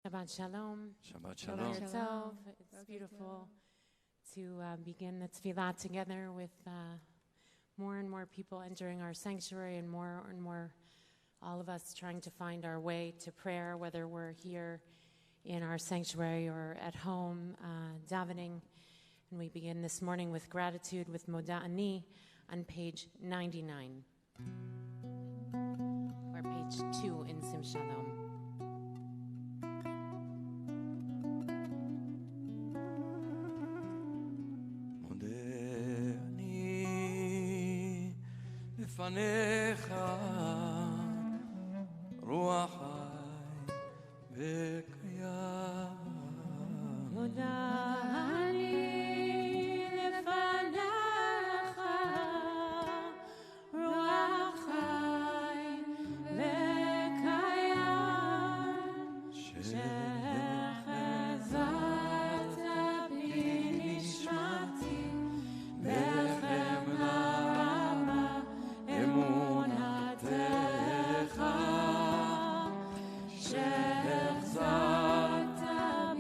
Shabbat Shalom. Shabbat Shalom. It's beautiful to begin the tefillah together with more and more people entering our sanctuary and more all of us trying to find our way to prayer, whether we're here in our sanctuary or at home davening. And we begin this morning with gratitude with Moda Ani on page 99, or page 2 in Sim Shalom. לפניך רוח חי וקיים מודה אני לפניך רוח חי וקיים שחזרת בי נשמתי בחמלה אמונתך שהחזרת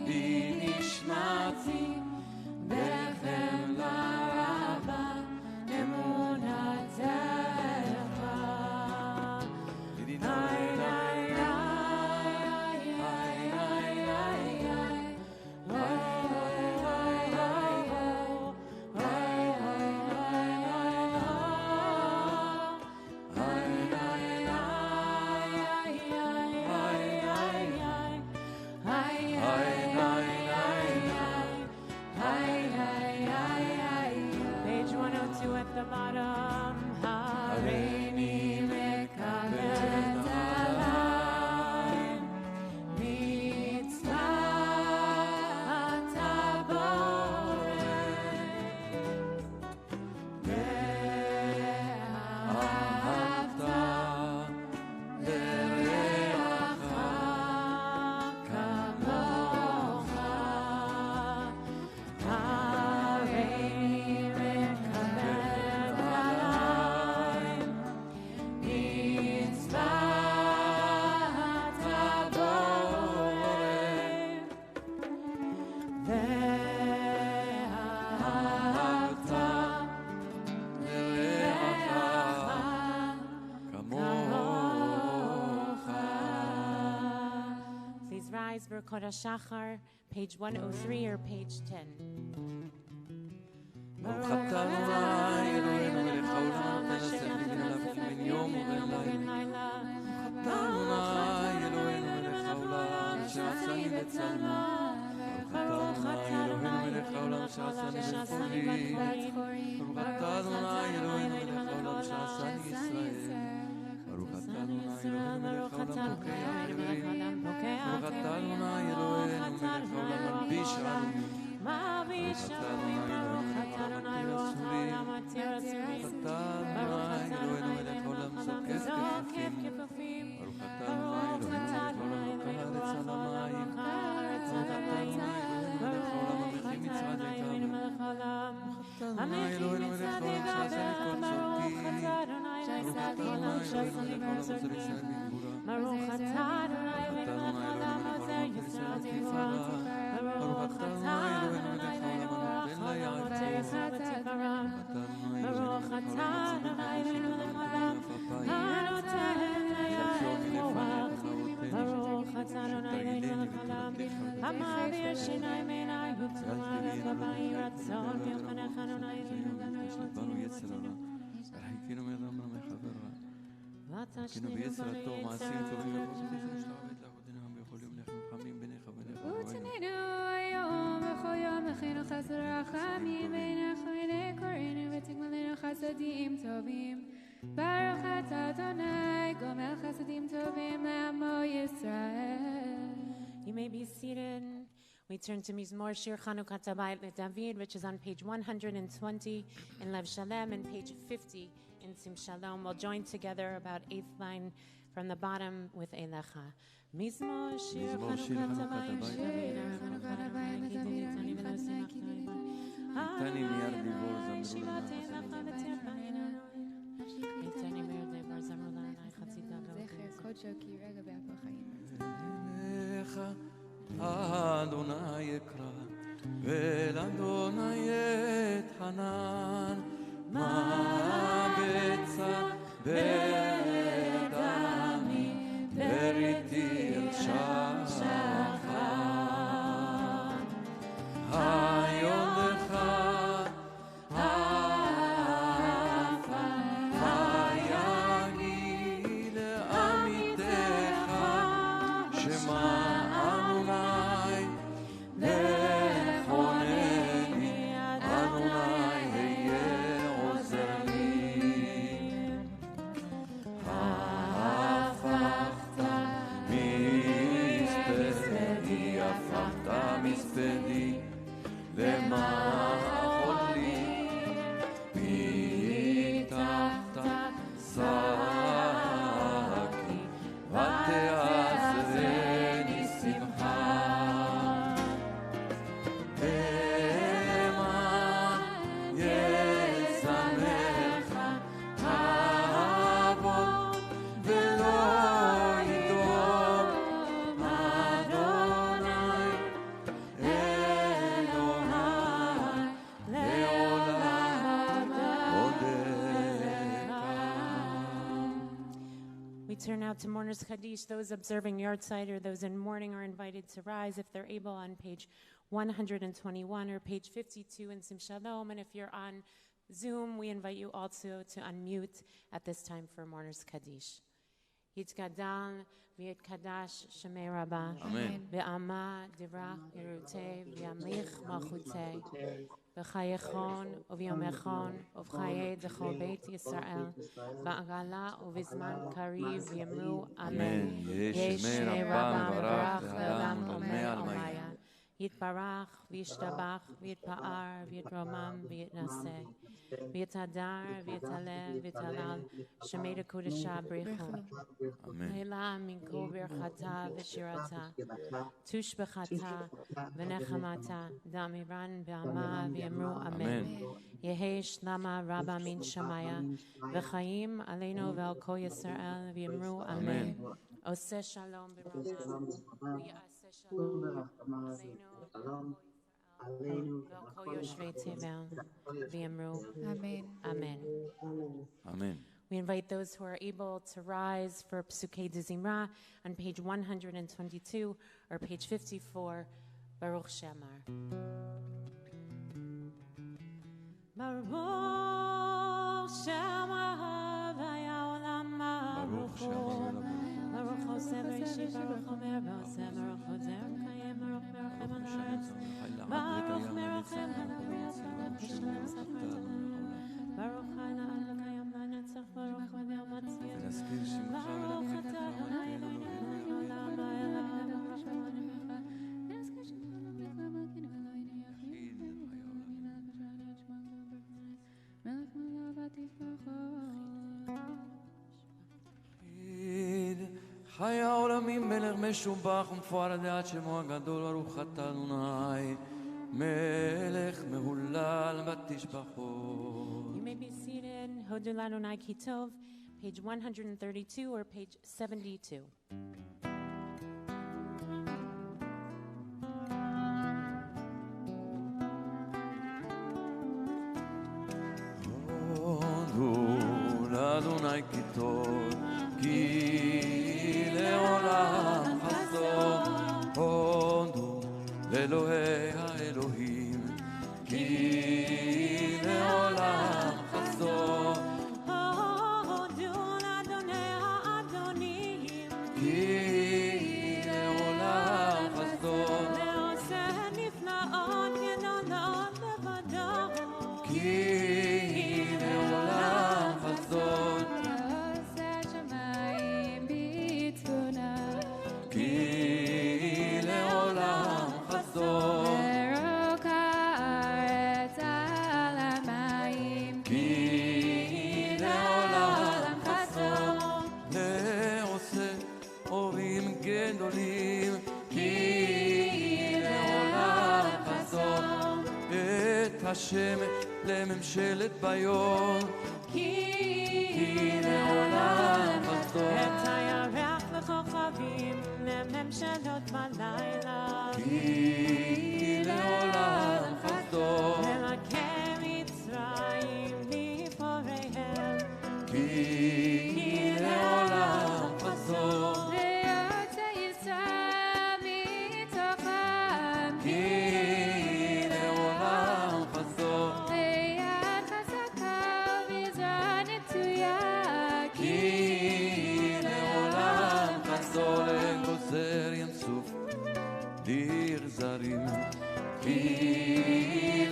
בי נשמתי בחמלה רבה אמונתך Page 102 at the bottom. Hareini mekavet alai mitzvat haborei ve'ahavta lereacha kamocha Hareini mekavet alai mitzvat haborei ve'ahavta lereacha kamocha. Please rise, Berkot HaShachar, page 103 or page 10. ברוך אתה אדוני אלוהינו מלך העולם נעשה ונעלה בן יום ובין לילה ברוך אתה אדוני אלוהינו מלך העולם שעשני בצלמו ברוך אתה אדוני אלוהינו מלך העולם שעשני בן חורין ברוך אתה אדוני אלוהינו מלך העולם שעשני ישראל ברוך אתה אדוני אלוהינו מלך העולם פוקח ברוך אתה אדוני אלוהינו מלך העולם מלביש עלינו ברוך אתה אדוני אלוהינו מלך העולם רסולים ברוך אתה אדוני אלוהינו מלך העולם זוקף כפפים ברוך אתה אדוני אלוהינו מלך העולם קרץ על המים ברוך אתה אדוני אלוהינו מלך העולם המכין מצעדיך ברוך אתה אדוני אלוהינו מלך העולם שעשה לי כל צורכי ברוך אתה אדוני אלוהינו מלך העולם עוזר ישראל בגבורה ברוך אתה אדוני אלוהינו מלך העולם עוזר ישראל בגבורה ברוך אתה אדוני אלוהינו מלך העולם הנותן ליעקב ברוך אתה אדוני אלוהינו מלך העולם הנותן ליעקב ברוך אתה אדוני אלוהינו מלך העולם המעביר שיניים מעיני ותנועה לגבי רצון יוחנך אדוני אלוהינו בנו יצר הרע הרחיקנו מאדם רע מחבר רע הרחיקנו ביצר הטוב מעשים טובים וחוזרים משתעבד לעבודנו בכל יום לחם חמים בינך ובינך ותננו היום בכל יום לכינו חסד רחמים בינך וביני קוראינו ותגמלנו חסדים טובים ברוך אתה אדוני גומל חסדים טובים לעמו ישראל. You may be seated. We turn to Mizmor Shir Chanukah Tabayit LeDavid, which is on page 120 in Lev Shalem and page 50 in Sim Shalom. We'll join together about 8th line from the bottom with Eilecha. Mizmor Shir Chanukah Tabayit איתני מיד דיבור זמרו זכר קודשו כי רגע באפו חיים אליך בחנן מה בצע בדמי בריתי אל שחר היום לך אהבה היגיד לעמיתך שמע אדוני לכונני אדוני היה עוזר לי הפכת מספדי למחול לי פיתחת שקי ותעזרני שמחה למען יזמרך תעבוד ולא ידום אדוני We turn now to Mourners Kaddish. Those observing yard-side or those in mourning are invited to rise if they're able on page 121 or page 52 in Sim Shalom. And if you're on Zoom, we invite you also to unmute at this time for Mourners Kaddish. Yitgadal v'yitkadash shemei Rabba. Amen. Ve'ama divrach yerutei v'yamlich malchutei. V'chayechon uvyomechon uvchayei d'chol beit Yisrael. V'agala uvizman kariv v'yamru Amen. Yesh shemei Rabba mevarach le'adam u'mei almaya. Yitbarach v'yishtabach v'yitpa'ar v'yitromam v'yitnaseh. V'yitadar v'yitaleh v'yitalal shemei d'kodesha brichu. Leila min kol birchata v'shirata tushbechata v'nechamata damiran v'ama v'yamru Amen. Yehi shlama rabba min shamaya v'chaim aleinu v'al kol Yisrael v'yamru Amen. Oseh shalom b'rabam v'yaseh shalom aleinu v'al kol yoshvei tevel v'yamru Amen. Amen. Amen. We invite those who are able to rise for Psukei de Zimra on page 122 or page 54, Baruch Shemar. Baruch Shemar v'yaolam Baruch Baruch Hoseh Bereshit Baruch Omer V'oseh Baruch Hozer Kayem Baruch Merachem al Haaretz Baruch Merachem al Baruch Ha'ala Al-Kayam La'netzach Baruch V'yom Hatzir Baruch Atah Adonai Eloheinu Melech Haolam חי העולמים מלך משובח ומפואר לדעת שמו הגדול ברוך אתה אדוני מלך מהולל ותשבחו. You may be seated. Hodul Adonai Ki Tov, page 132 or page 72. הודו לאדוני כי טוב כי לעולם חסדו הודו לאלוהי האלוהים כי לעולם חסדו הודו לאדוני האדונים כי לעולם חסדו ועושה נפלאות גדולות לבדו כי לעולם חסדו עושה שמיים בתבונה כי לעולם חסדו ורוק הארץ על המים כי לעולם חסדו לעושה אורים גדולים כי לעולם חסדו את השם לממשלת ביום כי לעולם חסדו את הירח לכוכבים לממשלות בלילה כי לעולם חסדו אלוקי מצרים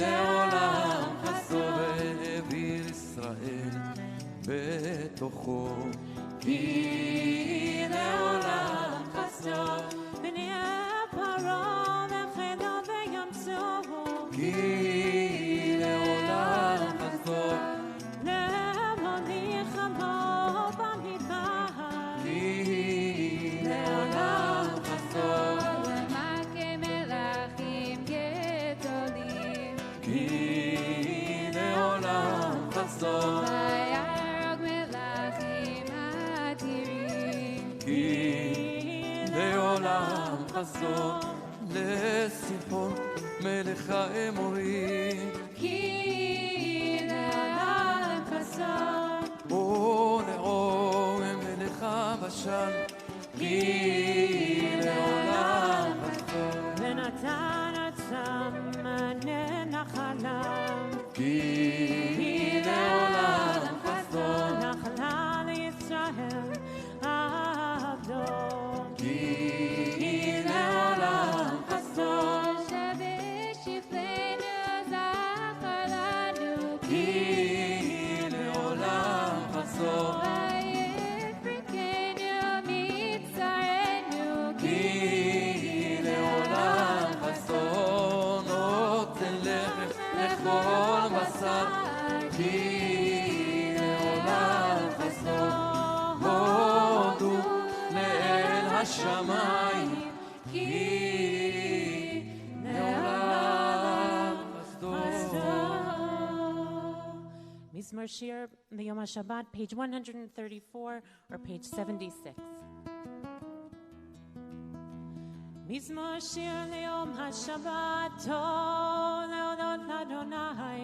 לעולם חסדו והעביר ישראל בתוכו. כי לעולם חסדו ונהיה פרעה וחילו וימצאו. כי לעולם חסדו למוליך עמו במדבר. כי לעולם חסדו למכה מלכים גדולים. כי לעולם חסדו ויהרוג מלכים אדירים. כי לעולם חסדו לסיחון מלך האמורי. כי לעולם חסדו או לעום מלך הבשן. כי לעולם חסדו ונתן עצם לנחלם. כי לעולם חסדו נחלה לישראל עבדו. כי לעולם חסדו שבשפלנו זכר לנו. כי לעולם חסדו ויפרקנו מצרנו. כי לעולם חסדו נותן לחם לכל בשר. כי לעולם חסדו הודו לאל השמיים. כי לעולם חסדו. Mizmor Shir, the Yom HaShabbat, page 134 or page 76. Mizmor Shir Yom HaShabbat, leodot l'Adonai,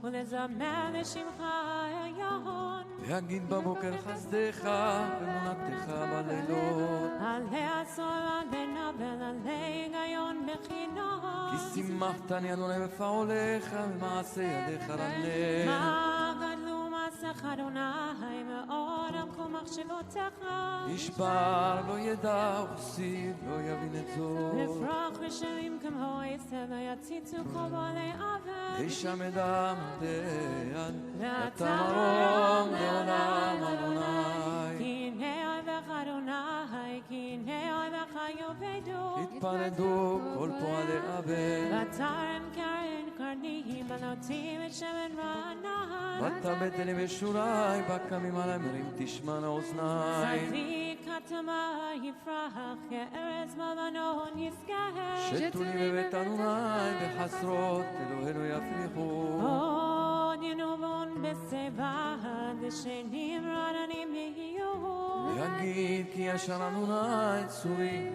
ולזמר לשמך העליון. להגיד בבוקר חסדך ואמונתך בלילות. עלי עשור ונבל עלי גיון בחינות. כי שימחתני אדוני בפעוליך ומעשה ידיך רנה. מה גדלו מעשיך אדוני מאוד עמקו מחשבותיך. ישבר לא ידע וכסיל לא יבין את זאת. לפרוח בשלים כמו עשב לא יציצו כל בעלי עוול. אישם אדם דעל ואתה מרום לעולם אדוני. כי הנה אוהבך אדוני, כי הנה אוהבך יאבדו. התפרדו כל פועלי עוול. ותרם קרן קרניים בלוטים את שמן רענן. ותבט אלי בשורי בקמים עלי מרים תשמענה אוזני. צדיק התמה יפרח כארז מלבנון יסגר. שתו לי בבית אדוני בחסרות אלוהינו יפריחו. עוד ינובון בשיבה דשנים רעננים יהיו. ויגיד כי ישר אדוני צורי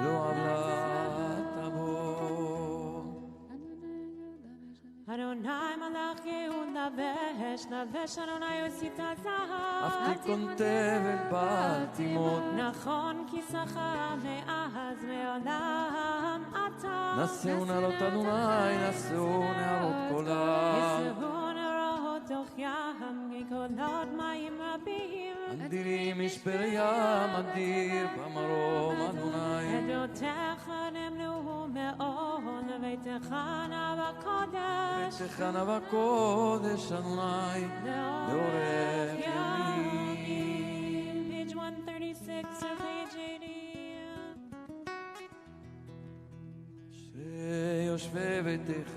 ולא עוולה תבוא. אדוני מלך יהוד לבש, לבש אדוני עשית זהב. אף תיקון תבל בל תימות. נכון כיסך מאז מעולם אתה. נשאו נערות אדוני, נשאו נערות קולה. ישאו נרות תוך ים, מקולות מים רבים. אדירים משבר ים, אדיר במרום אדוני. עדותיך נמנו מאוד, לביתך נא בקודש. ביתך נא בקודש אדוני, לאורך ימים. Page 136 or page 80. שיושבי ביתך,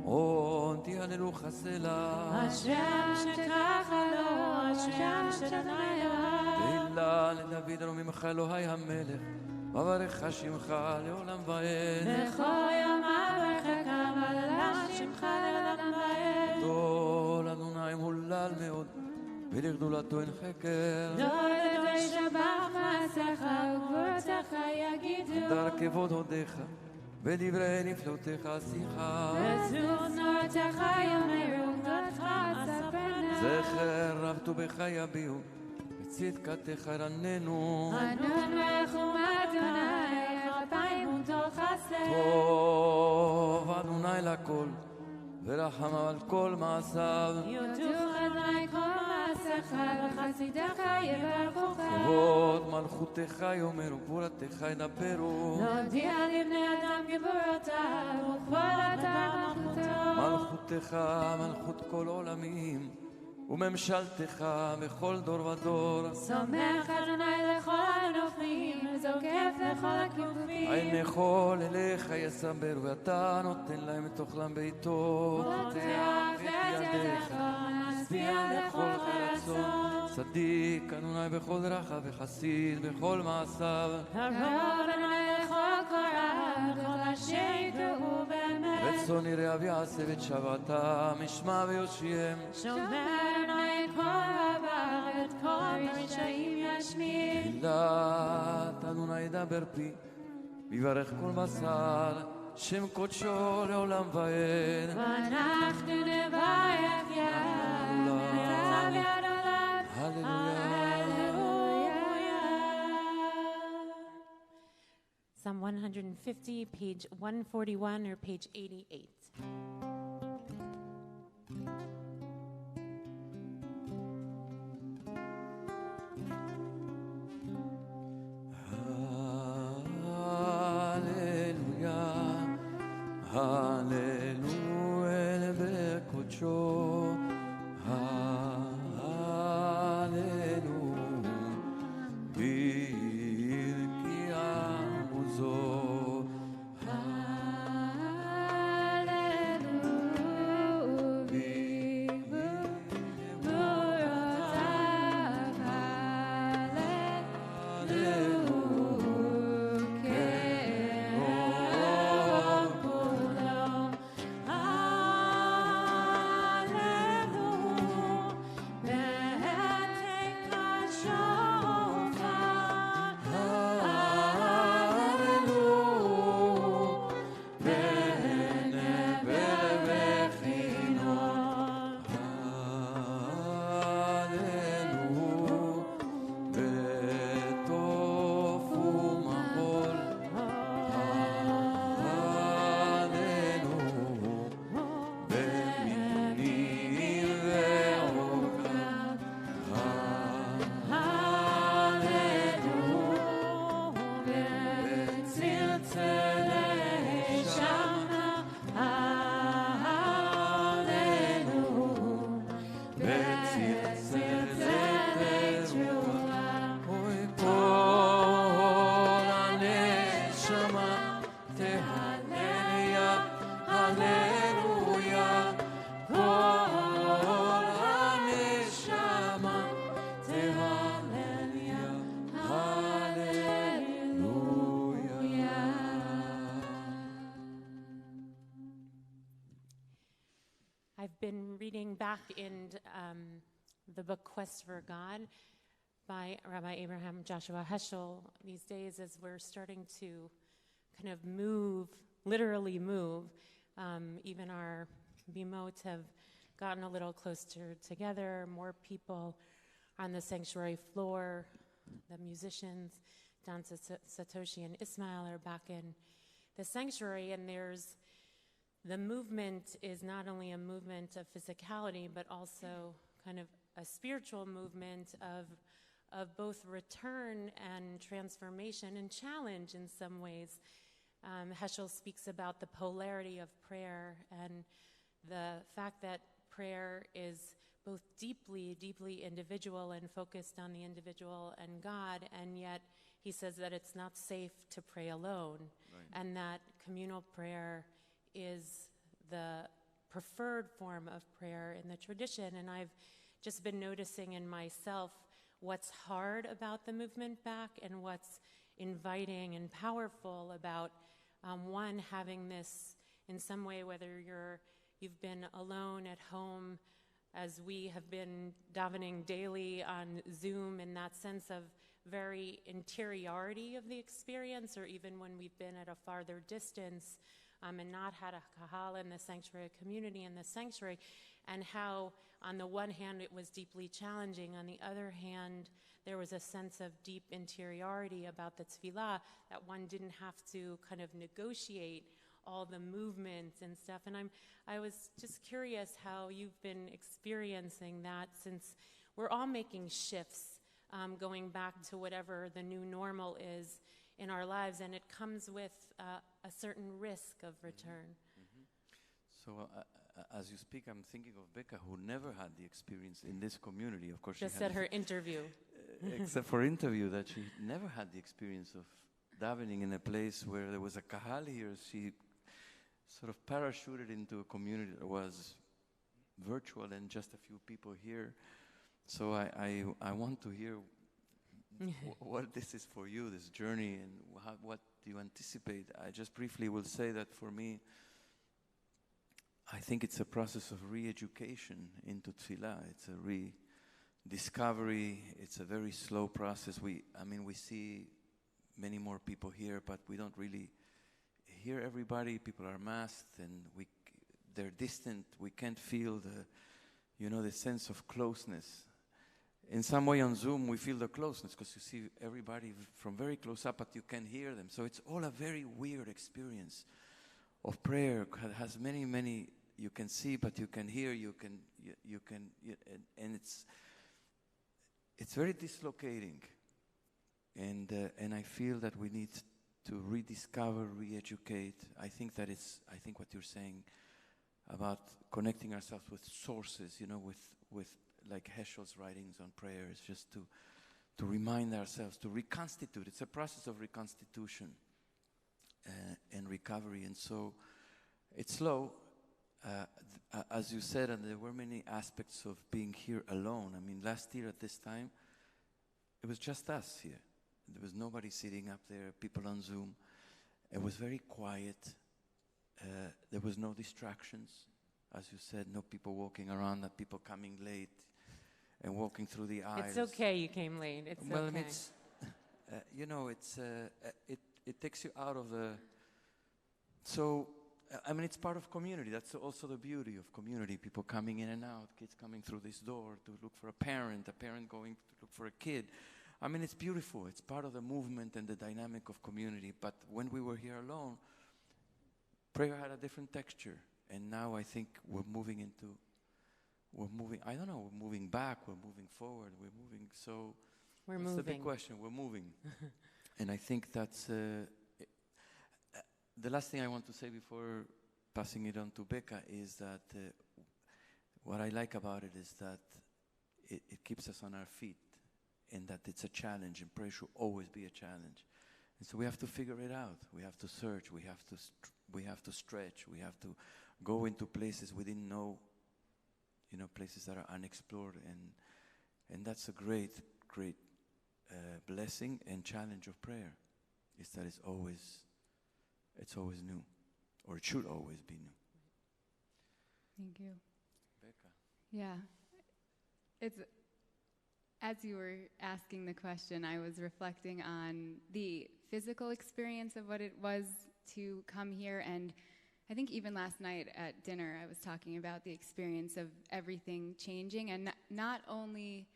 עוד תהללו חסלה. השם שככה לו, השם שדני לו. תהילה לדוד אנו ממך אלוהי המלך, וברך שמך לעולם ועד. בכל יום אברכך, וברך שמך לעולם ועד. גדול אדוני מהולל מאוד, ולגדולתו אין חקר. דור לדור שבח מעשיך וגבורתך יגידו. הדר כבוד הודיך, ודברי נפלאותיך שיחה. וזוז נורתך יאמרו גדולתך אספרנה. זכר רב טובך יביעו, וצדקתך ירננו. חנון ורחום אדוני, כפיים ותוך חסד. טוב אדוני לכל, ורחם על כל מעשיו. יודוך אדוני כל מעשיך וחסידיך יברכוך. כבוד מלכותך יאמר וגבורתך ידברו. להודיע לבני אדם גבורותיו וכבודתו מלכותו. מלכותך מלכות כל עולמים וממשלתך בכל דור ודור. סומך אדוני לכל הנופלים זוקף לכל הכיפופים. עין יכול אליך יסבר ואתה נותן להם את אוכלם בעיתו. פותח את ידיך משביע לכל חרצון. צדיק אדוני בכל דרכיו וחסיד בכל מעשיו. קרוב אדוני לכל קוראיו וכל אשר יקראו באמת. רצון יראיו יעשה ואת שבתם ישמע ויושיעם. שומר אדוני את כל אוהביו ואת כל הרשעים ישמיד. תהילת אדוני ידבר פי ויברך כל בשר שם קודשו לעולם ועד. ואנחנו נברך יד ונרב יד עולם. הללויה. Psalm 150, page 141 or page 88. הללויה בקודשו. I've been reading back in the book Quest for God by Rabbi Abraham Joshua Heschel these days as we're starting to kind of move, literally move. Even our bimot have gotten a little closer together, more people on the sanctuary floor. The musicians, down to Satoshi and Ismail, are back in the sanctuary, and the movement is not only a movement of physicality, but also kind of a spiritual movement of both return and transformation and challenge in some ways. Heschel speaks about the polarity of prayer and the fact that prayer is both deeply, deeply individual and focused on the individual and God, and yet he says that it's not safe to pray alone, right, and that communal prayer is the preferred form of prayer in the tradition. And I've just been noticing in myself what's hard about the movement back and what's inviting and powerful about one, having this in some way, whether you've been alone at home, as we have been davening daily on Zoom, in that sense of very interiority of the experience, or even when we've been at a farther distance and not had a kahal in the sanctuary, a community in the sanctuary, and how on the one hand it was deeply challenging, on the other hand there was a sense of deep interiority about the tefillah, that one didn't have to kind of negotiate all the movements and stuff. And I was just curious how you've been experiencing that, since we're all making shifts, going back to whatever the new normal is in our lives, and it comes with a certain risk of return. So as you speak, I'm thinking of Becca, who never had the experience in this community. Of course, Just she had at her interview. except for interview, that she never had the experience of davening in a place where there was a kahal here. She sort of parachuted into a community that was virtual and just a few people here. So I want to hear what this is for you, this journey, and what do you anticipate? I just briefly will say that for me, I think it's a process of re-education into tefillah. It's a rediscovery. It's a very slow process. We see many more people here, but we don't really hear everybody. People are masked, and they're distant. We can't feel the sense of closeness. In some way on Zoom, we feel the closeness because you see everybody from very close up, but you can hear them. So it's all a very weird experience of prayer. It has many, you can see, but you can hear, and it's very dislocating. And I feel that we need to rediscover, re-educate. I think what you're saying about connecting ourselves with sources, with like Heschel's writings on prayer, is just to remind ourselves, to reconstitute. It's a process of reconstitution and recovery. And so it's slow, as you said, and there were many aspects of being here alone. I mean, last year at this time, it was just us here. There was nobody sitting up there, people on Zoom. It was very quiet. There was no distractions. As you said, no people walking around, not people coming late and walking through the aisles. It's okay you came late. It's well, okay. It takes you out of the... So, it's part of community. That's also the beauty of community. People coming in and out, kids coming through this door to look for a parent going to look for a kid. It's beautiful. It's part of the movement and the dynamic of community. But when we were here alone, prayer had a different texture. And now I think we're moving back, we're moving forward, We're that's moving. the big question, we're moving. And I think that's, the last thing I want to say before passing it on to Becca is that what I like about it is that it keeps us on our feet, and that it's a challenge, and prayer should always be a challenge. And so we have to figure it out. We have to search. We have to stretch. We have to go into places we didn't know, places that are unexplored. And that's a great blessing and challenge of prayer, is that it's always new, or it should always be new. Thank you. Becca. Yeah. As you were asking the question, I was reflecting on the physical experience of what it was to come here. And I think even last night at dinner, I was talking about the experience of everything changing, and not only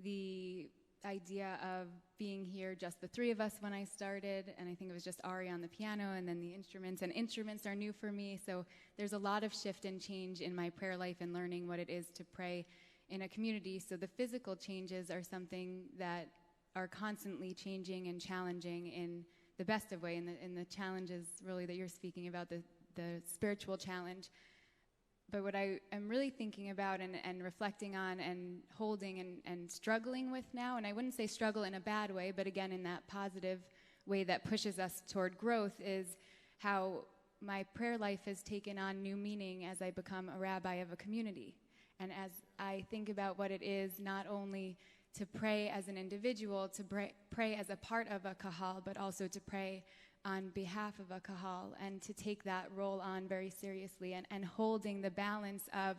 the idea of being here, just the three of us when I started, and I think it was just Ari on the piano, and then the instruments, and instruments are new for me. So there's a lot of shift and change in my prayer life and learning what it is to pray in a community. So the physical changes are something that are constantly changing and challenging in the best of way, in the challenges really that you're speaking about, the spiritual challenge. But what I am really thinking about and reflecting on and holding and struggling with now, and I wouldn't say struggle in a bad way, but again in that positive way that pushes us toward growth, is how my prayer life has taken on new meaning as I become a rabbi of a community. And as I think about what it is not only to pray as an individual, to pray as a part of a kahal, but also to pray on behalf of a kahal, and to take that role on very seriously, and holding the balance of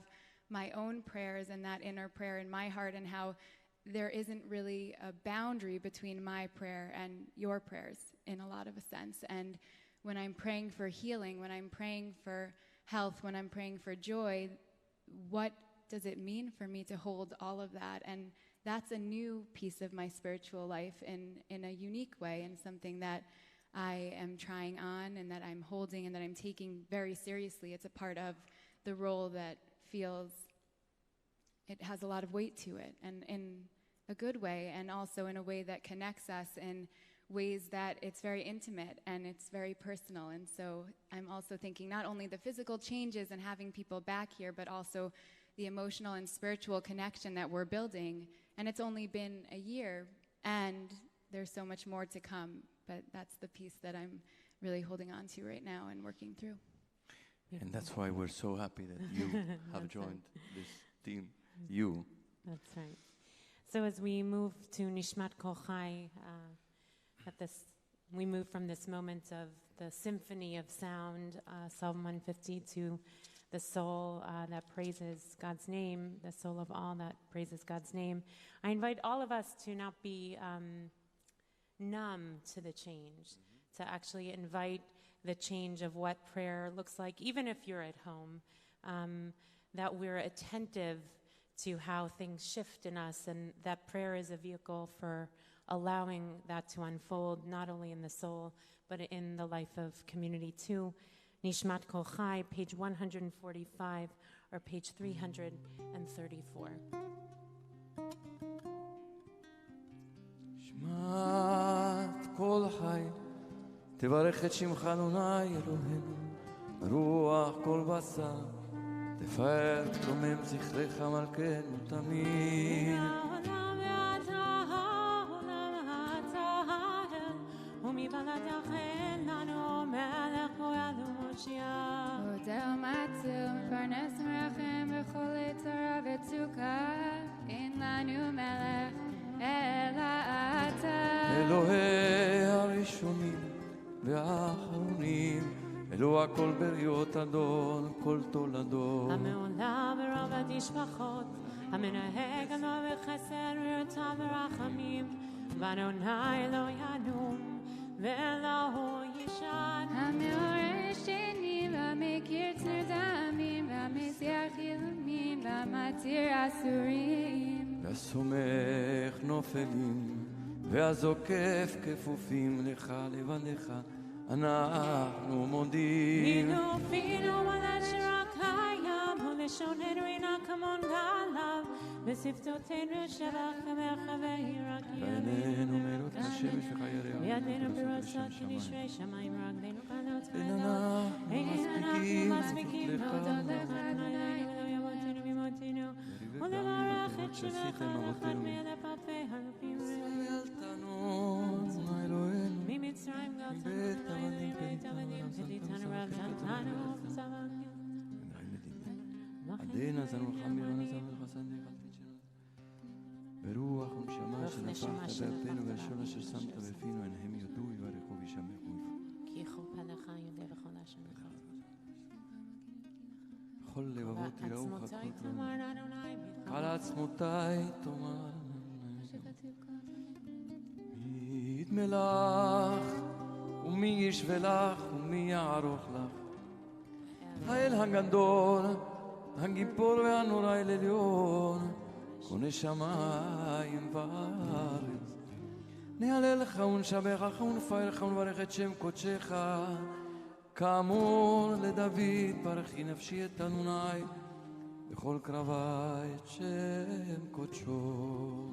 my own prayers and that inner prayer in my heart, and how there isn't really a boundary between my prayer and your prayers in a lot of a sense. And when I'm praying for healing, when I'm praying for health, when I'm praying for joy, what does it mean for me to hold all of that? And that's a new piece of my spiritual life in a unique way, and something that I am trying on and that I'm holding and that I'm taking very seriously. It's a part of the role that feels it has a lot of weight to it, and in a good way, and also in a way that connects us in ways that it's very intimate and it's very personal. And so I'm also thinking not only the physical changes and having people back here, but also the emotional and spiritual connection that we're building. And it's only been a year, and there's so much more to come, but that's the piece that I'm really holding on to right now and working through. And that's why we're so happy that you have joined this team. You. That's right. So as we move to Nishmat Kol Chai, we move from this moment of the symphony of sound, Psalm 150, to the soul that praises God's name, the soul of all that praises God's name. I invite all of us to not be numb to the change, to actually invite the change of what prayer looks like, even if you're at home, that we're attentive to how things shift in us, and that prayer is a vehicle for allowing that to unfold, not only in the soul, but in the life of community too. Nishmat Kol Chai, page 145, or page 334. Nishmat Kol Chai, תברך את שמך אדוני אלוהינו, רוח כל בשר, תפאר תרומם זכרך מלכנו תמיד. הודהו מצום, מפרנס מרחם בכל עת תורה וצוקה, אין לנו מלך אלא אתה. אלוהי הראשונים והאחרונים, אלוה כל בריות אדון, כל תולדות. המעולה ברוב התשבחות, המנהג עמו בחסד ורצה ברחמים, ואדוני לא ינום ולא ישן. המעורר שנים והמכיר צרדמים, והמסיח ילמים, והמתיר אסורים. והסומך נופלים, והזוקף כפופים לך לבדך, אנחנו מודים. מנופינו על אשר הקיים, ולשוננו אינה כמון גליו, ושפתותינו שבח כמרחבי רק ועינינו מלאות כשמש וכירח, וידינו בראשות כנשרי שמיים, רגלינו קלות אין אנחנו מספיקים להודות לך, אדוני ולא ימותנו ממותנו, ולברך את שמך נכון מיד הפרפי אלופים ממצרים גאלתנו מבית עבדים, פדיתנו רבתנו וצבקנו. עדין עזנו חמיר ונזם וחסן ברוח ונשמה שנפחת באפינו והשון אשר שמת בפינו, עיניהם יודו יברכו וישמחו. כי יכול פניך יודע בכל אשר לך. כל לבבות יראוך עצמותי תאמר אדוני, על עצמותי תאמר מי יתמלך ומי ישווה לך ומי יערוך לך. האל הגדול, הגיבור והנורא אל עליון, קונה שמיים וארץ. נהלל לך ונשבח ונפאר ונברך את שם קודשך, כאמור לדוד ברכי נפשי את אדוני בכל קרבי את שם קודשו.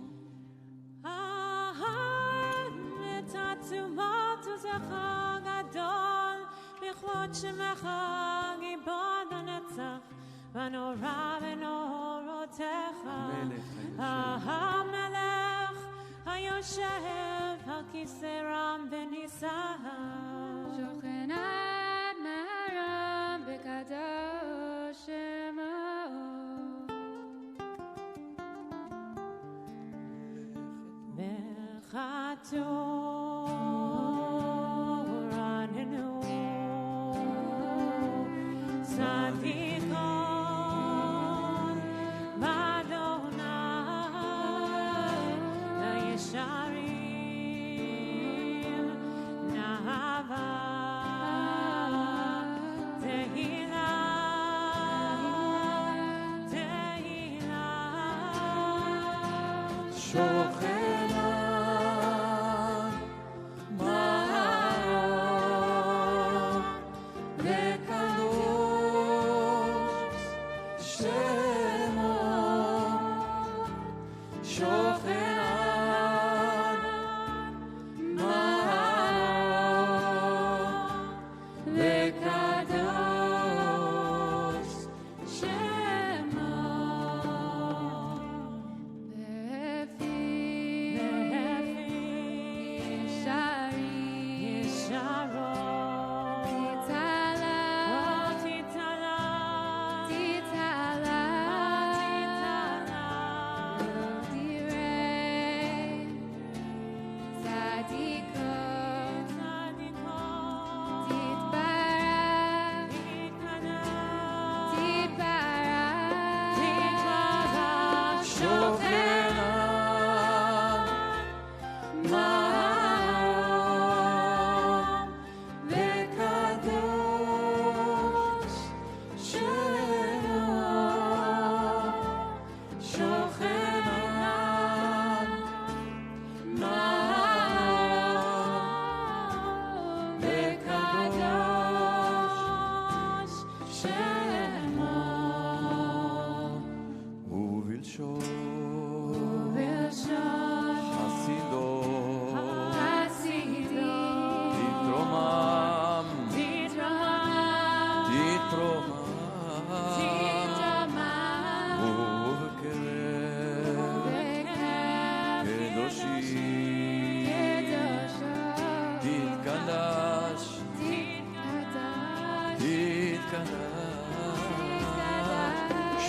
את עצומות עוזך גדול, בכבוד שמך גיבור לנצח, ונורא בנורותיך. המלך היושב על כיסא רם ונישא, שוכן עד מהרם בקדוש שמו. וחתורננו צדיקון באדוני לישרים נאווה תהילה תהילה שוכן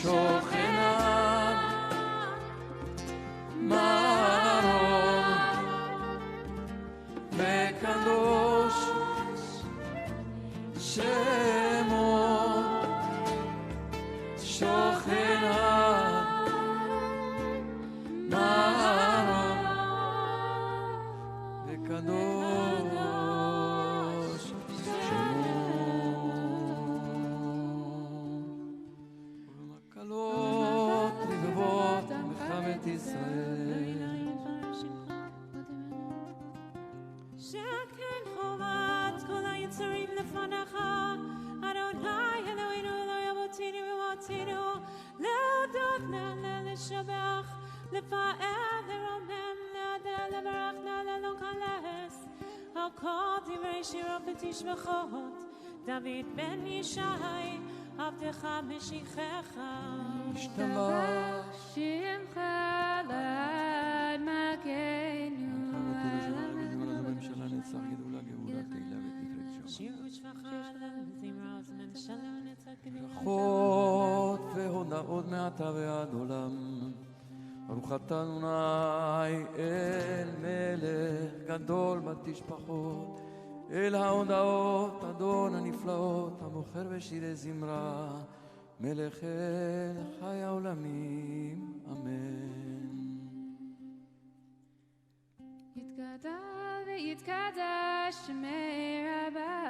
שוכנה מרום וקדוש שמו שוכנה מרום וקדוש שמו ובמקלות לבבות מלחמת ישראל שכן חובת כל היצרים לפניך אדוני אלוהינו אלוהי אבותינו ואמותינו להודות להלל לשבח לפאר לרומם להדל לברך להלל לא קלס על כל דברי שירו ותשבחות דוד בן ישי עבדך משיחך השתבח שמך לעד מלכנו הממשלה נצח גדולה גאולה תהילה ותפארת שמה שיר ושבחה לזמרה וזמן שלום נצח גדולה ברכות והונאות מעתה ועד עולם ברוך אתה אדוני אל מלך גדול בתשבחות אל ההודעות אדון הנפלאות המוכר בשירי זמרה מלך אל חי העולמים אמן יתגדל ויתקדש שמי רבה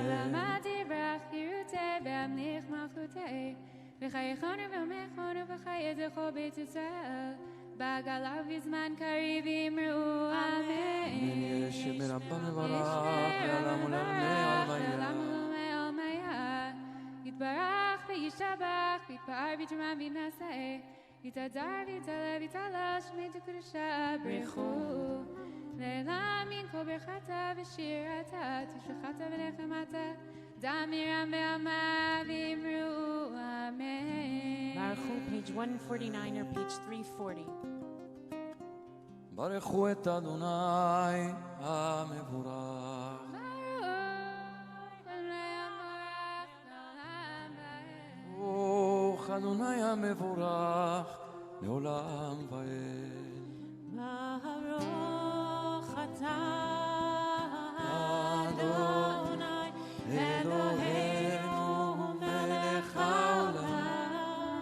ועמדי ברך חירותי והמליך מלכותי וחייכונו ומלכונו וחיי זכו בית ישראל בגלה בזמן קריב אמרו אמן יש מרבה מברך לעולם ולעולמי עלמיה יתברך וישתבח ויתפאר ויתרומם ויתנשא יתהדר ויתעלה ויתעלה שמי תקדשה ברכו לעלמין כל ברכתה ושירתה תשבחתה ונחמתה דם מרים בעלמה ואמרו אמן Baruch page 149 or page 340 ברכו את אדוני המבורך ברוך אדוני המבורך לעולם ועד ברוך אתה אדוני אלוהינו מלך העולם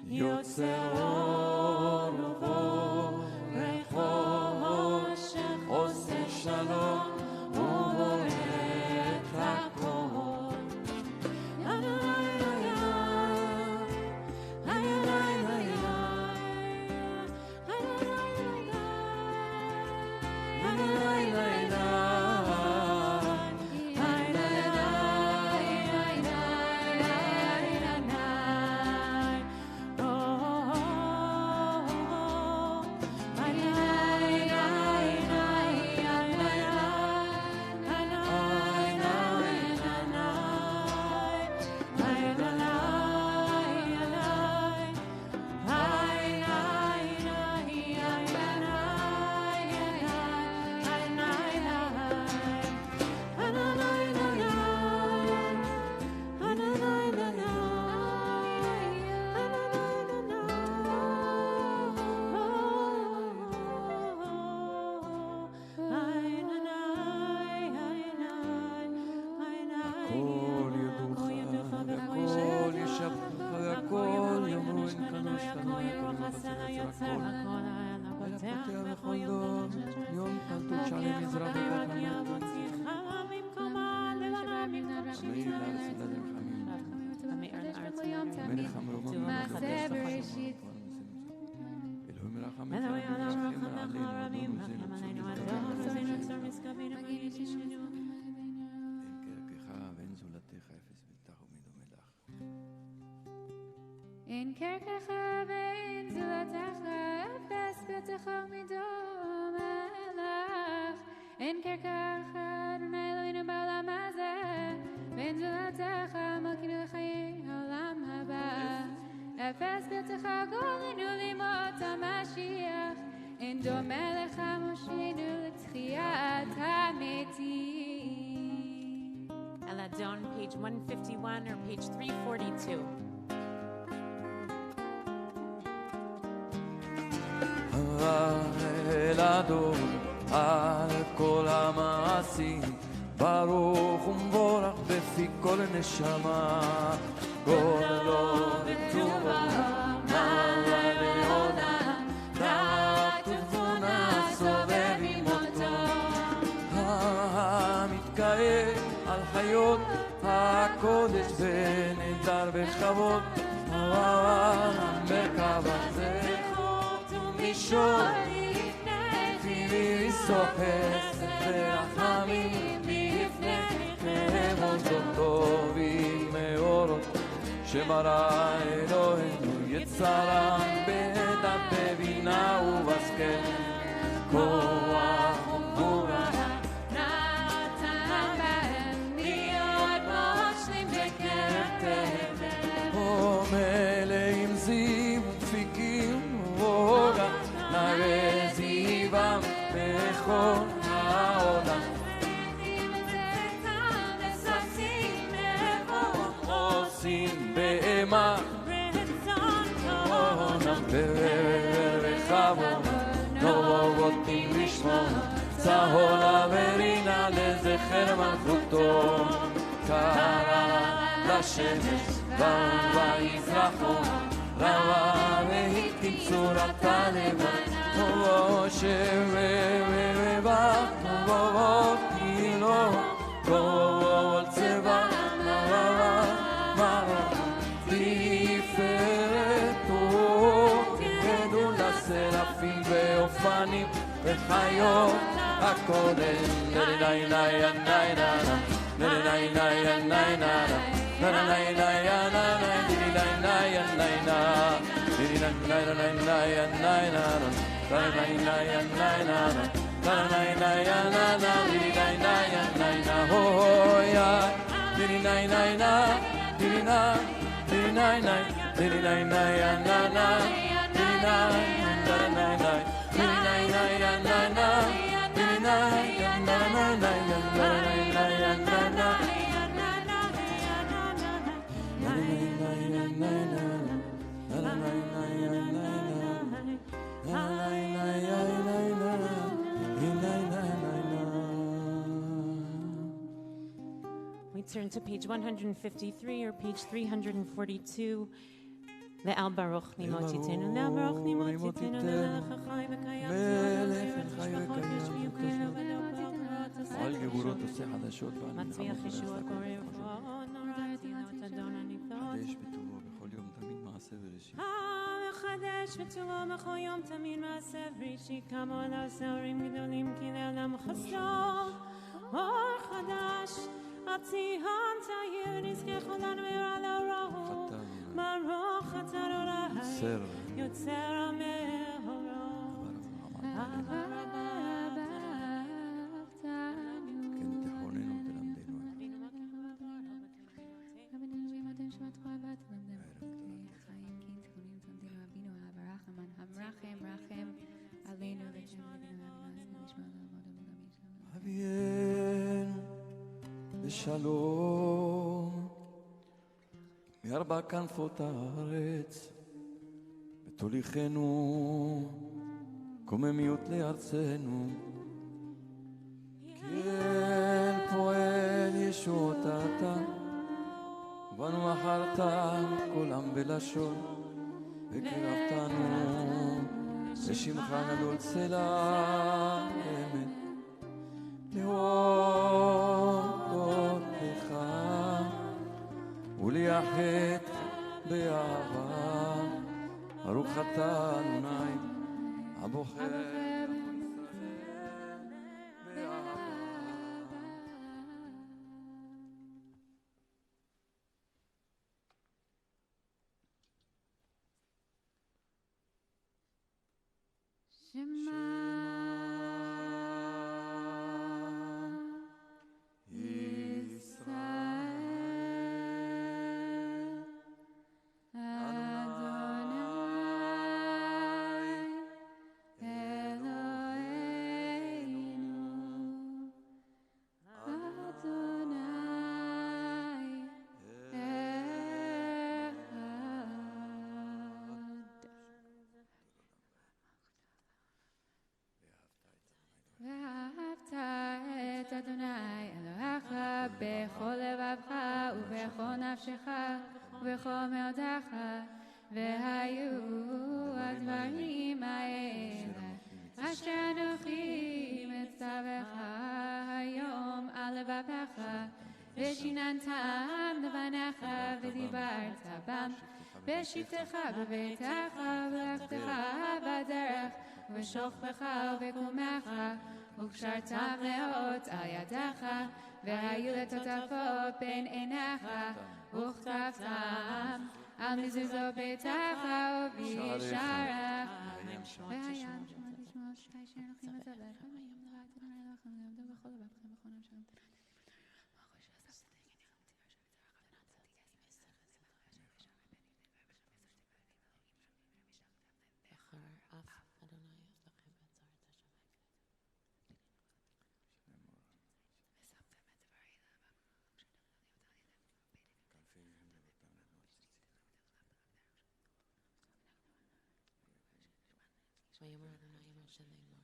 יוצר אור ובורא חושך עושה שלום ובורא את הכל אין קרקך ואין זולתך, אפס ביתך ומדום לך. אין קרקך, אדוני אלוהינו בעולם הזה, ואין זולתך, מלכנו לחיי העולם הבא. אפס ביתך גולנו לימות המשיח, אין דומה לך מושיענו לתחיית המתים. Eladon, page 151 or page 342. הדור על כל המעשים ברוך ומבורך בפי כל נשמה גורלו וטובו נעלה לעולם רק תבונה סובב עם אותו המתקהל על חיות הקודש ונדר בכבוד המרכבה זכות ומישור פילי סוחס ורחמים לפני כמוזות טובים מאורות שברא אלוהינו יצרם בדע בבינה ובשכל כוח וגבורה נתן בהם להיות מושלים בקרב מלאים זיו ודפיקים ורוגע נראה זיום בכל העולם עושים בהמה עונם ורחבו לא רוצים לשמור צהולה ורינה לזכר מלכותו קרא לשמש ויזרחו רבה והקים צורתה לבד שבבה כאילו כל צבע תפארתו לסרפים ואופנים וחיות הקודם We turn to page 153 or page 342. Le'al Baruch Nimotitenu, Le'al Baruch Nimotitenu, Le'al Chachai V'Kayam, על גבורות עושה חדשות מצליח ישוע קורא ופועל נוראתי נאות אדון הנפלאות חדש בטובו בכל יום תמיד מעשה בראשית מחדש בטובו בכל יום תמיד מעשה בראשית כמה עליו שעורים גדולים כי לעולם חסדו אור חדש על ציון תאיר נזכה לנו וירא לאורו ברוך אתה אדוני יוצר המאורות אבינו בשלום מארבע כנפות הארץ ותוליכנו קוממיות לארצנו כי אל פועל ישועות אתה ובנו מחרת כולם בלשון וקרבתנו לשמך גדול צלע אמת להודות לך ולייחד באהבה ברוך אתה אדוני הבוחר וכל מאודך, והיו הדברים האלה, אשר אנוכי מצווך היום על לבבך, ושיננתם לבניך ודיברת בם, בשבתך בביתך ובלכתך בדרך, ובשוכבך ובקומך, וקשרתם לאות על ידך, והיו לטוטפות בין עיניך, וכתבתם על מזוזות ביתך ובישערך. והים שמות לשמוע שתי שאנוכי מצווך, היום לבאתם ולכם לעמדו בכל לבבכם בכל נפשם. ויאמר אדוני משה לאמור.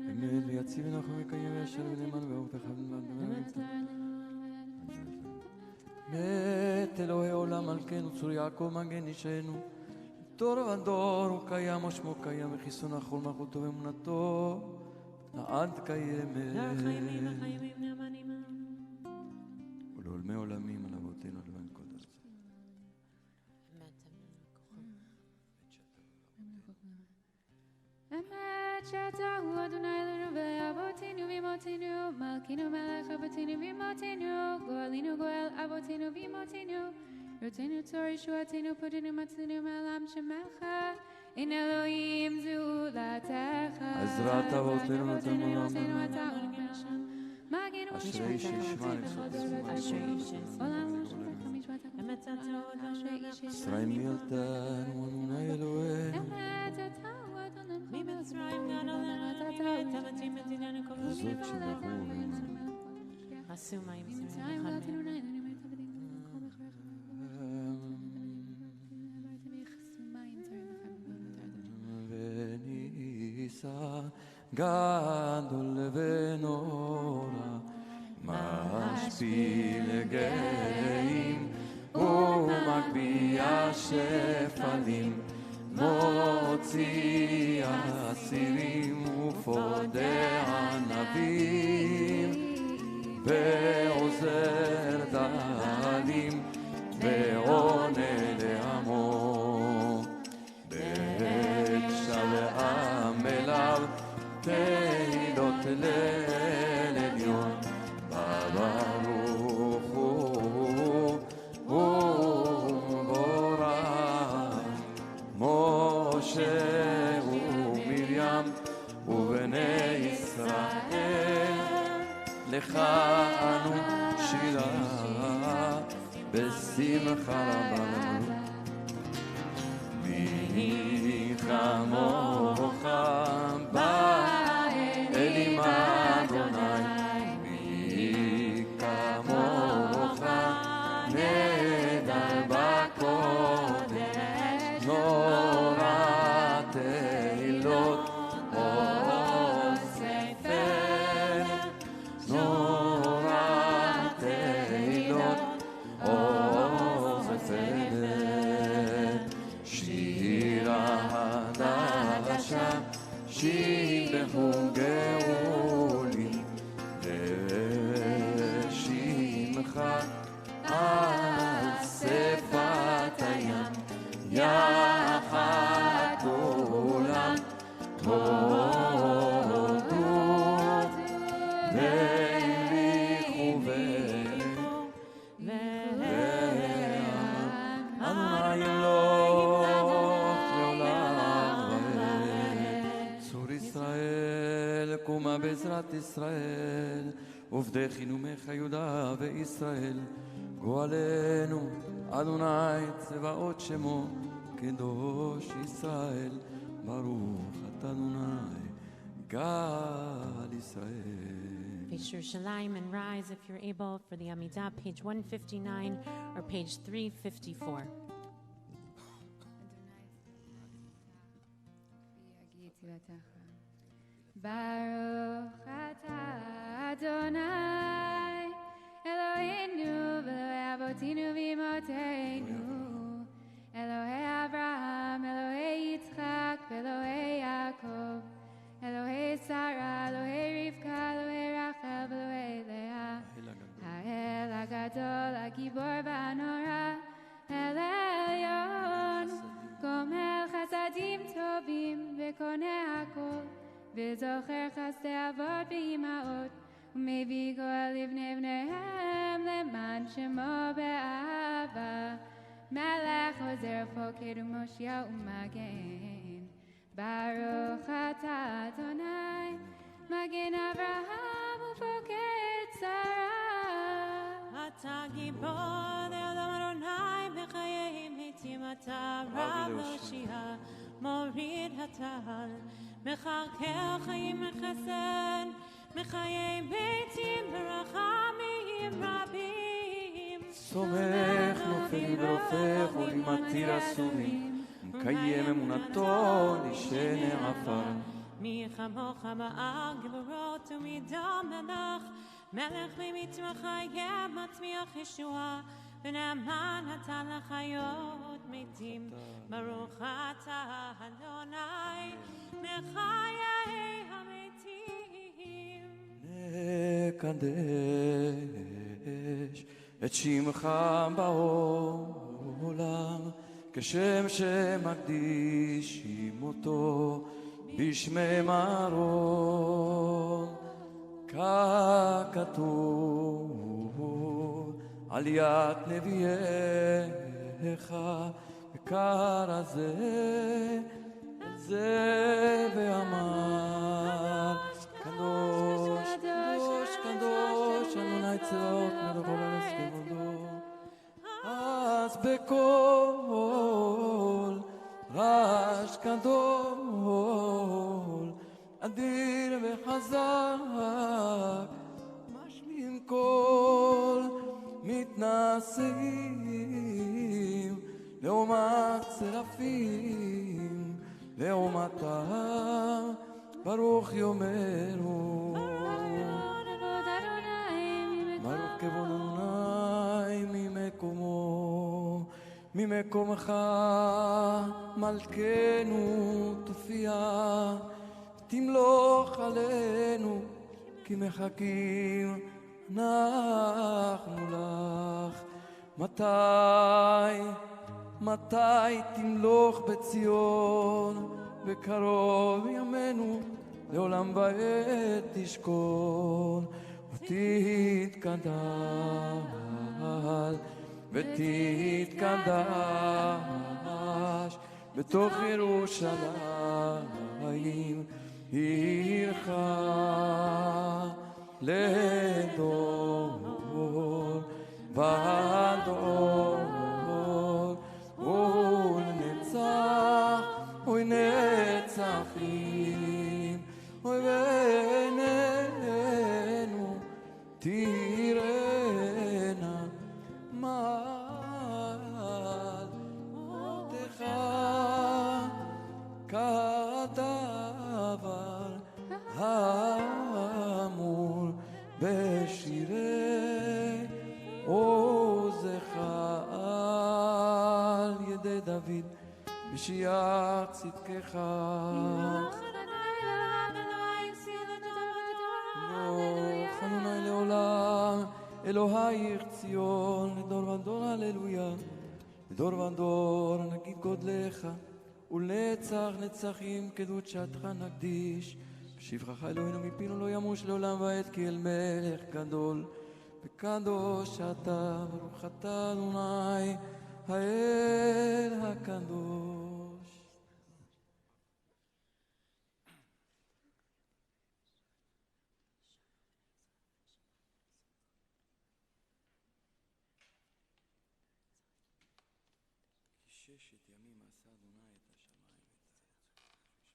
אמת ויציב ונכון וקיים ישר ונאמן ואהוב וחבן אמת אלוהי עולם מלכנו צור יעקב מגן אישנו דור ודור הוא קיים ושמו קיים וחיסון החול מלכותו ואמונתו לעד קיימת ולעולמי עולמים על אבותינו לבן קודש. אמת שאתה הוא אדוני אלוהינו ולאבותינו ואמותינו, מלכנו מלך אבותינו ואמותינו, גואלינו גואל אבותינו ואמותינו, רותינו צור ישועתנו פודנו מצילנו מעולם שמך, אין אלוהים זולתך. עזרת אבותינו נתנו עולמנו אתה ולמרשם, מגן אשרי איש ישמע עולם ושמך משפטך ישראל מילתנו אדוני אלוהינו אמת אתה הוא אדוני ממצרים גאלנו תמתים מדינינו כל זאת שבחור עשו מים מצרים גאלתנו נעלנו וניסה גדול ונורא משפיל גאים ומגביה שפלים מוציא אסירים ופודה ענבים ועוזר דלים ועונה לעמו בהקשב עם אליו תהילות לאל עליון ברוך הוא ובורך משה ומרים ובני ישראל לך אנו שירה בשמחה רבה מי כמוך באלים אדוני מי כמוך נדל בקודש נורא תהילות אוספת נורא תהילות אוספת שירה חדשה שיבחו גאולים לשמך על שפת הים יחד כולם תודות והמליכו אדוני אלוהים לעולם צור ישראל קום נעמה בעזרת ישראל, עובדי חינומך יהודה וישראל, גואלנו אדוני צבאות שמו, קדוש ישראל, ברוך אתה אדוני גאל ישראל. Face Yerushalayim and rise if you're able for the Amidah, page 159 or page 354. Baruch atah Adonai Eloheinu v'Elokei avotinu v'imotenu Elohei Avraham, Elohei Yitzchak, Elohei Yaakov, Elohei Sarah, Elohei Rivka, Elohei Rachel, Elohei Leah, Ha'el HaGadol, HaGibor v'Hanora, El Elyon, Gomel Chasadim Tovim, V'Koneh HaKol, V'Zocher Chasdei Avot v'Imaot, U'Mevii Goel Livnei Bneihem, Leman Shemo Be'ahava, Melech Ozer Foked U'Moshiach U'Magen, Baruch atah Adonai, Magen Avraham U'Foked Sarah. Ata Gibor Le'olam Adonai b'chayim heitim ata Rab Moshiach Morid Hatal Mecharkel Chayim Mechesed Mechayim Beitim Berachamim Rabim סומך נופל ורופך ולמתיר אסורים, מקיים אמונתו נשנה עפר. מי כמוך באר גבורות ומדם מלך, מלך במצמחיה מצמיח ישועה, ונאמן נתן לחיות מתים. ברוך אתה אדוני מחיי המתים. נקדש את שמך בעולם, כשם שמקדישים אותו בשמי מרום, ככתוב על יד נביאיך, וקרא זה ואמר, קדוש, קדוש, קדוש, אדוני צבאות מלכו לארץ כבודו. אז בקול רעש גדול, אדיר וחזק, משמיעים קול, מתנשאים לעומת צרפים, לעומתם ברוך יאמרו. ברוך כבוד אדוני ממקומו, ממקומך מלכנו תופיע, תמלוך עלינו, כי מחכים אנחנו לך. מתי תמלוך בציון, בקרוב ימינו, לעולם ועד תשכון, ותתקדש בתוך ירושלים, עירך לדור ודור, ולנצח, אוי נצחים, אוי ועינינו תראינה מעלתך, כדבר האמור בשירי עוזך על ידי דוד, בשיח צדקך. ברוך אדוני לעולם, אלוהיך ציון, לדור ודור הללויה. לדור ודור נגיד גודלך, ולנצח נצחים קדושתך נקדיש. בשבחך אלוהינו מפינו לא ימוש לעולם ועד, כי אל מלך גדול וקדוש אתה. ברוך אתה אדוני האל הקדוש. ששת ימים עשה אדוני את השמיים ואת הארץ.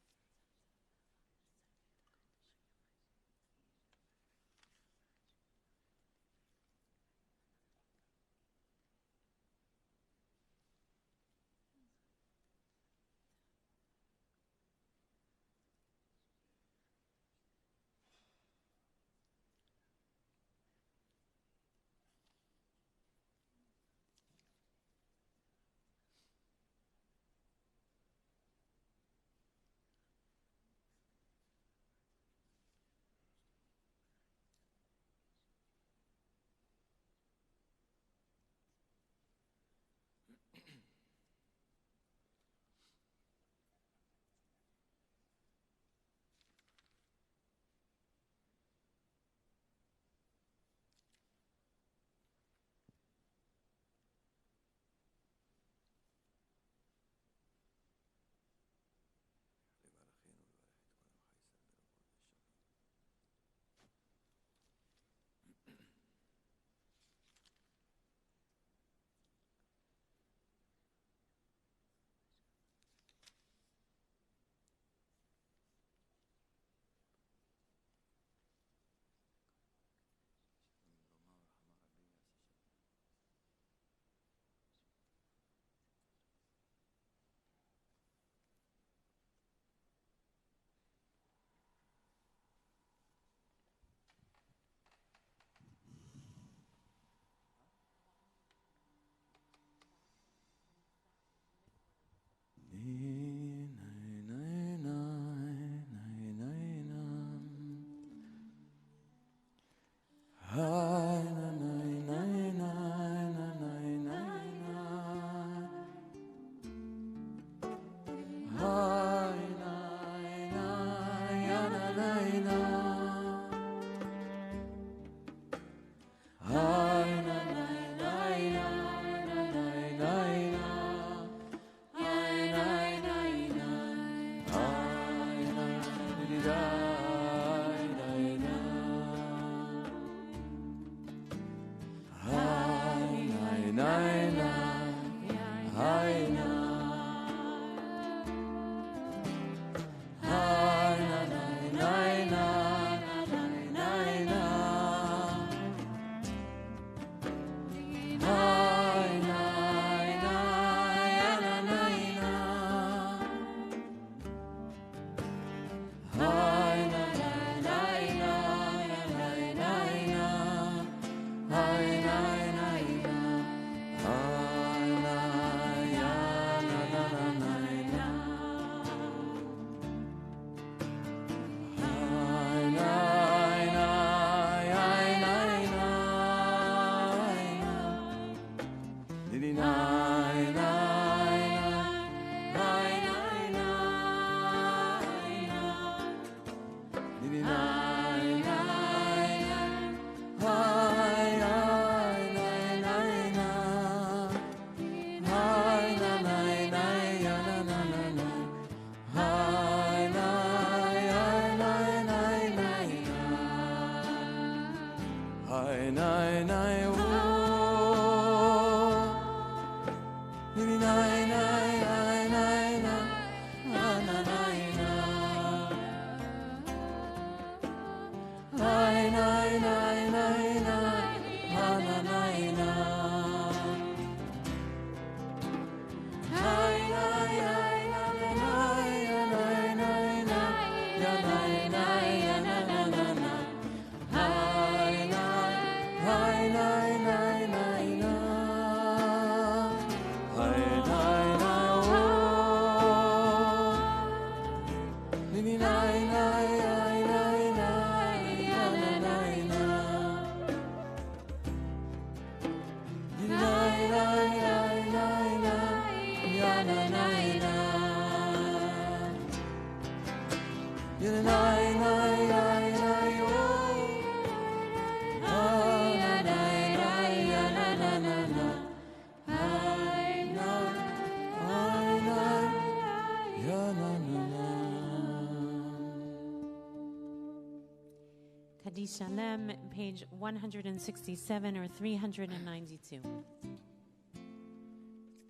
Shalem, page 167 or 392.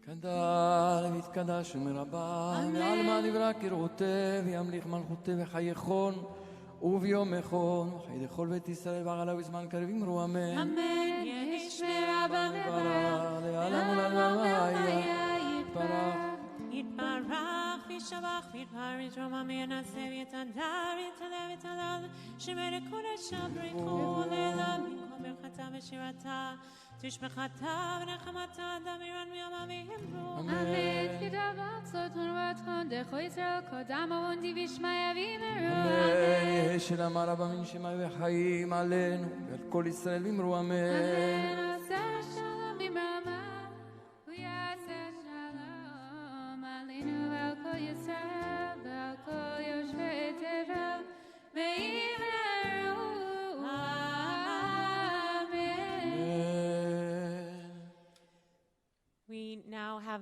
ויתקדש ויתקדש מרבה ועלמא נברא כראותה וימליך מלכותה וחייכון וביומכון וחי לכל בית ישראל ועלה בזמן קריב אמרו אמן אמן. יהי שמי רבה ברא לעלם ולעלמא יתברך יתברך וישבח ויתפאר רומם ינשא ויתהדר ויתהלל ויתהלל שמי לקודש בריחו לעילם במקום ברכתה ושירתה תשבחתה ונחמתה דמירן מיומה ויאמרו אמן. כתב ארצות ונבואתכון דרכו ישראל קודם אבונדי וישמעיה ויאמרו אמן. יהי שלום רבה מן שמיים וחיים עלינו ועל כל ישראל ואמרו אמן אמן. עשה שלום במרומיו ויעשה שלום עלינו ועל כל ישראל ועל כל יושבי תבל ויאמרו We now have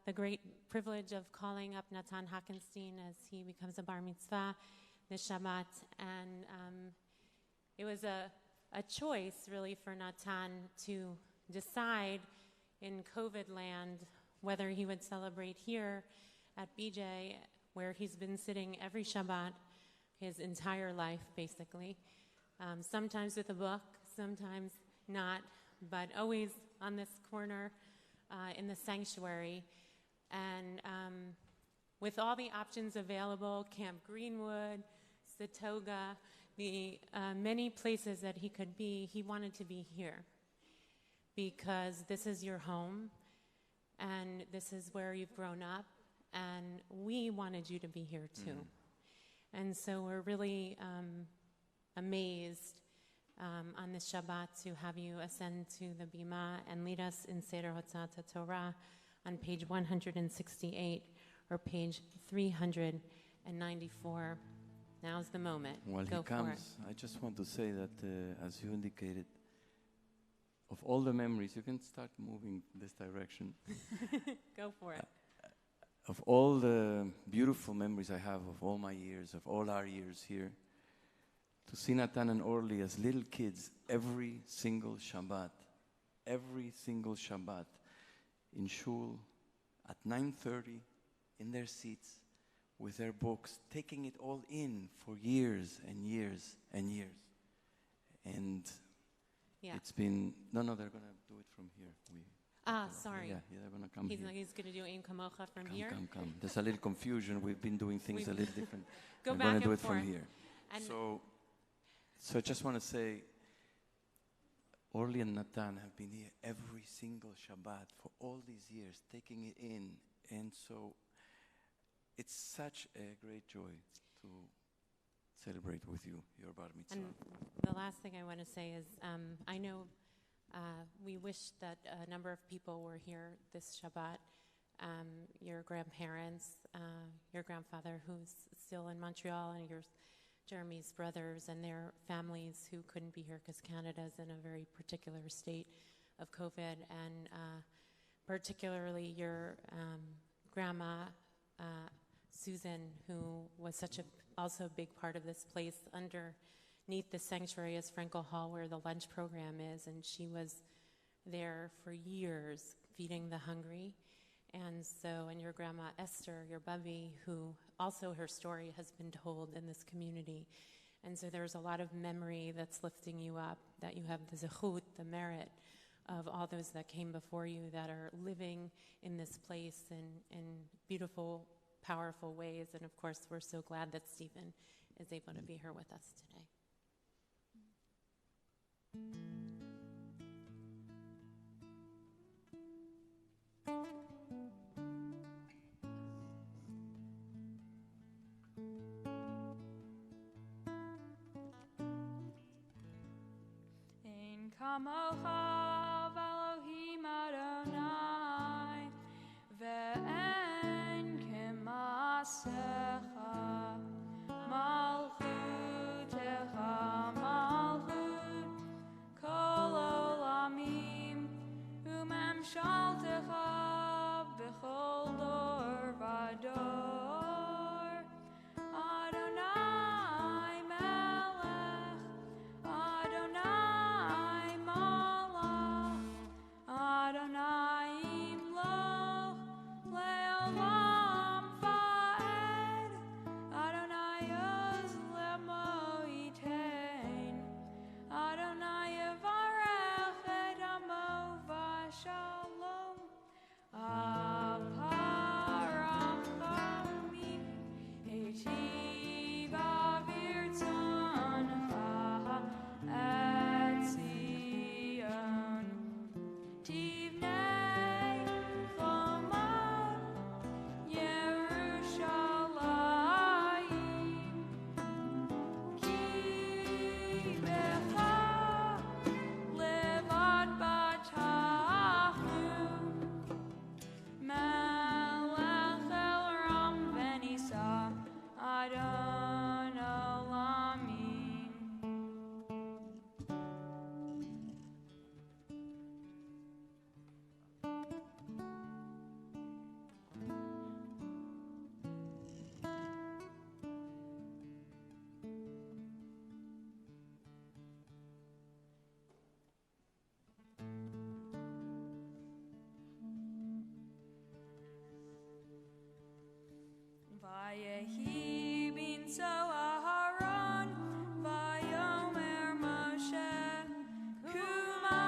the great privilege of calling up Natan Hackenstein as he becomes a bar mitzvah this Shabbat. And it was a choice, really, for Natan to decide in COVID land whether he would celebrate here at BJ, where he's been sitting every Shabbat his entire life, basically. Sometimes with a book, sometimes not, but always on this corner in the sanctuary. And with all the options available, Camp Greenwood, Satoga, the many places that he could be, he wanted to be here because this is your home and this is where you've grown up, and we wanted you to be here too. And so we're really amazed on this Shabbat to have you ascend to the Bima and lead us in Seder Hotzat Torah on page 168 or page 394. Now's the moment. While Go he for comes, I just want to say that, as you indicated, of all the memories, you can start moving this direction. Go for it. Of all the beautiful memories I have of all my years, of all our years here, to see Natan and Orly as little kids every single Shabbat in shul at 9:30 in their seats with their books, taking it all in for years and years and years. And it's been, no, they're going to do it from here. Sorry. Yeah, they're going to come here. He's going to do Ein Kamocha from here. Come. There's a little confusion. We've been doing things a little different. Go I'm back going to do and it from forth. here. And So I just want to say, Orly and Natan have been here every single Shabbat for all these years, taking it in. And so it's such a great joy to celebrate with you your bar mitzvah. And the last thing I want to say is, I know we wish that a number of people were here this Shabbat. Your grandparents, your grandfather who's still in Montreal, and your Jeremy's brothers and their families who couldn't be here because Canada's in a very particular state of COVID, and particularly your grandma, Susan, who was such also a big part of this place underneath the sanctuary as Frankel Hall, where the lunch program is, and she was there for years feeding the hungry. And your grandma Esther, your Bubby, who also her story has been told in this community. And so there's a lot of memory that's lifting you up, that you have the zechut, the merit of all those that came before you that are living in this place in beautiful, powerful ways. And of course, we're so glad that Stephen is able to be here with us today. Kamocha v'Elohim Adonai ve'en k'maasecha malchutecha malchut kol olamim u'memshaltecha b'chol dor v'dor Adonai melech Adonai Adonai imloch Vehi bin so Aharon, Vayomer Moshe, Kuma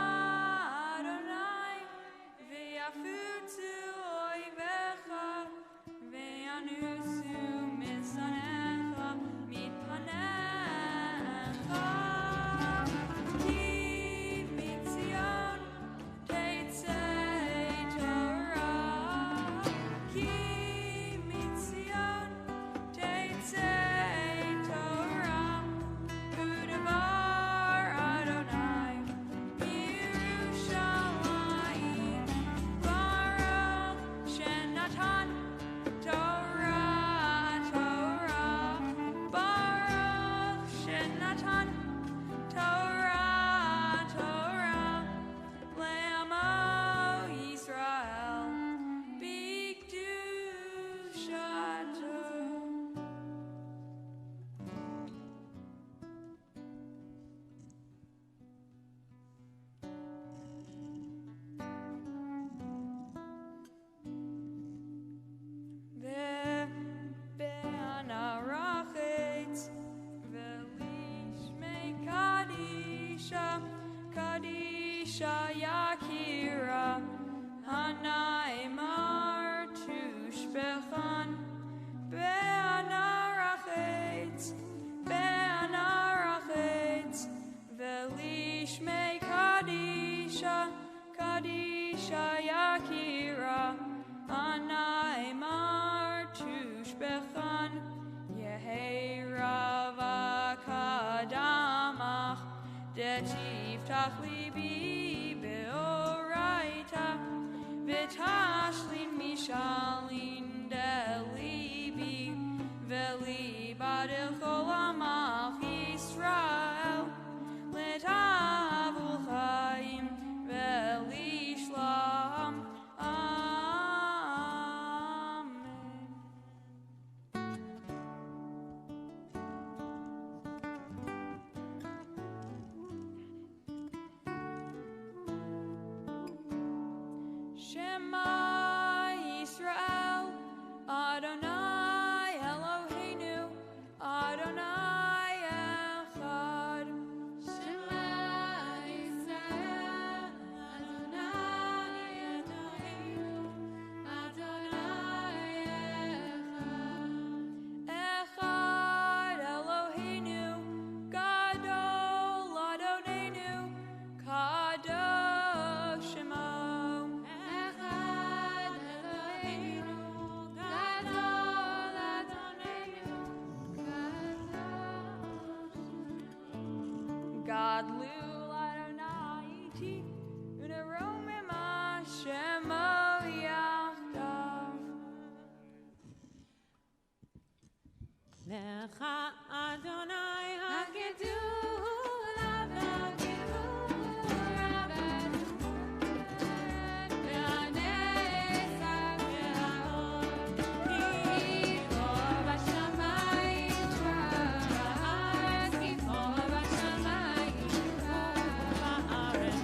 Adonai, Ve'afutu oivecha, Ve'anusu misanecha, mitpanecha. Ki mitzion teitzei Torah, Ki mitzion teitzei Torah, U'devar Adonai Yerushalayim, Baruch shenatan Torah, Torah, Baruch shenatan Torah, Torah, Le'amo Yisrael, B'kedushato. Ve'anarachet, ve'lishmei kadisha, kadisha yakira, hanaimar tushbechan. Ve'anarachet, ve'anarachet, ve'lishmei kadisha, kadisha yakira, hanaimar tushbechan. Yehei rava kadamach, detiftach libi beoraita, v'tashlin mishalin delibi, v'libad el chol amach Yisrael, letavul chaim v'lishlam. Amen. Shema Yisrael, Adonai Eloheinu, Adonai Echad. Shema Yisrael, Adonai Eloheinu, Adonai Echad Eloheinu, Gadol Adonenu, Kadosh Shemo. Echad Eloheinu, Gadol Adonenu, Gadlu Adonai iti, uneromim Hashemo yachdav. Lecha Adonai Hagedul Avagedul Rabban, Ve'anesav Ve'aor, Kifo b'shamayim Sha'aretz, Kifo b'shamayim Sha'aretz,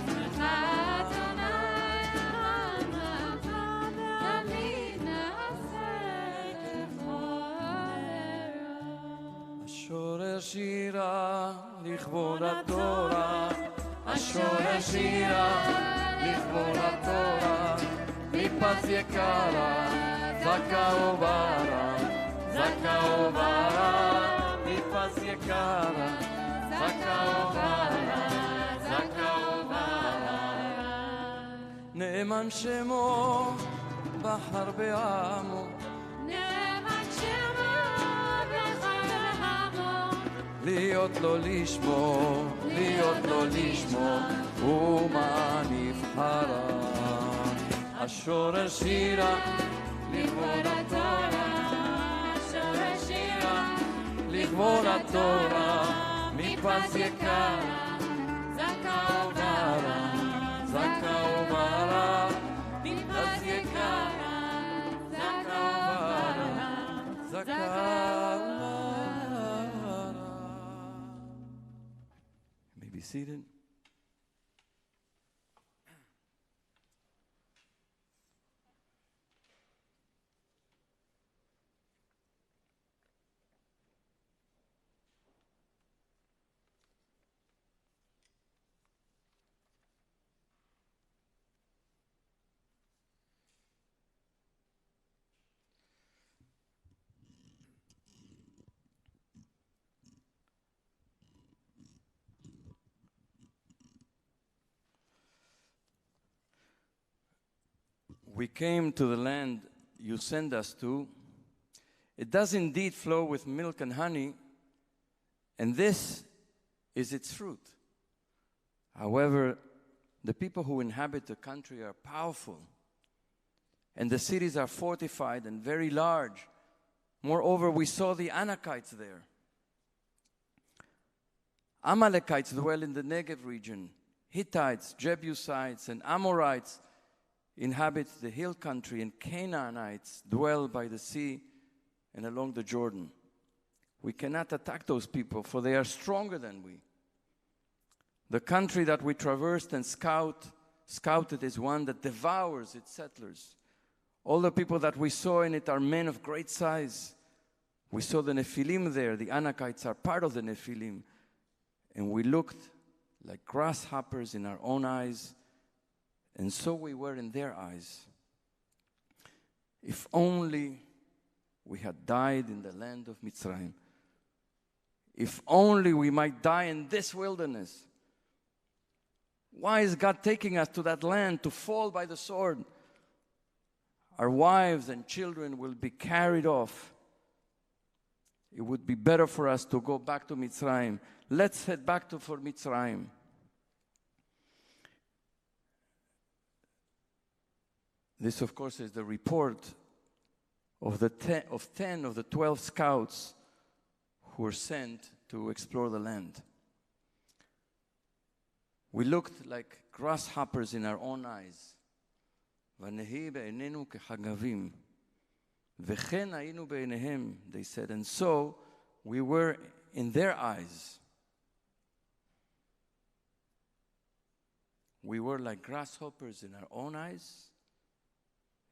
Adonai Ha'amachad, Tamid na'aseh Kifo. השורר שירה לכבוד התורה, השורר שירה לכבוד התורה, מפס יקרה, זכה וברה, זכה וברה, מפס יקרה, זכה וברה, זכה וברה. נאמן שמו בחר בעמו, נאמן שמו בחר בעמו, להיות לו לשמו, להיות לו לשמו, אומה נבחרה. השורר שירה לכבוד התורה, השורר שירה לכבוד התורה, מפס יקרה, זכה וברה, זכה וברה, מפס יקרה, זכה וברה, זכה וברה. You may be seated. we came to the land you send us to. It does indeed flow with milk and honey, and this is its fruit. However, the people who inhabit the country are powerful, and the cities are fortified and very large. Moreover, we saw the Anakites there. Amalekites dwell in the Negev region. Hittites, Jebusites, and Amorites inhabit the hill country, and Canaanites dwell by the sea and along the Jordan. We cannot attack those people, for they are stronger than we. The country that we traversed and scouted is one that devours its settlers. All the people that we saw in it are men of great size. We saw the Nephilim there. The Anakites are part of the Nephilim. And we looked like grasshoppers in our own eyes, and so we were in their eyes. If only we had died in the land of Mitzrayim. If only we might die in this wilderness. Why is God taking us to that land to fall by the sword? Our wives and children will be carried off. It would be better for us to go back to Mitzrayim. Let's head back for Mitzrayim. This, of course, is the report of 10 of the 12 scouts who were sent to explore the land. We looked like grasshoppers in our own eyes. They said, and so we were in their eyes. We were like grasshoppers in our own eyes,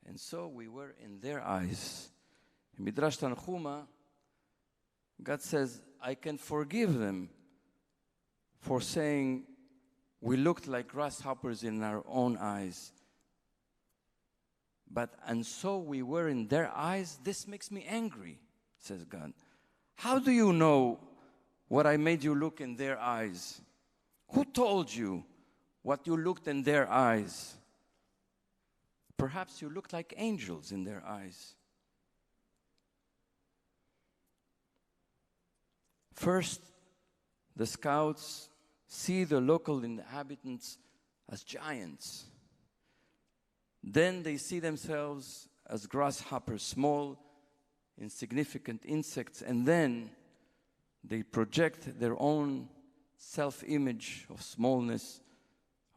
and so we were in their eyes. In Midrash Tanchuma, God says, I can forgive them for saying we looked like grasshoppers in our own eyes. But, and so we were in their eyes, this makes me angry, says God. How do you know what I made you look in their eyes? Who told you what you looked in their eyes? Perhaps you looked like angels in their eyes. First, the scouts see the local inhabitants as giants. Then they see themselves as grasshoppers, small, insignificant insects, and then they project their own self-image of smallness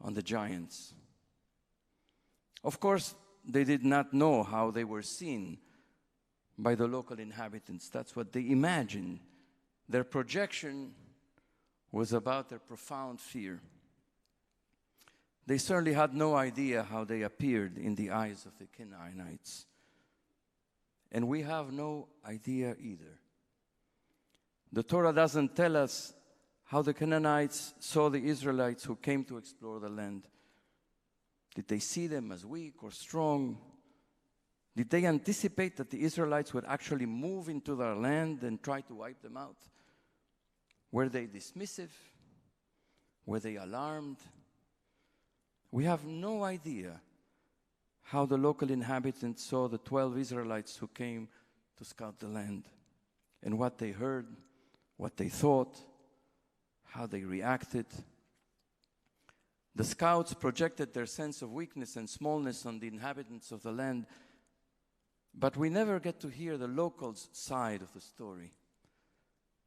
on the giants. Of course, they did not know how they were seen by the local inhabitants. That's what they imagined. Their projection was about their profound fear. They certainly had no idea how they appeared in the eyes of the Canaanites. And we have no idea either. The Torah doesn't tell us how the Canaanites saw the Israelites who came to explore the land. Did they see them as weak or strong? Did they anticipate that the Israelites would actually move into their land and try to wipe them out? Were they dismissive? Were they alarmed? We have no idea how the local inhabitants saw the 12 Israelites who came to scout the land, and what they heard, what they thought, how they reacted. The scouts projected their sense of weakness and smallness on the inhabitants of the land, but we never get to hear the locals' side of the story.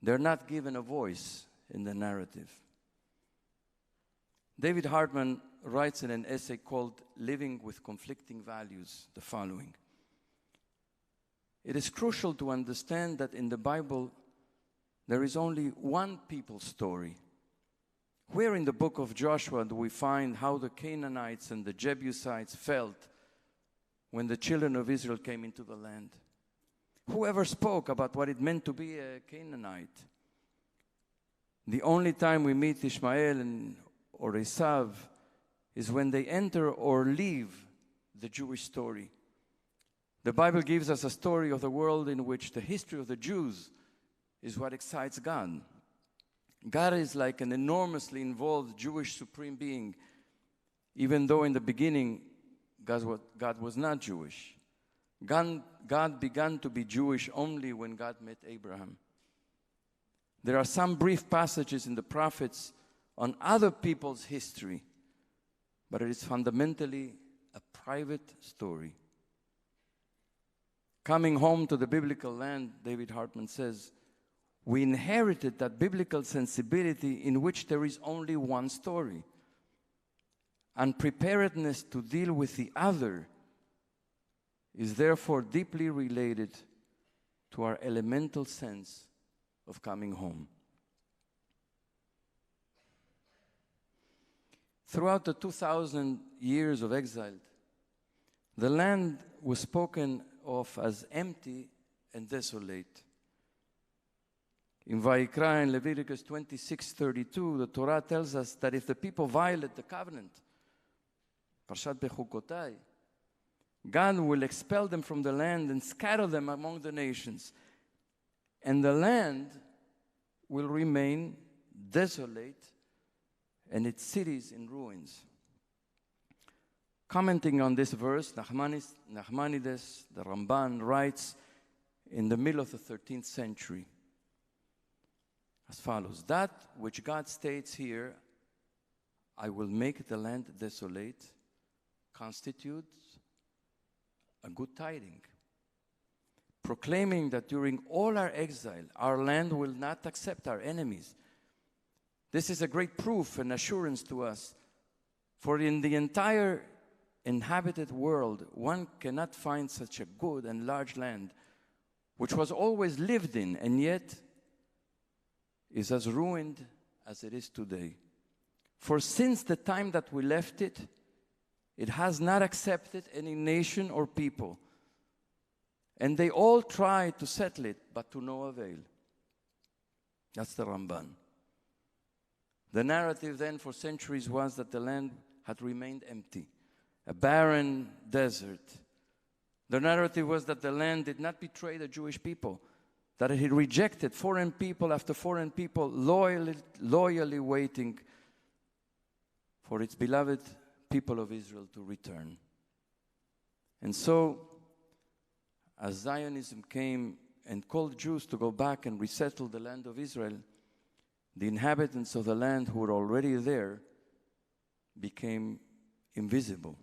They're not given a voice in the narrative. David Hartman writes in an essay called Living with Conflicting Values the following: it is crucial to understand that in the Bible there is only one people's story. Where in the book of Joshua do we find how the Canaanites and the Jebusites felt when the children of Israel came into the land? Whoever spoke about what it meant to be a Canaanite? The only time we meet Ishmael or Esav is when they enter or leave the Jewish story. The Bible gives us a story of the world in which the history of the Jews is what excites God. God is like an enormously involved Jewish supreme being, even though in the beginning God was not Jewish. God began to be Jewish only when God met Abraham. There are some brief passages in the prophets on other people's history, but it is fundamentally a private story. Coming home to the biblical land, David Hartman says, we inherited that biblical sensibility in which there is only one story. Unpreparedness to deal with the other is therefore deeply related to our elemental sense of coming home. Throughout the 2,000 years of exile, the land was spoken of as empty and desolate. In Vayikra and Leviticus 26:32, the Torah tells us that if the people violate the covenant, Parshat Bechukotai, God will expel them from the land and scatter them among the nations. And the land will remain desolate and its cities in ruins. Commenting on this verse, Nachmanides, the Ramban, writes in the middle of the 13th century as follows: that which God states here, I will make the land desolate, constitutes a good tiding, proclaiming that during all our exile, our land will not accept our enemies. This is a great proof and assurance to us, for in the entire inhabited world, one cannot find such a good and large land, which was always lived in, and yet is as ruined as it is today. For since the time that we left it, it has not accepted any nation or people, and they all tried to settle it, but to no avail. That's the Ramban. The narrative then for centuries was that the land had remained empty, a barren desert. The narrative was that the land did not betray the Jewish people, that it had rejected foreign people after foreign people, loyally waiting for its beloved people of Israel to return. And so, as Zionism came and called Jews to go back and resettle the land of Israel, the inhabitants of the land who were already there became invisible.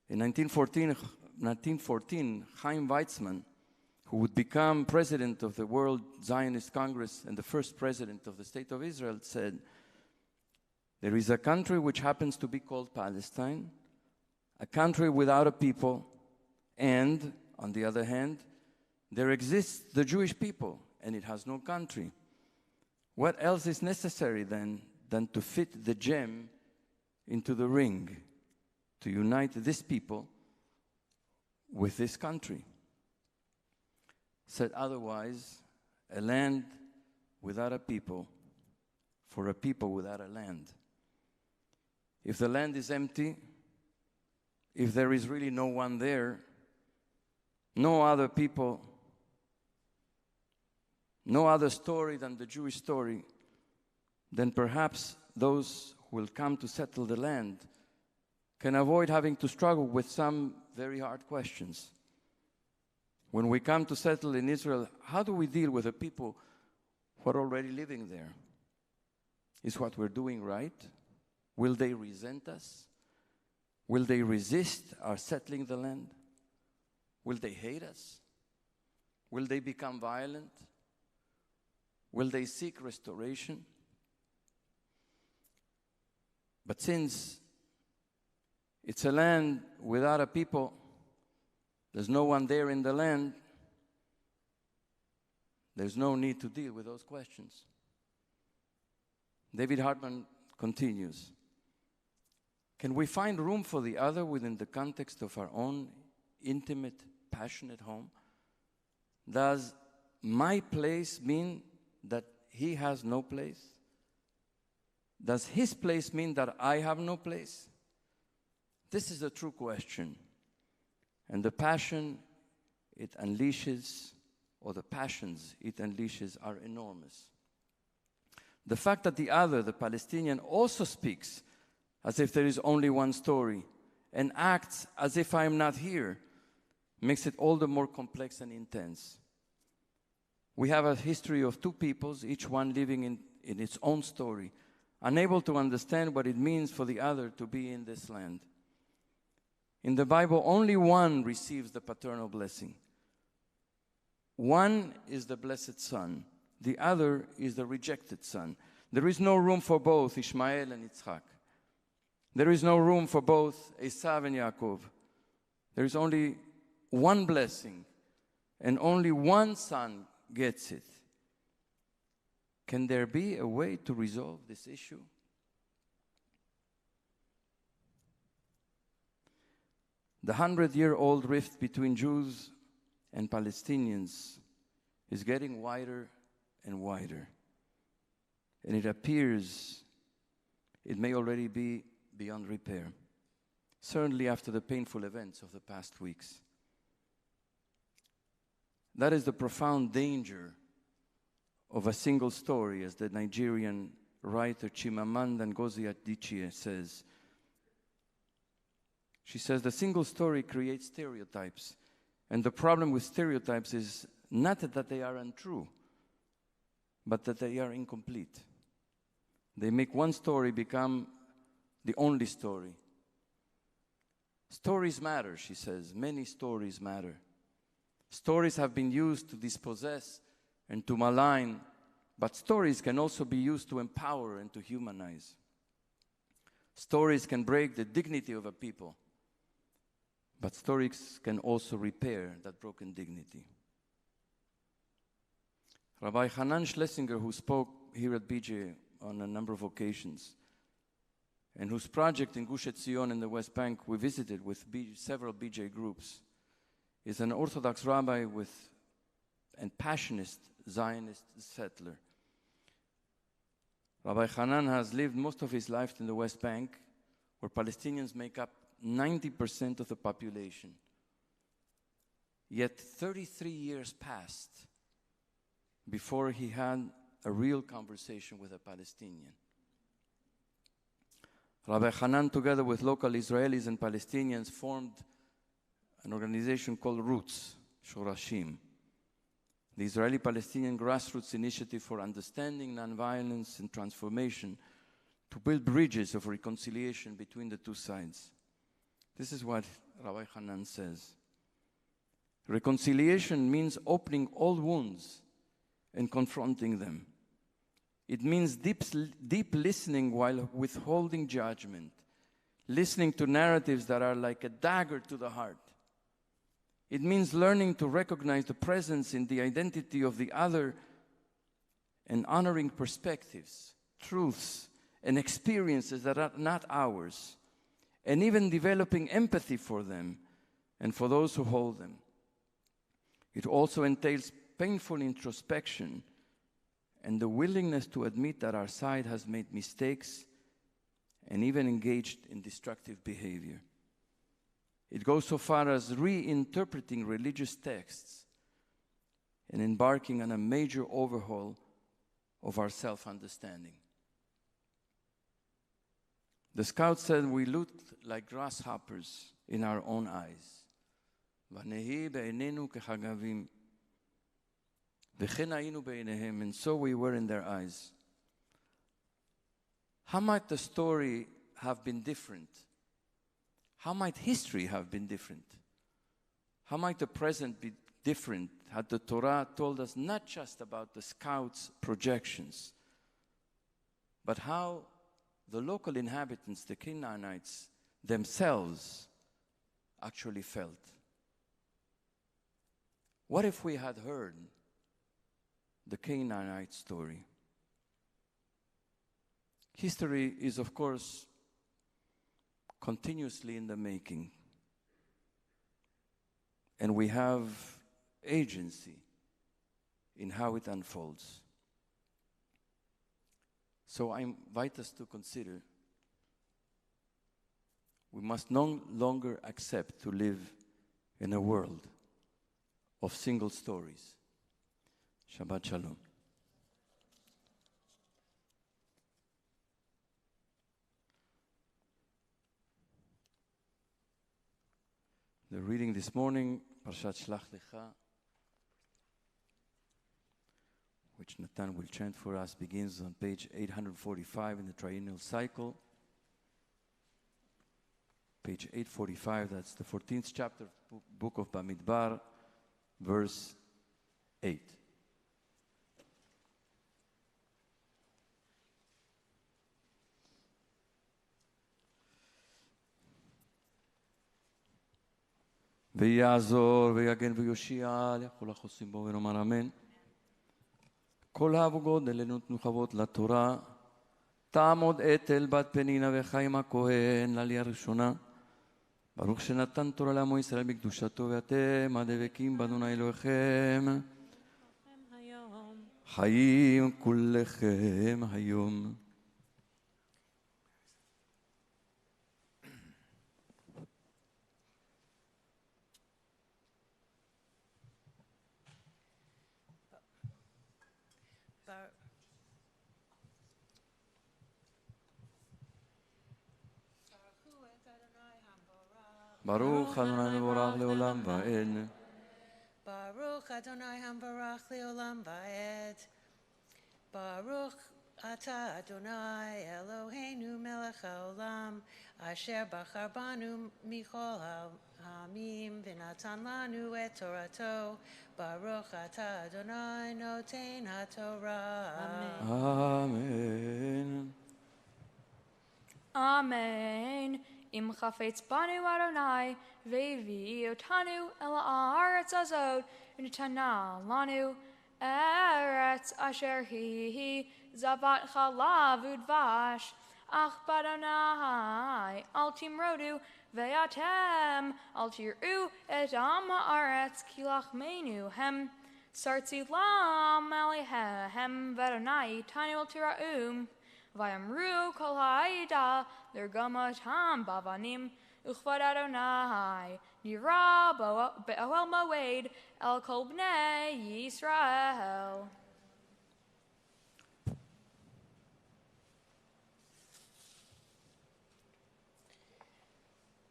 In 1914, Chaim Weizmann, who would become president of the World Zionist Congress and the first president of the State of Israel, said, there is a country which happens to be called Palestine, a country without a people, and, on the other hand, there exists the Jewish people, and it has no country. What else is necessary then than to fit the gem into the ring, to unite this people with this country? Said otherwise, a land without a people, for a people without a land. If the land is empty, if there is really no one there, no other people, no other story than the Jewish story, then perhaps those who will come to settle the land can avoid having to struggle with some very hard questions. When we come to settle in Israel, how do we deal with the people who are already living there? Is what we're doing right? Will they resent us? Will they resist our settling the land? Will they hate us? Will they become violent? Will they seek restoration? But since it's a land without a people, there's no one there in the land, there's no need to deal with those questions. David Hartman continues, can we find room for the other within the context of our own intimate, passionate home? Does my place mean that he has no place? Does his place mean that I have no place? This is the true question. And the passion it unleashes, or the passions it unleashes, are enormous. The fact that the other, the Palestinian, also speaks as if there is only one story and acts as if I am not here makes it all the more complex and intense. We have a history of two peoples, each one living in its own story, unable to understand what it means for the other to be in this land. In the Bible, only one receives the paternal blessing. One is the blessed son. The other is the rejected son. There is no room for both Ishmael and Yitzchak. There is no room for both Esav and Yaakov. There is only one blessing, and only one son gets it. Can there be a way to resolve this issue? The 100-year-old rift between Jews and Palestinians is getting wider and wider. And it appears it may already be beyond repair, certainly after the painful events of the past weeks. That is the profound danger of a single story, as the Nigerian writer Chimamanda Ngozi Adichie says. She says, the single story creates stereotypes, and the problem with stereotypes is not that they are untrue, but that they are incomplete. They make one story become the only story. Stories matter, she says. Many stories matter. Stories have been used to dispossess and to malign, but stories can also be used to empower and to humanize. Stories can break the dignity of a people, but stories can also repair that broken dignity. Rabbi Hanan Schlesinger, who spoke here at BJ on a number of occasions, and whose project in Gush Etzion in the West Bank we visited with several BJ groups, is an Orthodox rabbi and passionate Zionist settler. Rabbi Hanan has lived most of his life in the West Bank, where Palestinians make up 90% of the population. Yet 33 years passed before he had a real conversation with a Palestinian. Rabbi Hanan, together with local Israelis and Palestinians, formed an organization called Roots, Shorashim, the Israeli-Palestinian grassroots initiative for understanding, nonviolence, and transformation to build bridges of reconciliation between the two sides. This is what Rabbi Hanan says. Reconciliation means opening old wounds and confronting them. It means deep listening while withholding judgment, listening to narratives that are like a dagger to the heart. It means learning to recognize the presence in the identity of the other and honoring perspectives, truths, and experiences that are not ours, and even developing empathy for them and for those who hold them. It also entails painful introspection and the willingness to admit that our side has made mistakes and even engaged in destructive behavior. It goes so far as reinterpreting religious texts and embarking on a major overhaul of our self-understanding. The Scout said we looked like grasshoppers in our own eyes. "Vanehi be'einenu kechagavim." And so we were in their eyes. How might the story have been different? How might history have been different? How might the present be different had the Torah told us not just about the Scouts' projections, but how the local inhabitants, the Canaanites themselves, actually felt? What if we had heard the Canaanite story? History is, of course, continuously in the making. And we have agency in how it unfolds. So I invite us to consider we must no longer accept to live in a world of single stories. Shabbat Shalom. The reading this morning, Parshat Shlach Lecha, which Natan will chant for us, begins on page 845 in the triennial cycle. Page 845, that's the 14th chapter of the book of Bamidbar, verse 8. ויעזור ויגן ויושיע לכל החוסים בו ונאמר אמן. כל ההבוגות אלינו תנוחבות לתורה, תעמוד אתל בת פנינה וחיים הכהן לעלייה ראשונה. ברוך שנתן תורה לעמו ישראל בקדושתו, ואתם הדבקים באדוני אלוהיכם חיים כולכם היום. ברוך אדוני מבורך לעולם ועד. ברוך אדוני המבורך לעולם ועד. ברוך אתה אדוני אלוהינו מלך העולם, אשר בחר בנו מכל העמים ונתן לנו את תורתו. ברוך אתה אדוני נותן התורה. אמן. Amen. Im chafetz banu Adonai, ve'vi otanu el haaretz azot, v'nitana lanu eretz asher hi zavat chalav udvash. Ach b'Adonai al timrodu ve'atem al tir'u et am haaretz ki lachmenu hem sartzi lam alehem v'Adonai tanu el tira'um. Vayamru kol ha'ida l'rgamatam bavanim uchvad Adonai nira be'ohel moed el kol bnei Yisrael.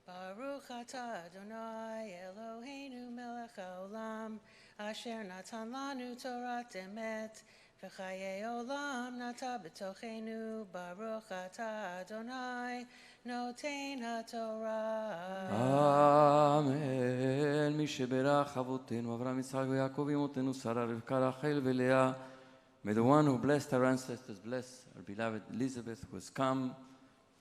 Baruch atah Adonai Eloheinu melech haolam, asher natan lanu torat emet, v'chayei olam nata b'tochenu. Baruch atah Adonai noten haTorah. אמן. מי שברך אבותינו אברהם יצחק ויעקב אמותינו שרה רבקה רחל ולאה. May the one who blessed our ancestors bless our beloved Elizabeth, who has come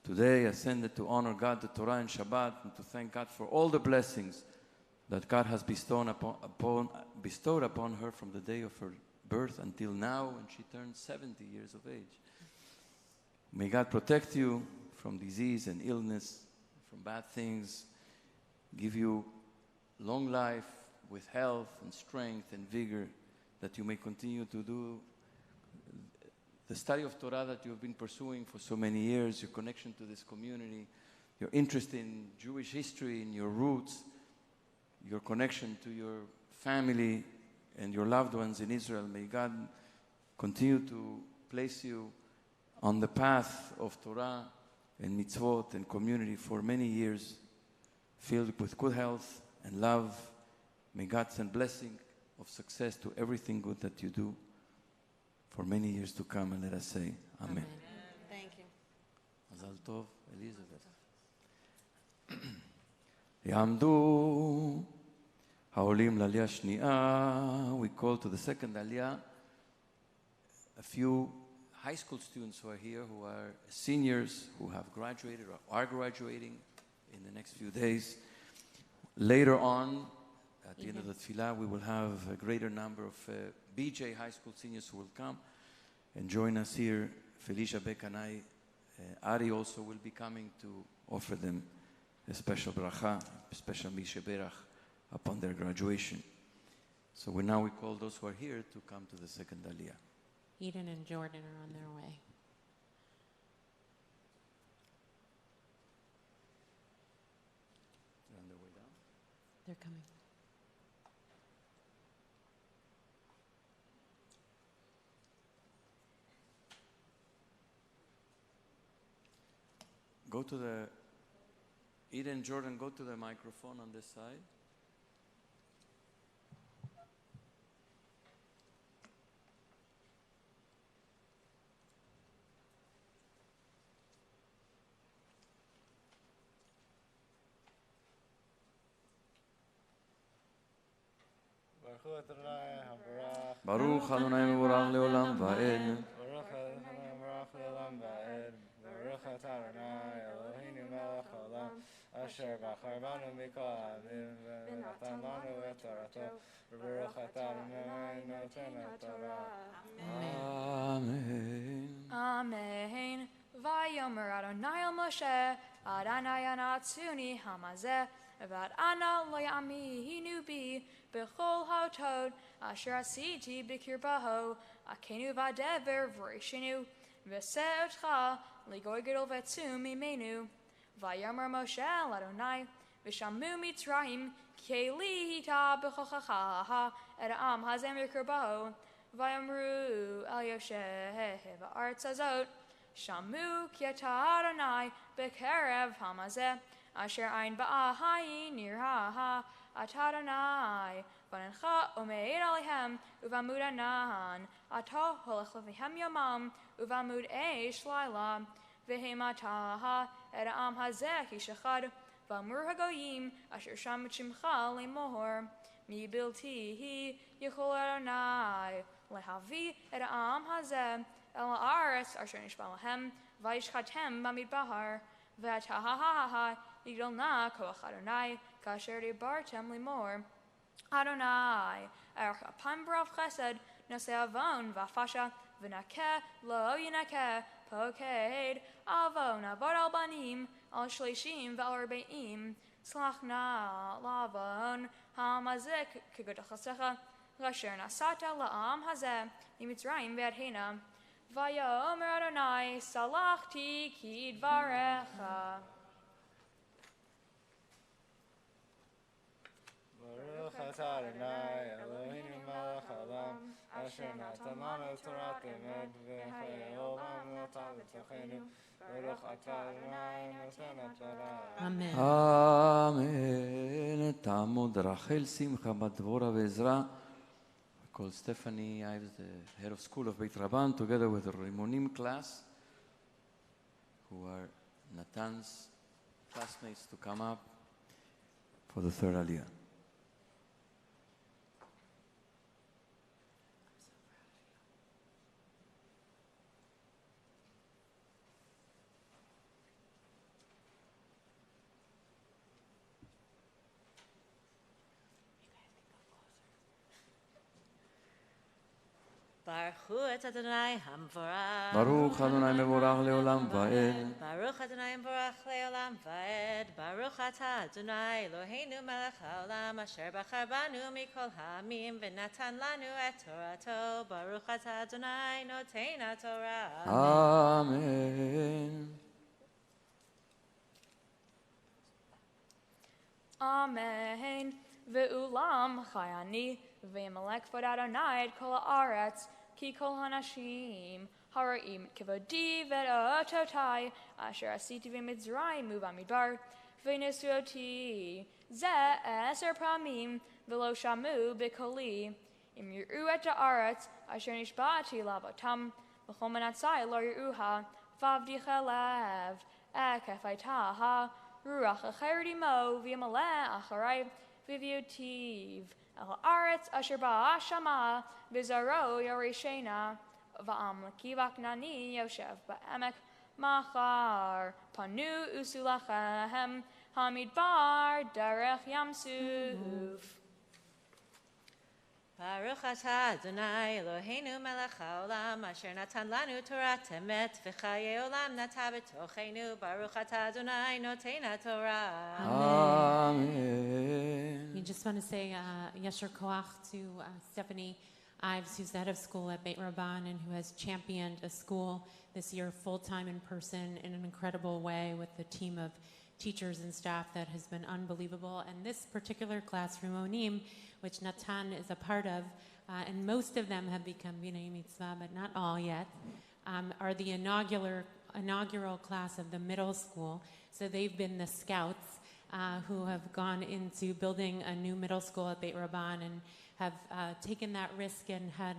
today ascended to honor God, the Torah and Shabbat, and to thank God for all the blessings that God has bestowed upon her from the day of her birth until now, when she turned 70 years of age. May God protect you from disease and illness, from bad things, give you long life with health and strength and vigor, that you may continue to do the study of Torah that you have been pursuing for so many years, your connection to this community, your interest in Jewish history, in your roots, your connection to your family and your loved ones in Israel. May God continue to place you on the path of Torah and mitzvot and community for many years, filled with good health and love. May God send blessing of success to everything good that you do for many years to come, and let us say Amen. Thank you. Mazal Tov, Elizabeth. יעמדו העולים לעלייה השנייה. We call to the second aliyah a few high school students who are here, who are seniors, who have graduated or are graduating in the next few days. Later on, at the end of the tefillah, we will have a greater number of BJ high school seniors who will come and join us here. Felicia, Beck, and I, Ari also will be coming to offer them a special bracha, a special misheberach upon their graduation. So now we call those who are here to come to the second aliyah. Eden and Jordan are on their way. They're on their way down? They're coming. Go to the, Eden, Jordan, go to the microphone on this side. ברוך אדוני מבורך לעולם ועד. ברוך אדוני מבורך לעולם ועד. ברוך אתה אדוני אלוהינו מלך העולם אשר בחר בנו מכל העמים ונתן לנו את תורתו וברוך אתה אדוני נותן התורה. אמן. Amen. Vayomer Adonai el Moshe, Adonai anatsuni hamazeh, Avad ana lo ya'amihinu bi, Bechol ha'tod, Asher asiti b'kirbaho, Akenu v'adever v'rishinu, V'se'otcha, Ligoy gedol v'etzum imenu. Vayomer Moshe el Adonai, V'shamu mitzrayim, Keli hita b'chochacha, Et am hazem b'kirbaho, Vayamru el Yoshe v'artz azot, Shamu ki ata Adonai b'kerev hamazeh, Asher ein ba'ahayin nirha ata Adonai, V'nencha umeid alihem uvamud anan, Ata holech levihem yomam uvamud eish laila, V'heimataha et am hazeh kishachad, V'amur hagoyim asher sham shimcha lemohor, Mi biltihi yichol Adonai, Lehavi et am hazeh, El haaretz asher nishba lahem, vayishchatem bamidbahar, v'atahahaha yigdol na koach Adonai, kasher dibartem limor. Adonai, erech apam b'rav chesed, nosei avon v'afasha, v'nakeh lo yinakeh, poked avon avod al banim, al shlishim v'al arbeim, slach na lavon hamazeh k'godachasecha, Rasher nasata la'am hazeh, Mitzrayim ve'adhena, Vayomer Adonai, salachti ki dvarecha. Baruch atah Adonai Eloheinu melech haolam asher natan lanu torat emet v'chayei olam natan b'tochenu Baruch atah Adonai noten haTorah. Amen. Amen. תעמוד רחל שמחה בת דבורה ועזרא. Called Stephanie Ives, the head of school of Beit Rabban, together with the Rimonim class, who are Natan's classmates, to come up for the third Aliyah. Baruch et Adonai hamvorach. Baruch Adonai מבורך לעולם ועד. Baruch Adonai מבורך לעולם ועד. Baruch אתה Adonai Eloheinu melech haolam asher bachar banu mikol ha'amim ונתן לנו את תורתו. Baruch אתה Adonai noten haTorah. Amen. Amen. Ve'ulam chayani, ve'malek vod Adonai et kol haaretz, ki kol hanashim, hara'im kevodi ve'ototai, asher asiti ve'mitzrayim uvamidbar, ve'nesuoti, ze eser pamim, ve'lo shamu b'koli, im yiru et haaretz, asher nishbati lavotam, v'chol manatzai lo yiruha, vavdicha lev, ekefaytaha, ruach acher dimo, v'yamaleh acharai, v'vyotiv, el haaretz asher ba'ashama, v'zaro yoreshena, va'am l'kivaknani yoshev ba'emek, machar, panu usulachem, hamidbar derech yamsuf. Baruch atah Adonai Eloheinu melech haolam asher natan lanu torat emet v'chayei olam nata b'tochenu. Baruch atah Adonai noten haTorah. Amen. We just want to say Yasher Koach to Stephanie Ives, who's the head of school at Beit Rabban and who has championed a school this year full-time in person in an incredible way with the team of teachers and staff that has been unbelievable. And this particular class, Rimonim, which Natan is a part of, and most of them have become B'nai Mitzvah, but not all yet, are the inaugural class of the middle school. So they've been the scouts who have gone into building a new middle school at Beit Rabban and have taken that risk and had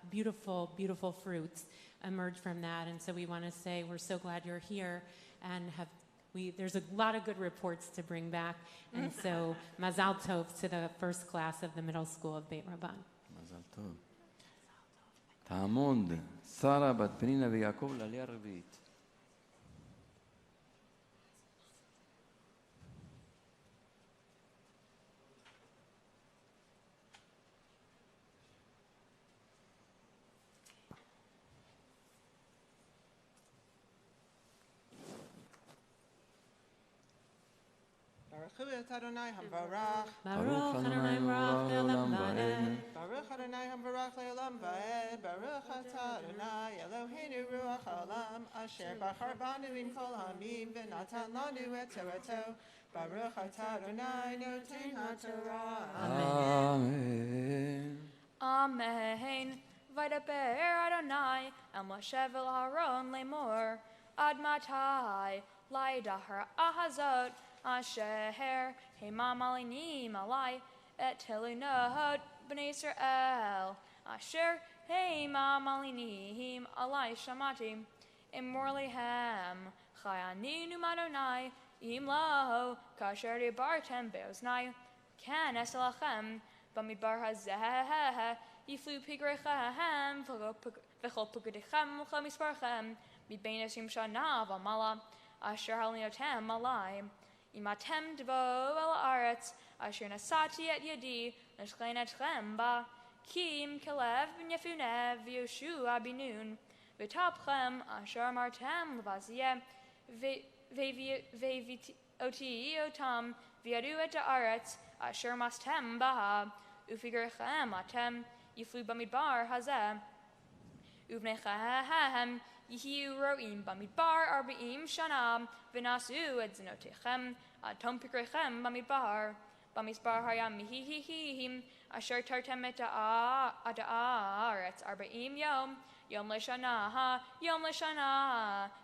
beautiful, beautiful fruits emerge from that. And so we want to say we're so glad you're here and have there's a lot of good reports to bring back. And so, Mazal Tov to the first class of the middle school of Beit Rabban. מזל טוב. תעמוד, שרה בת פנינה ויעקב לעלייה רביעית. Baruch et Adonai Hamvarach. ברוך אדוני מבורך לעולם ועד. Baruch Adonai Hamvarach le'olam va'ed. Baruch atah Adonai Eloheinu ruach haolam asher bachar banu im kol hamim v'natan lanu et torato. Baruch atah Adonai noten haTorah. Amen. Amen. Vaydaber Adonai el Moshe vel Aaron lemor ad matai laidahar ahazot asher hemam alinim alai et telunot b'nei Israel asher hemam alinim alai shamati imorlihem chayaninu madonai im lo kasher dibartem beoznai kan esalachem b'midbar hazeh Yiflu pigrechem, v'chol pugedichem, v'chol misparchem, midbein esim shana v'mala, asher halinotem malai, imatem devo el aretz, asher nasati et yadi, neshlein etchem ba, kim kelev b'nefune v'yoshua binun, v'tapchem, asher martem l'vaziyeh, v'oti otam, v'yadu et aretz, asher mastem baha, ufigrechem atem, Yiflu bamidbar hazeh, uvnechem yihiu roim bamidbar arba'im shana, v'nasu et zinotechem, ad tom pikrechem bamidbar, bamisbar hayam mihihihim, asher tartem et ha'aretz arba'im yom leshana,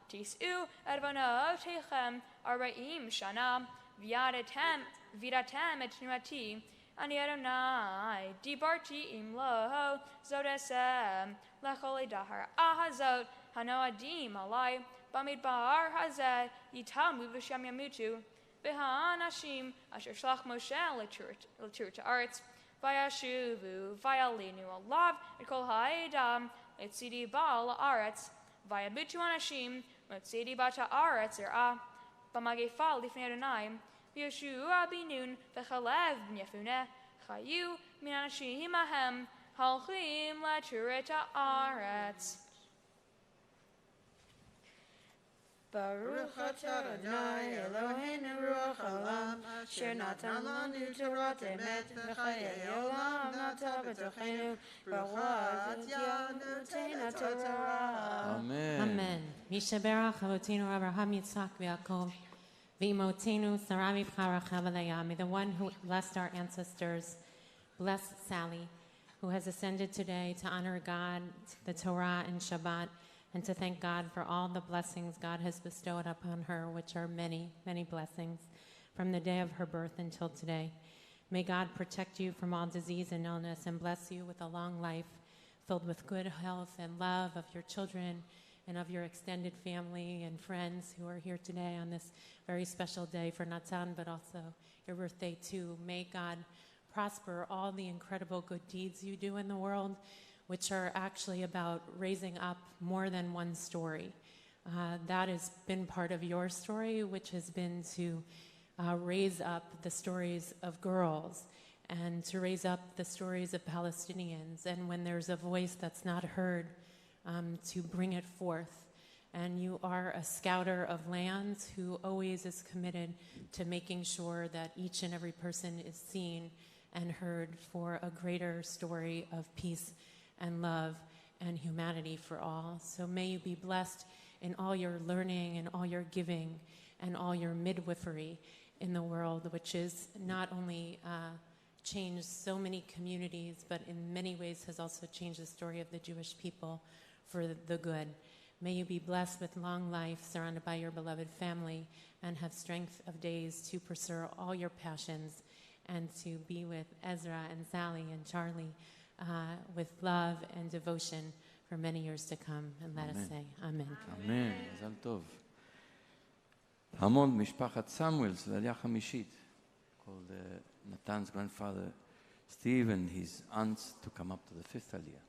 tis'u advanotechem arba'im shana, v'yadatem et nuati, Ani Adonai, dibarti im lo zodesem, lechol edahar ahazot, hanoadim alai, bamidbar hazeh, yitamu v'shem yamutu, v'hanashim, asher shlach Moshe l'tur ta'aretz, v'yashuvu, v'yalinu alav, et kol ha'edam, etzidi ba la'aretz, v'yamutu anashim, etzidi ba ta'aretz er'ah, b'magefa lifnei Adonai, Yeshua binun v'chalev b'nefune chayu min anashim ahem halchim l'turet ha'aretz. Baruch atah Adonai Eloheinu ruach haolam asher natan lanu Torah emet v'chayei olam nata b'tochenu baruch atah noten haTorah. Amen. Amen. Mishaberach Avotinu Abraham Yitzhak v'Yaakov. V'imotenu Sarami B'charach May the one who blessed our ancestors bless Sally, who has ascended today to honor God, the Torah, and Shabbat, and to thank God for all the blessings God has bestowed upon her, which are many, many blessings, from the day of her birth until today. May God protect you from all disease and illness and bless you with a long life filled with good health and love of your children and of your extended family and friends who are here today on this very special day for Natan, but also your birthday too. May God prosper all the incredible good deeds you do in the world, which are actually about raising up more than one story. That has been part of your story, which has been to raise up the stories of girls and to raise up the stories of Palestinians. And when there's a voice that's not heard, to bring it forth. And you are a scouter of lands who always is committed to making sure that each and every person is seen and heard for a greater story of peace and love and humanity for all. So may you be blessed in all your learning and all your giving and all your midwifery in the world, which is not only changed so many communities, but in many ways has also changed the story of the Jewish people for the good. May you be blessed with long life, surrounded by your beloved family, and have strength of days to pursue all your passions and to be with Ezra and Sally and Charlie with love and devotion for many years to come. And let us say, Amen. Amen. מזל טוב. תעמוד משפחת סמואלס לעלייה חמישית, called Natan's grandfather Steve and his aunts to come up to the fifth aliyah.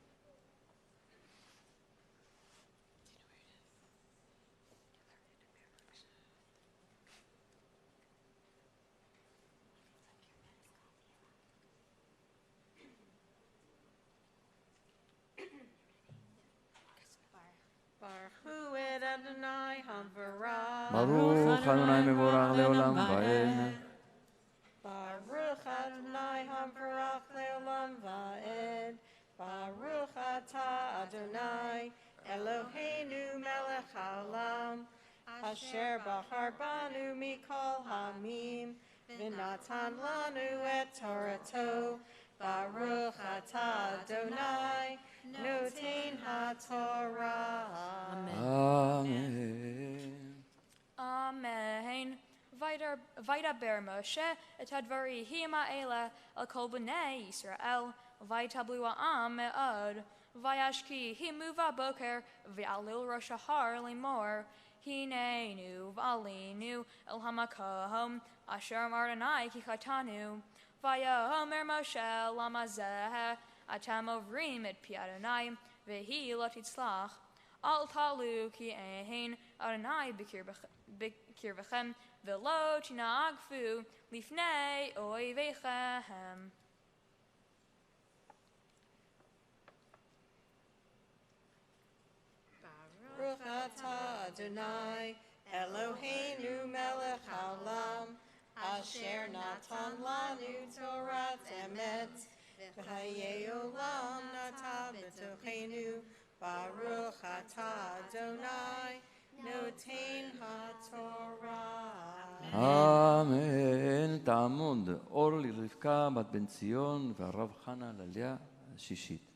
Baruch et Adonai Hamvarach. ברוך אדוני מבורך לעולם ועד. Baruch Adonai Hamvarach leolam va'ed. Baruch atah Adonai Eloheinu melech haolam. Asher bahar banu mikol hamim. V'natan lanu et Torato. Baruch atah Adonai Noten HaTorah. Amen. Amen. Vaydaber Moshe et hadvarihim ha'ela al kol b'nei Yisrael vaytablu ha'am me'od vayashki himu v'boker v'alil rosh hahar limor hinenu v'alinu el hamakom asher amar Adonai ki chatanu vayomer Moshe lama zeh atam ovrim et pi Adonai v'hi lo titzlach al talu ki ein Adonai b'kirvechem v'lo tinagfu lifnei oivechem. Baruch atah Adonai Eloheinu melech haolam asher natan lanu Torat emet v'chayei olam nata b'tochenu Baruch atah Adonai Noten HaTorah. אמן. תעמוד אורלי רבקה בת בן ציון והרב חנה לעלייה השישית.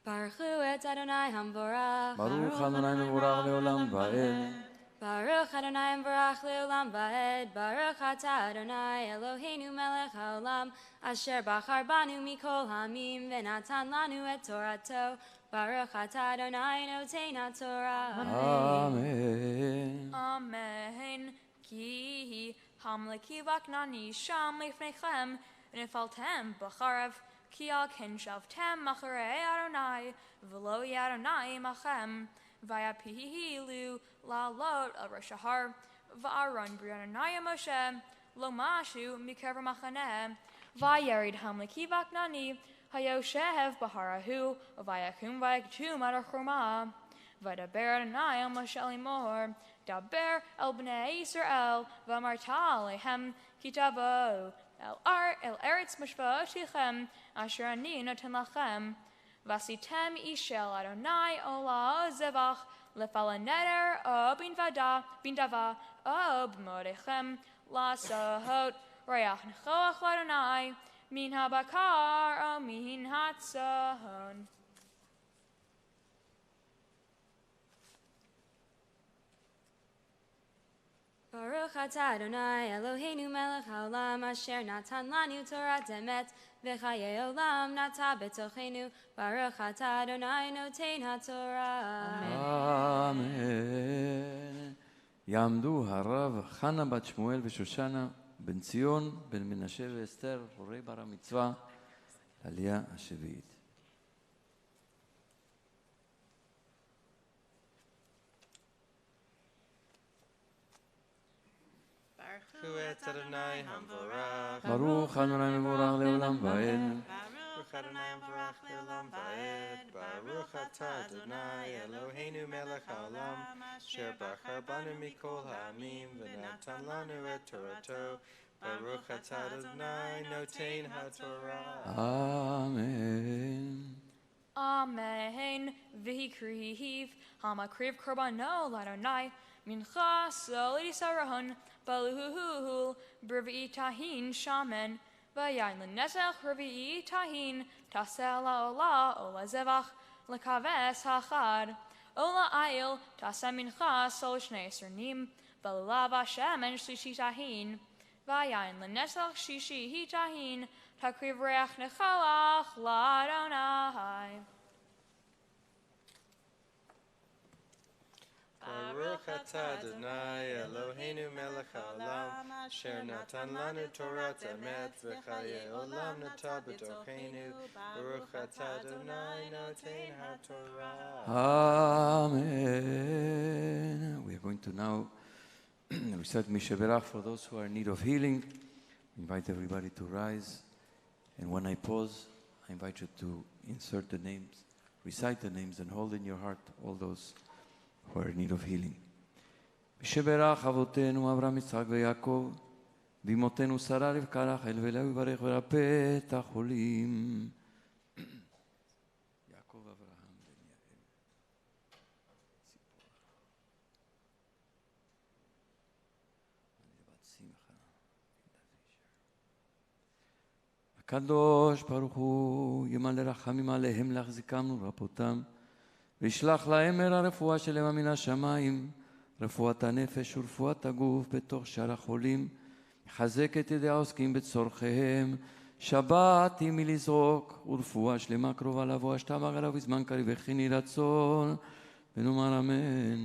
Baruch et Adonai Hamvorach. ברוך אדוני מבורך לעולם ועד. Baruch Adonai Hamvorach leolam va'ed. Baruch atah Adonai Eloheinu melech haolam asher bachar banu mikol hamim v'natan lanu et Torato. Baruch atah Adonai noten HaTorah. Amen. Amen. Ki hamleki vaknani sham lifnechem v'nefaltem b'charev ki al ken shavtem macharei Adonai v'lo Adonai machem vayapihilu la'alot al rosh hahar va'aron b'Adonai Moshe lo mashu mikever machaneh vayerid hamleki vaknani hayoshev b'harahu vayakum vayaktum ad chorma vadaber Adonai al Moshe limor daber el bnei Yisrael v'amarta lehem kitavo el eretz mishvotechem asher ani noten lachem vasitem ishel Adonai ola zevach lefal neder o bin dava o b'modechem lasahot rayach nechoach Adonai min habakar o min hatzon. Baruch atah Adonai Eloheinu melech haolam asher natan lanu Torat emet v'chayei olam nata b'tochenu Baruch atah Adonai noten HaTorah. אמן. יעמדו הרב חנה בת שמואל ושושנה בן ציון בן מנשה ואסתר הורי בר המצווה לעלייה השביעית. Baruch et Adonai Hamvorach. ברוך אדוני מבורך לעולם ועד. Baruch Adonai Hamvorach leolam va'ed. Baruch atah Adonai Eloheinu melech haolam asher bachar banu mikol ha'amim v'natan lanu et Torato. Baruch atah Adonai noten HaTorah. אמן. Amen. V'hikriv hamakriv korbano l'Adonai mincha solid sarahon baluhuhul b'rvi'i tahin shaman v'yayin l'nesach rvi'i tahin taseh la'ola ola zevach l'kaves hachad ola ayil taseh mincha sol shnei esronim v'lulav hashemen shlishi tahin Vayayin Lenesach Shishi Hitahin, Takriv Reach Nechalach Ladonai. Baruch atah Adonai Eloheinu melech haolam asher natan lanu Torah emet v'chayei olam nata b'tocheinu Baruch atah Adonai noten haTorah. Amen. We are going to now recite Mishaberach for those who are in need of healing. Invite everybody to rise. And when I pause, I invite you to insert the names, recite the names, and hold in your heart all those who are in need of healing. Mishaberach avotenu Avraham, Yitzchak veYaakov, v'imotenu Sarah Rivka Rachel v'Lea v'Varech v'Rapeh et hacholim. Yaakov, Avraham, Ben Yael, Tzipora, הקדוש ברוך הוא ימלא רחמים עליהם להחזיקם ולרפאותם וישלח להם מהר הרפואה שלהם מן השמיים, רפואת הנפש ורפואת הגוף בתוך שאר החולים, יחזק את ידי העוסקים בצורכיהם, שבת היא מלזרוק ורפואה שלמה קרובה לבוא, השתבח עליו בזמן קריב וכן יהי רצון, ונאמר אמן.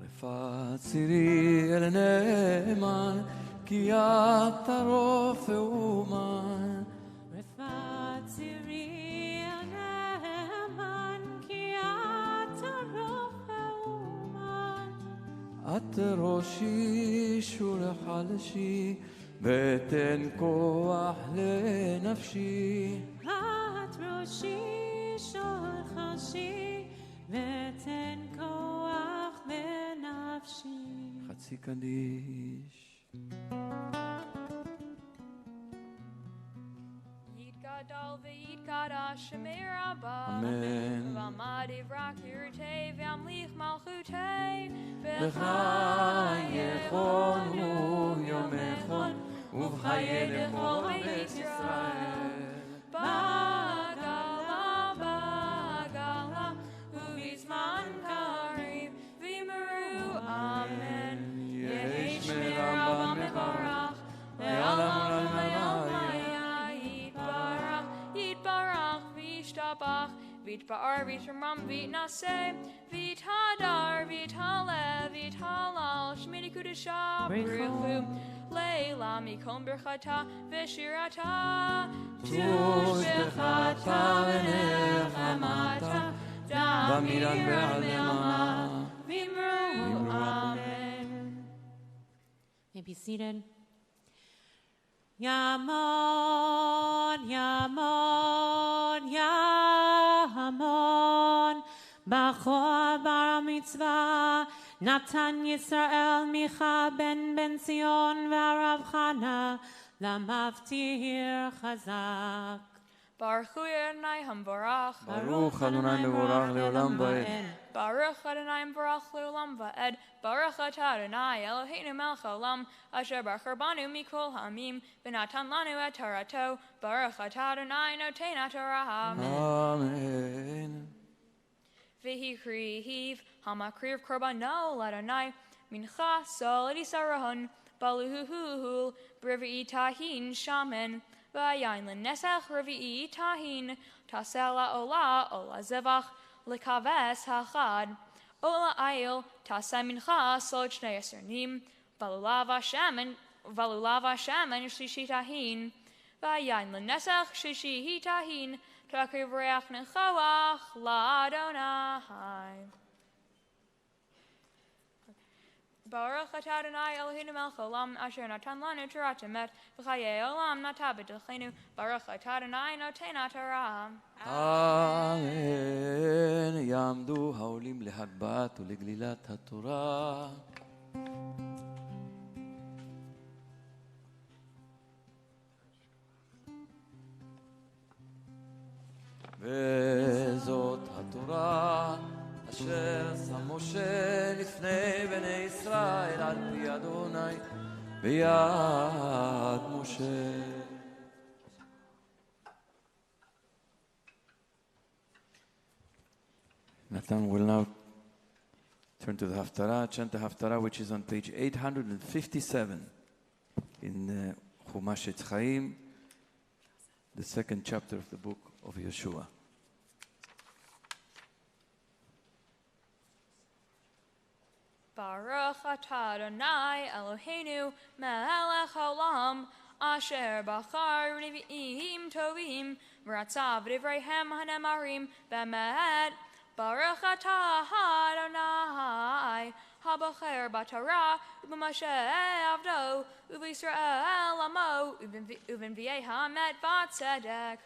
רפאת צירי אל נאמן כי אתה רופא אומן, רפאת צירי אל נאמן כי אתה רופא אומן, את ראשי שור חלשי ותן כוח לנפשי, את ראשי שור חלשי ותן כוח לנפשי. חצי קדיש. Yidgadol v'yidgadash shemei rabba, Amen. v'amad ivrak yirtei v'amlich malchutei, בחייכנו יום אחד ובחיי לכל בית ישראל. Bagala, bagala, ubizman karim, v'imru, amen. Yehish mirabba mevarach, ve'alam l'mayah, yitbarach, yitbarach, v'yishtabach, v'yitbar, v'yitramam, v'yitnaseh, v'yithadar, v'yithalev, v'yithalal, shmini kudashah, b'ruchu, leila, mikom berchata, v'shirata, tush bechata, v'nechamata, damiran ve'alema, v'imru, amen. May be seated. Yamon, Yamon, Yamon, Bachor bar mitzvah, Natan Yisrael Micha ben Zion v'Arav Chana, Lamavtir Chazak. Baruch hu Adonai hamvarach, ברוך אדוני מבורך לעולם ועד. Baruch Adonai hamvarach le'olam va'ed, Baruch atah Adonai Eloheinu melech haolam, asher bachar banu mikol ha'amim, v'natan lanu et Torato, Baruch atah Adonai noten haTorah. אמן. V'hikrihiv hamakriv korbano l'Adonai, mincha sol edisarahon, baluhuhuhul, b'revi'i tahin shaman, v'ayin l'nesach revi'i tahin, tasela ola zevach, l'kaves hachad, ola ayil, taseh mincha sol shnei esrnim, valulav shaman shlishi tahin, v'ayin l'nesach shishi tahin, takriv reach nechalach l'Adonai. Baruch atah Adonai Eloheinu melech haolam asher natan lanu Torah emet v'chayei olam nata b'tocheinu. Baruch atah Adonai noten haTorah. אמן. יעמדו העולים להגבהת ולגלילת התורה. וזאת התורה אשר שם משה לפני בני ישראל על פי אדוני ביד משה. Nathan will now Turn to the Haftarah, chant the Haftarah, which is on page 857 in Chumash Etz Chaim, the second chapter of the book of Yeshua. Baruch atah Adonai Eloheinu melech haolam asher bachar nevi'im tovim v'ratzav v'divreihem hanemarim b'emet. Baruch atah Adonai habacher b'Torah u'b'Moshe avdo u'b'Yisrael amo u'b'nvi'ei hamet v'tzedek.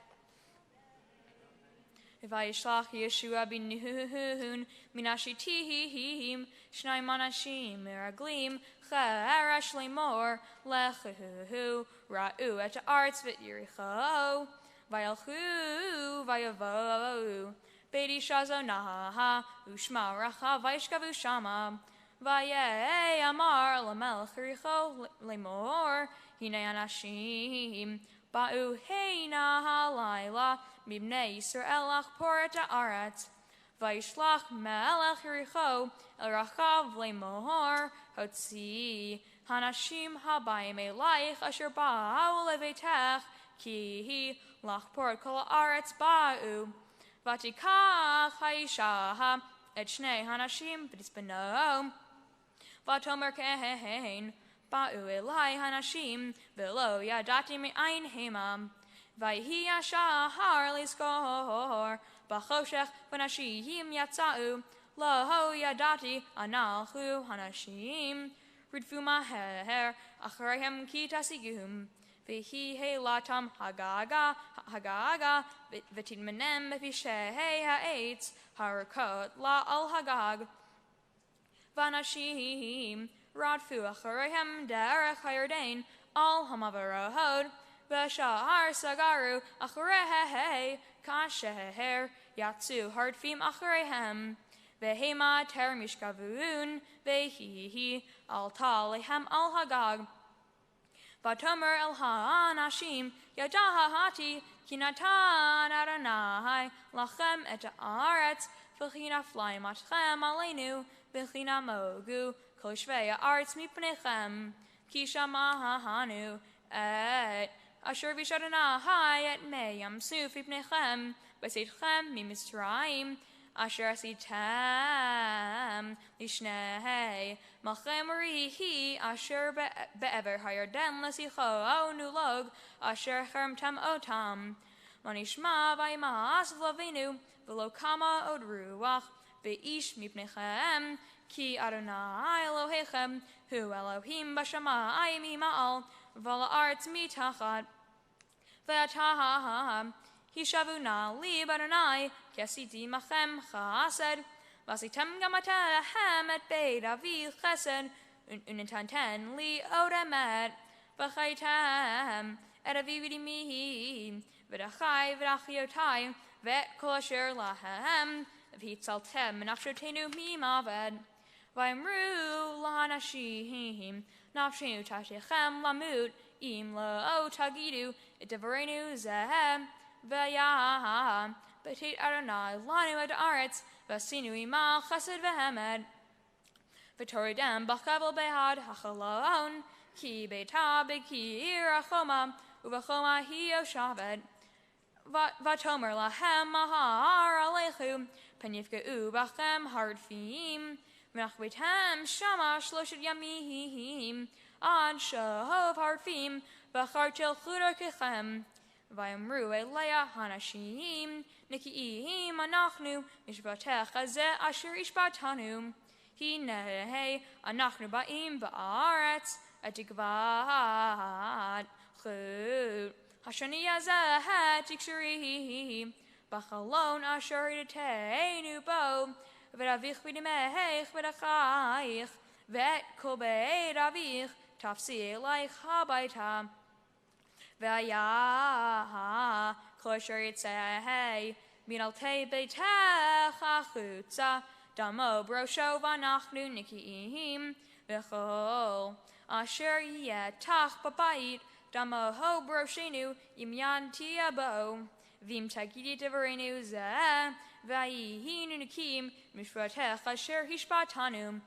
Vayishlach Yeshua bin Nun minashitihim shnai manashim meraglim cheresh lemor lechu ra'u et ha'aretz v'et Yericho vayalchu vayavohu beit isha zonaha u'shma racha vayishkavu shama vayei amar lamelech Yericho lemor hinei anashim ba'u heina halayla Mibnei Yisrael achpor et ha'aretz, vayishlach melech Yericho el rachav le'mohor hotzi hanashim habayim elayich asher ba'u leveitech ki lachpor et kol ha'aretz ba'u vatikach ha'isha et shnei hanashim v'tisbeno vatomer kein ba'u elai hanashim v'lo yadati me'ayin hemam Vayhi ashahar liskor b'choshech v'nashim yatzau lo yadati analchu hanashim ridfu maher achreihem ki tasigum v'hi heilatam hagaga v'tidmenem b'fishei ha'etz harakot la al hagag v'nashim radfu achreihem derech hayardain al hamavarahod V'shahar sagaru acharei kasher yatsu hardfim achareihem v'hema ter mishkavun v'hihi alta lehem al hagag v'tomer el ha'anashim yadahati kinatan Adonai lachem et ha'aretz v'china fly matchem aleinu v'china mogu kol shvei ha'aretz mipnechem ki shamahanu et Asher v'shadonai et meyam suf ipnechem v'seitchem mimisraim asher asitem lishnei malchem rihi asher be'ever hayarden lesicho nulog asher chermtem otam manishma v'yimas v'lavenu v'lo kama od ruach v'ish mipnechem ki Adonai Elohechem hu Elohim b'shamayim ima'al v'la arts mitachat v'ataham hishavuna li Adonai kesiti machem chased v'asitem gamatehem et beit avi chesed unintanten li odemet v'chaitem et avi v'dimi v'dachai v'dachiotai v'et kol asher lahem v'hitzaltem nafshotenu mimaved v'imru lahanashim nafshenu tatechem lamut im lo tagidu et devarenu zehem v'yah betit Adonai lanu et aretz v'asinu ima chesed v'hemed v'toridem b'chavel behad hachalon ki beita b'kir achoma uv'achoma hi yoshavet v'tomer lahem mahar alechu penifkeu b'chem hardfim v'nachbetem shama shloshet yamim ad shahov harfim v'chartel chudokechem v'yamru eleya hanashim niki'im anachnu mishbatech hazeh asher ishbatanu hinei anachnu ba'im ba'aretz etikvad chut hashani hazeh tikshuri b'chalon asher yiteinu bo v'ravich v'dimech v'dachayich v'et kol beit avich tafsi eleich habaita v'ayah kol asher yitzeh min altei beitech achutza damo brosho v'anachnu niki'im v'chol asher yetach b'bait damo ho broshenu im yanti abo v'im tagidi devarenu zeh Vayihinu Nikim, Mishratech, Asher Hishbatanu.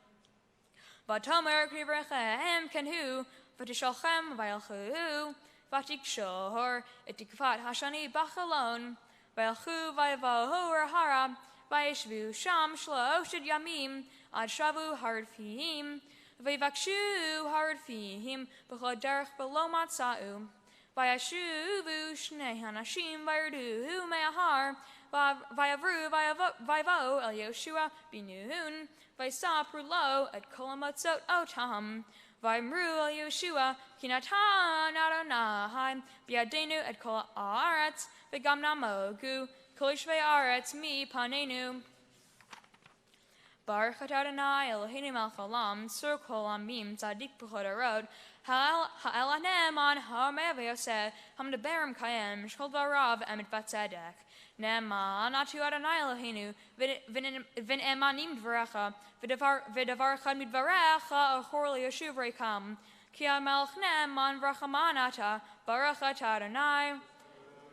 Vatomer Krivrechem Kenhu, Vatishalchem Vayalchu, Vatikshor, Etikvat Hashani Bachalon, Vayalchu Vayavahu Rahara, Vayeshvu Sham Shloshid Yamim, Ad Shavu Hardfihim, Vayvakshu Hardfihim, B'choderch Belomat Sa'u, Vayashuvu Shnei Hanashim, Vayardu Meahar, Vayavru Vayavo El Yoshua Binun, Vaysapru Lo at Kolomotzot Otam, Vaimru El Yoshua, Kinatan Adonai, Biadenu at Kol Aretz, Vigamna Mogu, Kolishve Aretz Mi Panenu. Baruch Adonai Eloheinu melech haolam, Sur kol amim, Tzadik b'chol harod, Ha'el hane'eman, ha'omeh v'yoseh, Hamdeberim kayem, Shkol v'arav, Emet v'tzedek. Ne'eman atu Adonai Eloheinu, v'ne'emanim dvarecha, v'davar echad midvarecha, achor liyashuv reikam. Ki ha'melech ne'eman v'rachaman ata, Baruch ata Adonai,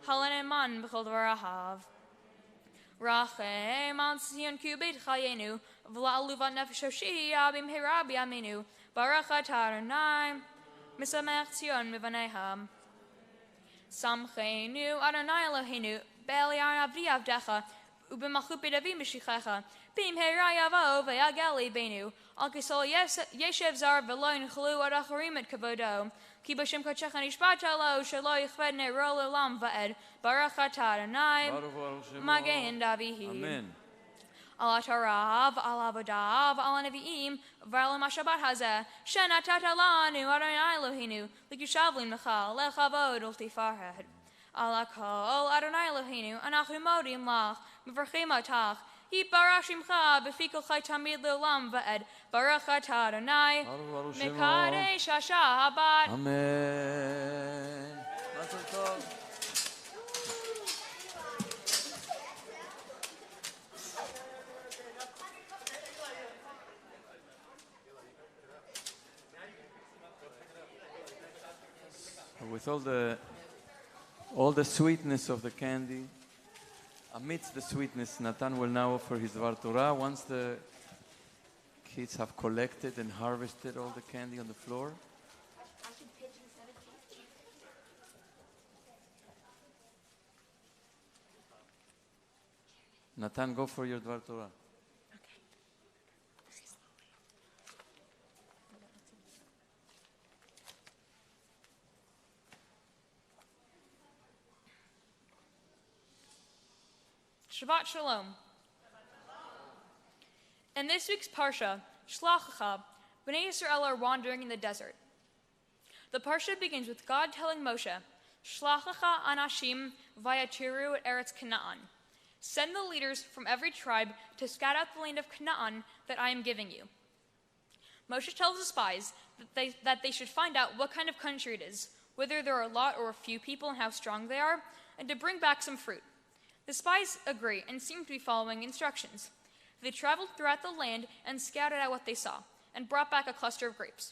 ha'lene'eman b'chol dvarahav. Rachem al Zion kubeit chayenu, v'la'aluvat nefesh abim herabi aminu, Baruch ata Adonai, misamech Zion mivaneha. Samchenu Adonai Eloheinu, be'eliar avdi avdecha, u'b'malchut David mishichecha, b'im herayavo ve'yageli benu, al kisol yeshev zar v'lo yinchlu ad acharim et kavodo, ki b'shem kodechecha nishbata lo, shelo yichved ne'ro le'olam va'ed, Baruch ata Adonai, Magen Davihi. Amen. Al Tarav, al Avodav, al Nevi'im, v'al Mashabat hazeh, shenatat lanu Adonai Eloheinu, l'kishavlim l'chal, l'chavod l'tifared. Al Akol Adonai Eloheinu, anachnu modim lach, m'varchim otach, Yibarach shimcha, b'fikol chai tamid le'olam va'ed, Baruch ata Adonai, mekadesh Shabbat. Amen. Mazel tov. With all the sweetness of the candy, amidst the sweetness, Natan will now offer his Dvar Torah. Once the kids have collected and harvested all the candy on the floor, Natan, go for your Dvar Torah. Shabbat Shalom. In this week's Parsha, Shlachacha, Bnei Yisrael are wandering in the desert. The Parsha begins with God telling Moshe, Shlachacha anashim vayatiru et eretz Canaan. Send the leaders from every tribe to scout out the land of Canaan that I am giving you. Moshe tells the spies that they should find out what kind of country it is, whether there are a lot or a few people and how strong they are, and to bring back some fruit. The spies agree and seem to be following instructions. They traveled throughout the land and scouted out what they saw, and brought back a cluster of grapes.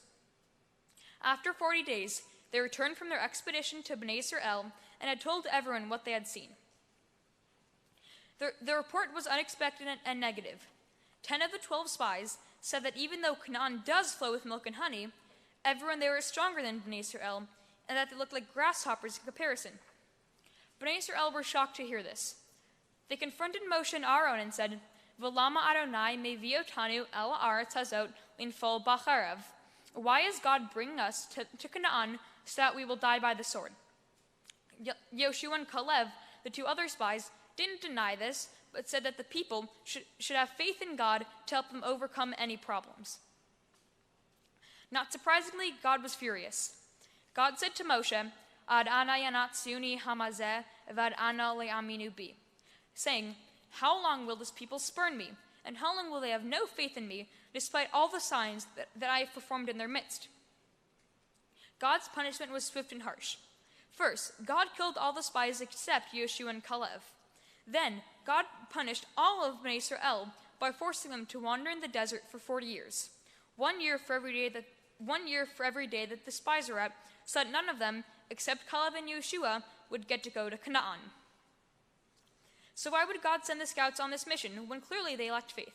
After 40 days, they returned from their expedition to Bnei Yisrael and had told everyone what they had seen. The report was unexpected and negative. 10 of the 12 spies said that even though Canaan does flow with milk and honey, everyone there is stronger than Bnei Yisrael, and that they look like grasshoppers in comparison. Bnei Yisrael were shocked to hear this. They confronted Moshe and Aaron and said, V'lama Adonai meviotanu el haaretz hazot linfol b'charev. Why is God bringing us to Canaan so that we will die by the sword? Yoshua and Kalev, the two other spies, didn't deny this, but said that the people should have faith in God to help them overcome any problems. Not surprisingly, God was furious. God said to Moshe, Ad ana yanatsuni hamazeh vad ana le'aminu bi, saying, how long will this people spurn me, and how long will they have no faith in me, despite all the signs that I have performed in their midst? God's punishment was swift and harsh. First, God killed all the spies except Yoshua and Kalev. Then, God punished all of Bnei Yisrael by forcing them to wander in the desert for 40 years, 1 year for every day that the spies were out, so that none of them, except Kalev and Yoshua, would get to go to Canaan. So why would God send the scouts on this mission when clearly they lacked faith?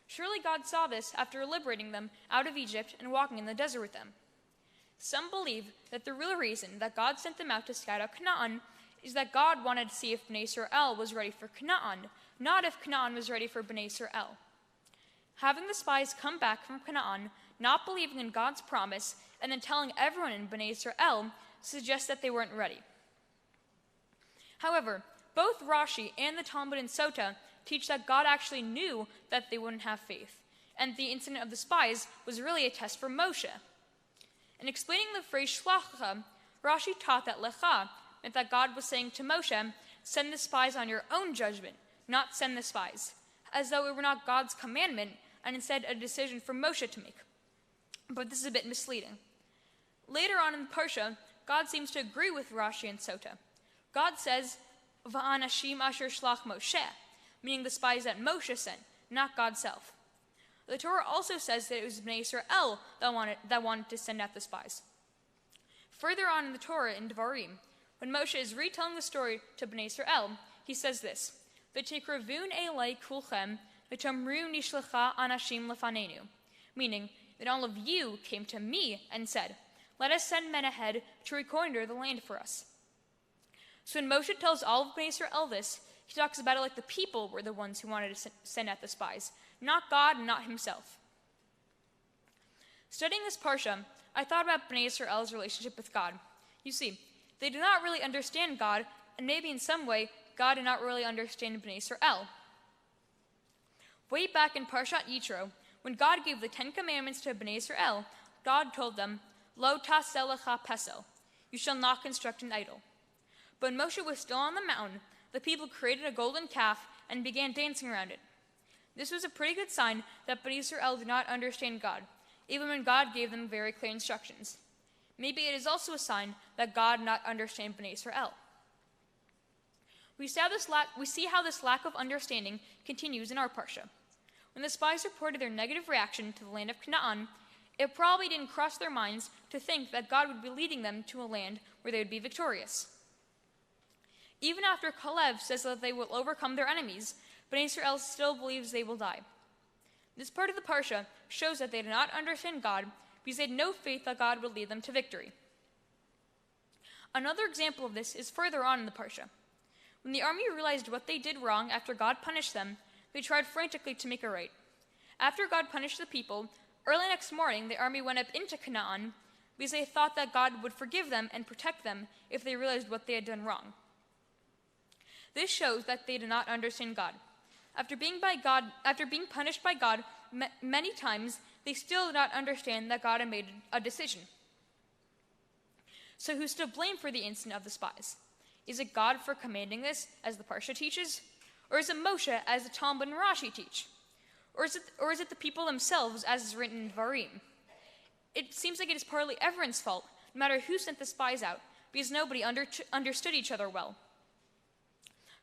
Surely God saw this after liberating them out of Egypt and walking in the desert with them. Some believe that the real reason that God sent them out to scout out Canaan is that God wanted to see if Bnei Israel was ready for Canaan, not if Canaan was ready for Bnei Israel. Having the spies come back from Canaan, not believing in God's promise, and then telling everyone in Bnei Israel suggests that they weren't ready. However, both Rashi and the Talmud and Sota teach that God actually knew that they wouldn't have faith, and the incident of the spies was really a test for Moshe. In explaining the phrase shlachcha, Rashi taught that lecha meant that God was saying to Moshe, send the spies on your own judgment, not send the spies, as though it were not God's commandment and instead a decision for Moshe to make. But this is a bit misleading. Later on in the Parsha, God seems to agree with Rashi and Sota. God says, Va'anashim asher shlach Moshe, meaning the spies that Moshe sent, not God's self. The Torah also says that it was Bnei Israel that wanted to send out the spies. Further on in the Torah, in Devarim, when Moshe is retelling the story to Bnei Israel, he says this, V'tikravun elai kulchem, v'tomru nishlecha anashim lefanenu, meaning that all of you came to me and said, let us send men ahead to reconnoiter the land for us. So when Moshe tells all of Bnei Israel this, he talks about it like the people were the ones who wanted to send out the spies, not God and not himself. Studying this Parsha, I thought about Bnei Israel's relationship with God. You see, they did not really understand God, and maybe in some way, God did not really understand Bnei Israel. Way back in Parshat Yitro, when God gave the 10 Commandments to Bnei Israel, God told them, Lo taseh lecha pesel, you shall not construct an idol. But when Moshe was still on the mountain, the people created a golden calf and began dancing around it. This was a pretty good sign that Bnei Israel did not understand God, even when God gave them very clear instructions. Maybe it is also a sign that God did not understand Bnei Israel. We see how this lack of understanding continues in our Parsha. When the spies reported their negative reaction to the land of Canaan, it probably didn't cross their minds to think that God would be leading them to a land where they would be victorious. Even after Caleb says that they will overcome their enemies, Bnei Israel still believes they will die. This part of the Parsha shows that they did not understand God because they had no faith that God would lead them to victory. Another example of this is further on in the Parsha. When the army realized what they did wrong after God punished them, they tried frantically to make it right. After God punished the people, early next morning the army went up into Canaan because they thought that God would forgive them and protect them if they realized what they had done wrong. This shows that they did not understand God. After being punished by God many times, they still did not understand that God had made a decision. So who's to blame for the incident of the spies? Is it God for commanding this, as the Parsha teaches? Or is it Moshe, as the Talmud and Rashi teach? Or is it the people themselves, as is written in Devarim? It seems like it is partly everyone's fault, no matter who sent the spies out, because nobody understood each other well.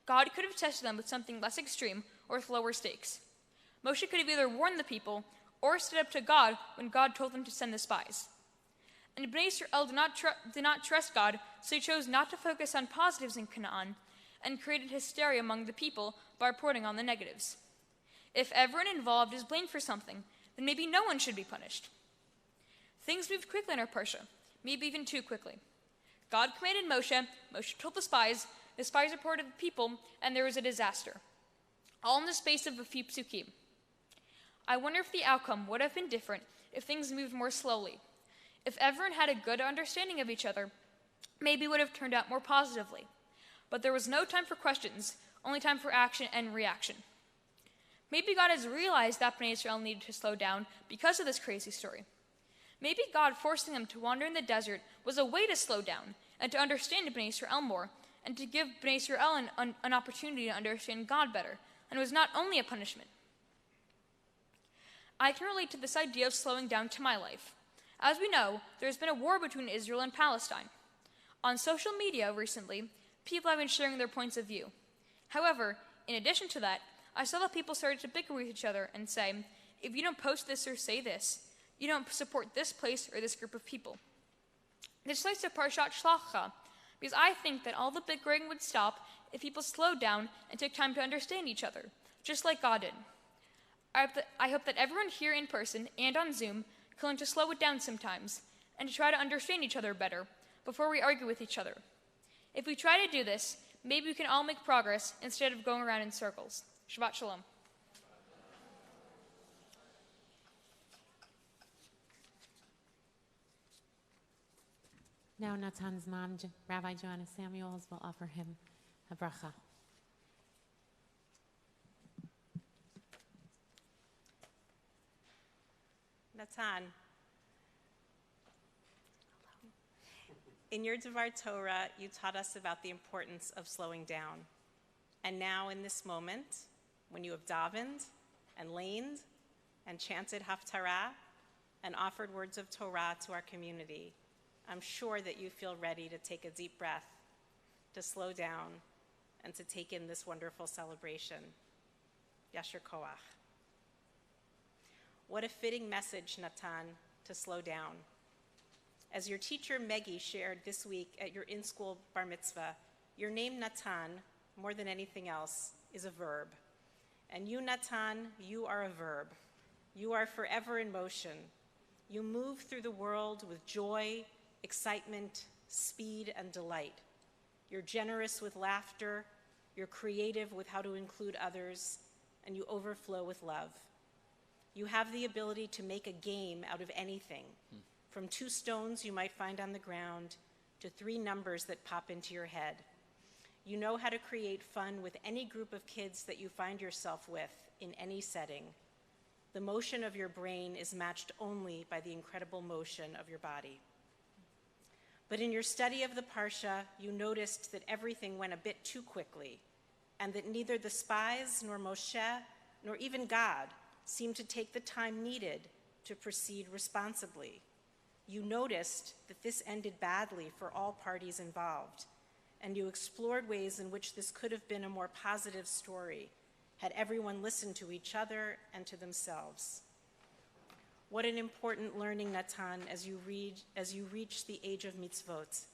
God could have tested them with something less extreme or with lower stakes. Moshe could have either warned the people or stood up to God when God told them to send the spies. And Bnei Israel did not trust God, so he chose not to focus on positives in Canaan and created hysteria among the people by reporting on the negatives. If everyone involved is blamed for something, then maybe no one should be punished. Things moved quickly in our Parsha, maybe even too quickly. God commanded Moshe, Moshe told the spies reported the people, and there was a disaster. All in the space of a few psukim. I wonder if the outcome would have been different if things moved more slowly. If everyone had a good understanding of each other, maybe it would have turned out more positively. But there was no time for questions, only time for action and reaction. Maybe God has realized that Bnei Israel needed to slow down because of this crazy story. Maybe God forcing them to wander in the desert was a way to slow down and to understand Bnei Israel more, and to give Bnei Israel an opportunity to understand God better, and it was not only a punishment. I can relate to this idea of slowing down to my life. As we know, there has been a war between Israel and Palestine. On social media recently, people have been sharing their points of view. However, in addition to that, I saw that people started to bicker with each other and say, if you don't post this or say this, you don't support this place or this group of people. This relates to Parshat Shlachcha, because I think that all the bickering would stop if people slowed down and took time to understand each other, just like God did. I hope that everyone here in person and on Zoom can learn to slow it down sometimes and to try to understand each other better before we argue with each other. If we try to do this, maybe we can all make progress instead of going around in circles. Shabbat Shalom. Now Natan's mom, Rabbi Joanna Samuels, will offer him a bracha. Natan, in your Devar Torah, you taught us about the importance of slowing down. And now in this moment, when you have davened and laned and chanted Haftarah and offered words of Torah to our community, I'm sure that you feel ready to take a deep breath, to slow down, and to take in this wonderful celebration. Yasher Koach. What a fitting message, Natan, to slow down. As your teacher Meggie shared this week at your in-school bar mitzvah, your name Natan, more than anything else, is a verb. And you, Natan, you are a verb. You are forever in motion. You move through the world with joy, excitement, speed, and delight. You're generous with laughter, you're creative with how to include others, and you overflow with love. You have the ability to make a game out of anything, from 2 stones you might find on the ground to 3 numbers that pop into your head. You know how to create fun with any group of kids that you find yourself with in any setting. The motion of your brain is matched only by the incredible motion of your body. But in your study of the Parsha, you noticed that everything went a bit too quickly, and that neither the spies nor Moshe nor even God seemed to take the time needed to proceed responsibly. You noticed that this ended badly for all parties involved, and you explored ways in which this could have been a more positive story had everyone listened to each other and to themselves. What an important learning, Natan, as you reach the age of mitzvot.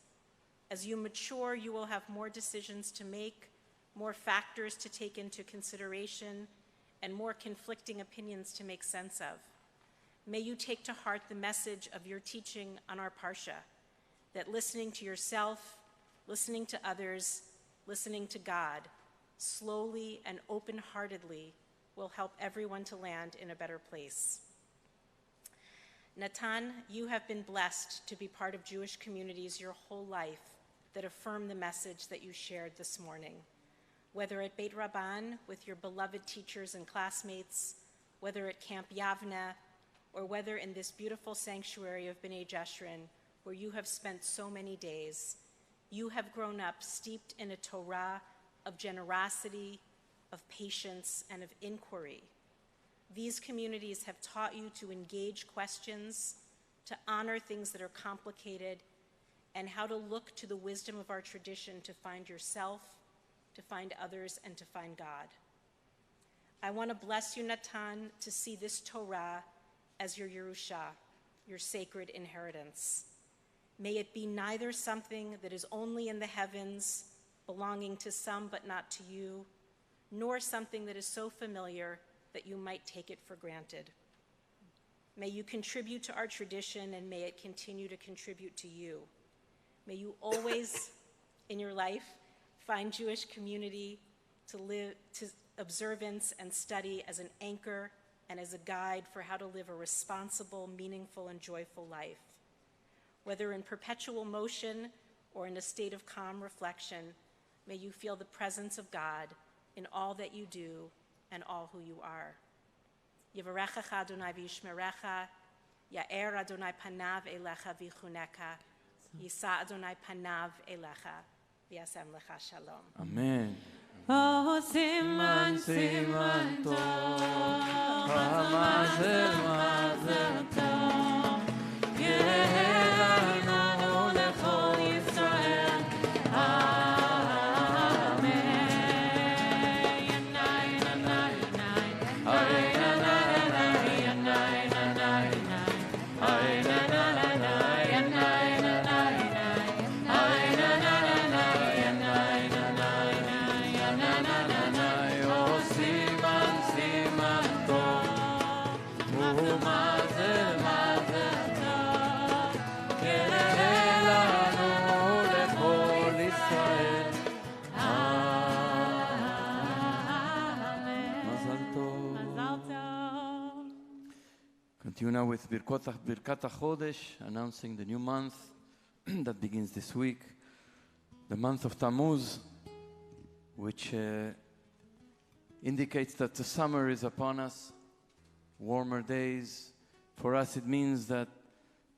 As you mature, you will have more decisions to make, more factors to take into consideration, and more conflicting opinions to make sense of. May you take to heart the message of your teaching on our Parsha, that listening to yourself, listening to others, listening to God, slowly and open-heartedly will help everyone to land in a better place. Natan, you have been blessed to be part of Jewish communities your whole life that affirm the message that you shared this morning. Whether at Beit Rabban with your beloved teachers and classmates, whether at Camp Yavne, or whether in this beautiful sanctuary of B'nai Jeshurun, where you have spent so many days, you have grown up steeped in a Torah of generosity, of patience, and of inquiry. These communities have taught you to engage questions, to honor things that are complicated, and how to look to the wisdom of our tradition to find yourself, to find others, and to find God. I want to bless you, Natan, to see this Torah as your Yerusha, your sacred inheritance. May it be neither something that is only in the heavens, belonging to some but not to you, nor something that is so familiar that you might take it for granted. May you contribute to our tradition, and may it continue to contribute to you. May you always, in your life, find Jewish community to observance and study as an anchor and as a guide for how to live a responsible, meaningful, and joyful life. Whether in perpetual motion or in a state of calm reflection, may you feel the presence of God in all that you do and all who you are. Yivarechecha Adonai v'yishmerecha, Ya'er Adonai panav elecha v'chuneka, Yisa Adonai panav elecha, v'yasem lecha shalom. Amen. Oh, siman, siman tov, mazel, mazel tov, Yehelanu lechol Yisrael, Amen. Yanai, yanai, yanai, yanai, yanai, yanai, yanai, yanai, yanai, yanai, yanai, continue now with Birkat HaChodesh, announcing the new month that begins this week, the month of Tammuz, which indicates that the summer is upon us, warmer days. For us, it means that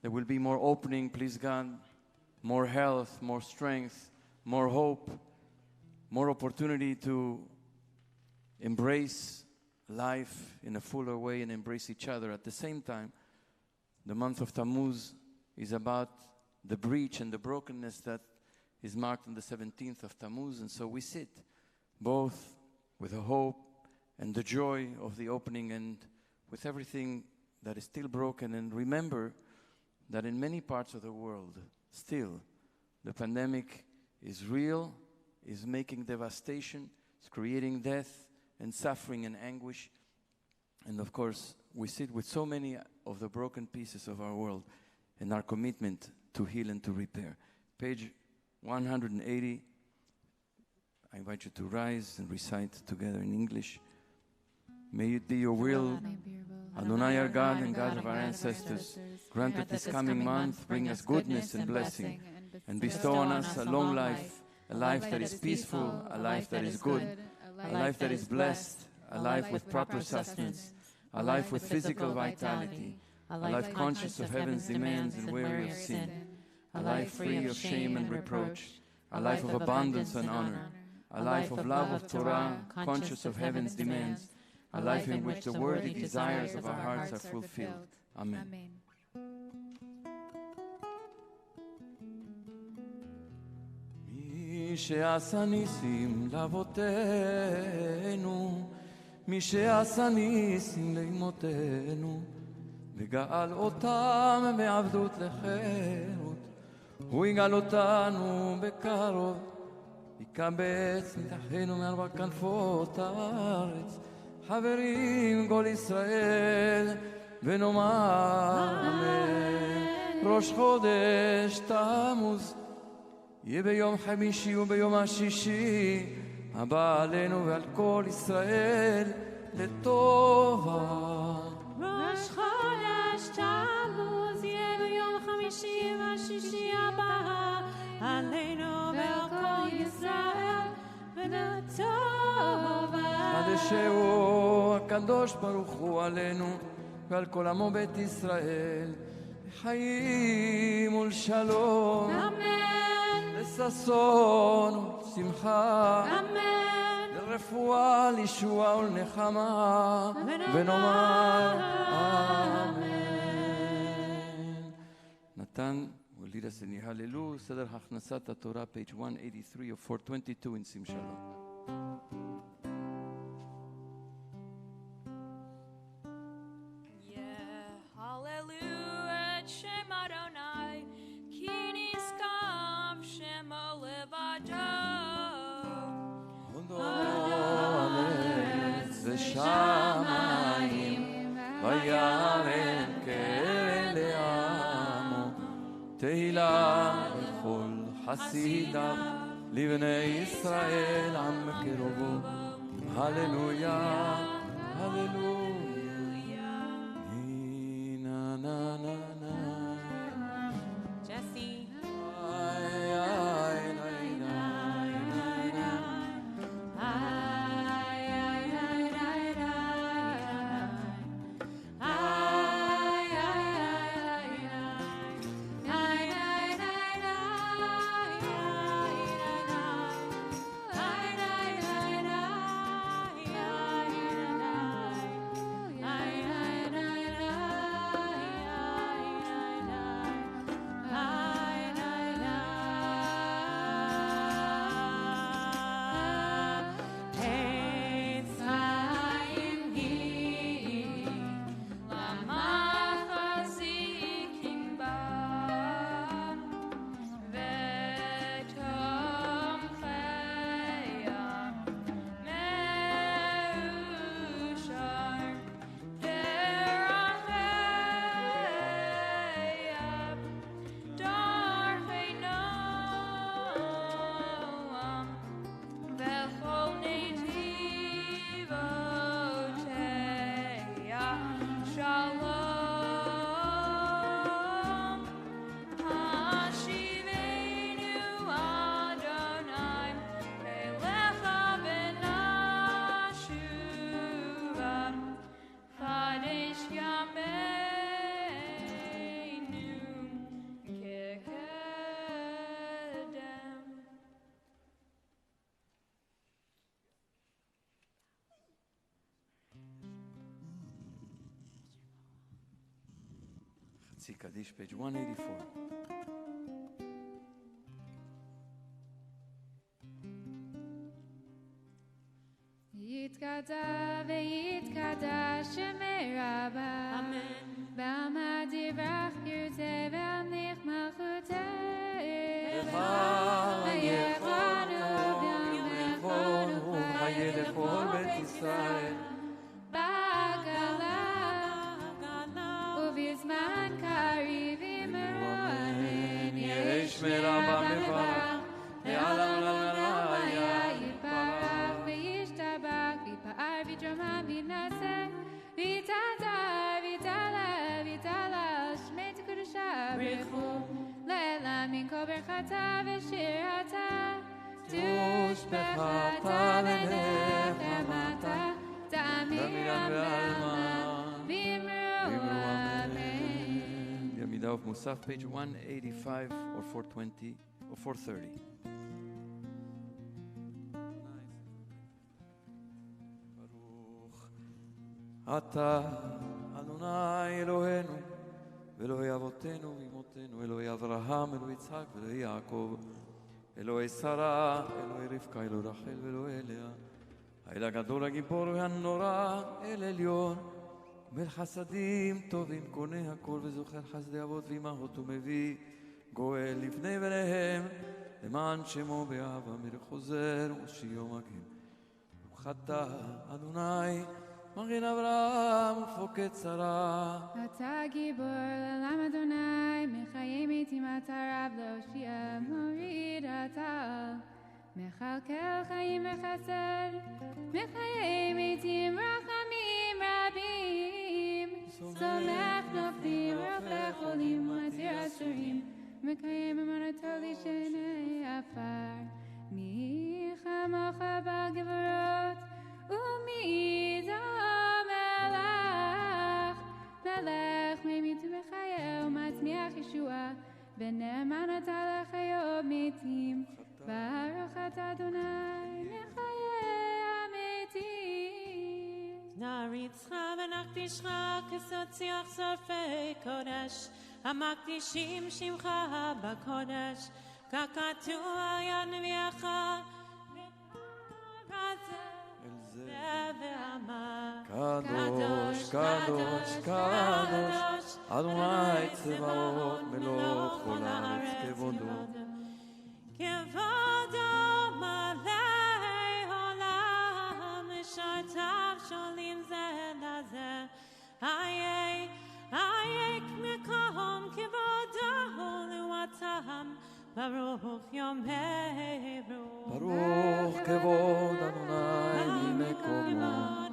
there will be more opening, please God, more health, more strength, more hope, more opportunity to embrace life in a fuller way and embrace each other. At the same time, the month of Tammuz is about the breach and the brokenness that is marked on the 17th of Tammuz. And so we sit both with the hope and the joy of the opening and with everything that is still broken. And remember that in many parts of the world, still, the pandemic is real, is making devastation, is creating death and suffering and anguish. And of course, we sit with so many of the broken pieces of our world and our commitment to heal and to repair. Page 180, I invite you to rise and recite together in English. May it be your will, Adonai our God and God of our ancestors, grant that this coming month bring us goodness and blessing, and bestow on us a long life, a life that is peaceful, a life that is good, a life that is blessed, a life with proper sustenance, a life with physical vitality, a life conscious of heaven's demands and weary of sin, a life free of shame and reproach, a life of abundance and honor, a life of love of Torah, conscious of heaven's demands, a life in which the worthy desires of our hearts are fulfilled. Amen. מי שעשה ניסים לאבותינו, מי שעשה ניסים לאמותינו, וגאל אותם מעבדות לחירות, הוא יגאל אותנו בקרוב, יקבץ מתחתנו מארבע כנפות הארץ, חברים כל ישראל, ונאמר אמן. ראש חודש תמוז יהיה ביום חמישי וביום השישי, הבא עלינו ועל כל ישראל לטובה. ראש חודש תמוז יהיה ביום חמישי והשישי הבא עלינו ועל כל ישראל ולטובה. חדשהו הקדוש ברוך הוא עלינו ועל כל עמו בית ישראל, חיים ולשלום, אמן. לששון ולשמחה, אמן. לרפואה, לישועה ולנחמה, ונאמר אמן. נתן will lead us in Hallelu, סדר הכנסת התורה, page 183 of 422 in sim shalom. ושמיים וירם קרן לעמו, תהילה לכל חסידיו, לבני ישראל עם קרובו, הללויה, הללויה. נה נה נה נה. Jesse. Yitzi Kaddish, page 184. יתקדש ויתקדש שמי רבה, בעלמא דברך ירצה והמליך מלכותך, ויחנו וימלכנו חיי לכל בית ישראל, בגלה ובזמן קריב אמרו אמן, יהי שמי רבה מברך, לעולם היה יתברך וישתבח ויפאר ויתרומם וינשא ויתעלה שמי תקודשה ברכו לעילא מן כל ברכתה ושירתה תושבחתה לנחמתה תאמירם בעלמא ואמרו אמן. ימידה ומוסף, page 185 or 420 or 430. אתה אדוני אלוהינו ואלוהי אבותינו ואמותינו, אלוהי אברהם, אלוהי יצחק ואלוהי יעקב, אלוהי שרה, אלוהי רבקה, אלוהי רחל ואלוהי לאה, האל הגדול הגיבור והנורא, אל עליון, מלך חסדים טובים, קונה הכל וזוכר חסדי אבות ואימהות, ומביא גואל לבני בניהם, למען שמו באהבה מלך חוזר ושיום מגן. ברוך אתה אדוני מגן אברהם ופוקד שרה. אתה גיבור לעולם אדוני, מחיי מתים אתה רב להושיע, מוריד אתה מכלכל חיים וחסד, מחיי מתים רחמים רבים, סומך נופלים רופא חולים ומתיר אסורים, מקיים אמונתו לשני עפר. מי כמוך בגבורות ומי מלך, מלך ממית ומחיה ומצמיח ישועה, ונאמן אתה לחיי מתים, ברוך אתה אדוני מחיי המתים. נריצך ונקדישך כסוציח שורפי קודש, המקדישים שמך בקודש, ככתוב על יד נביאך קדוש, קדוש, קדוש, אדוני צבאות מלוך כל הארץ כבודו. כבודו מלא עולם, משרתיו שולים זה לזה. איה מקום כבודו לעומתם, ברוך יאמרו. ברוך כבוד אדוני ממקומו.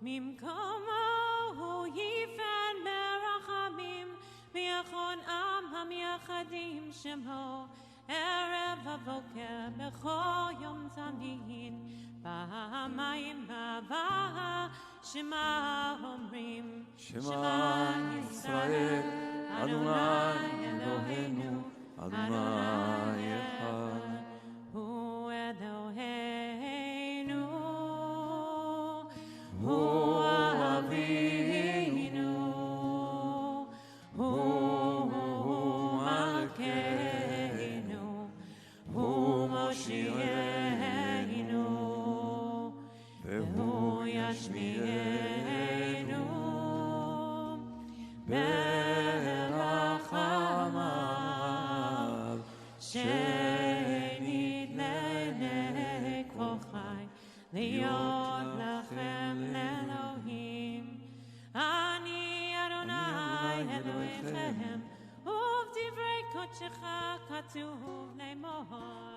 ממקומו יפן ברחמים, ויכון עם המייחדים שמו, ערב ובוקר בכל יום תמיד, פעמיים בהבאה שמע אומרים, שמע ישראל אדוני אלוהינו אדוני אחד. הוא אלוהינו, הוא אבינו, הוא מלכנו, הוא מושיענו, והוא ישמיענו ברחמיו, שנתנה כל חי להיות לכם לאלוהים. אני אדוני אלוהיכם, ובדברי קודשך כתוב לאמור.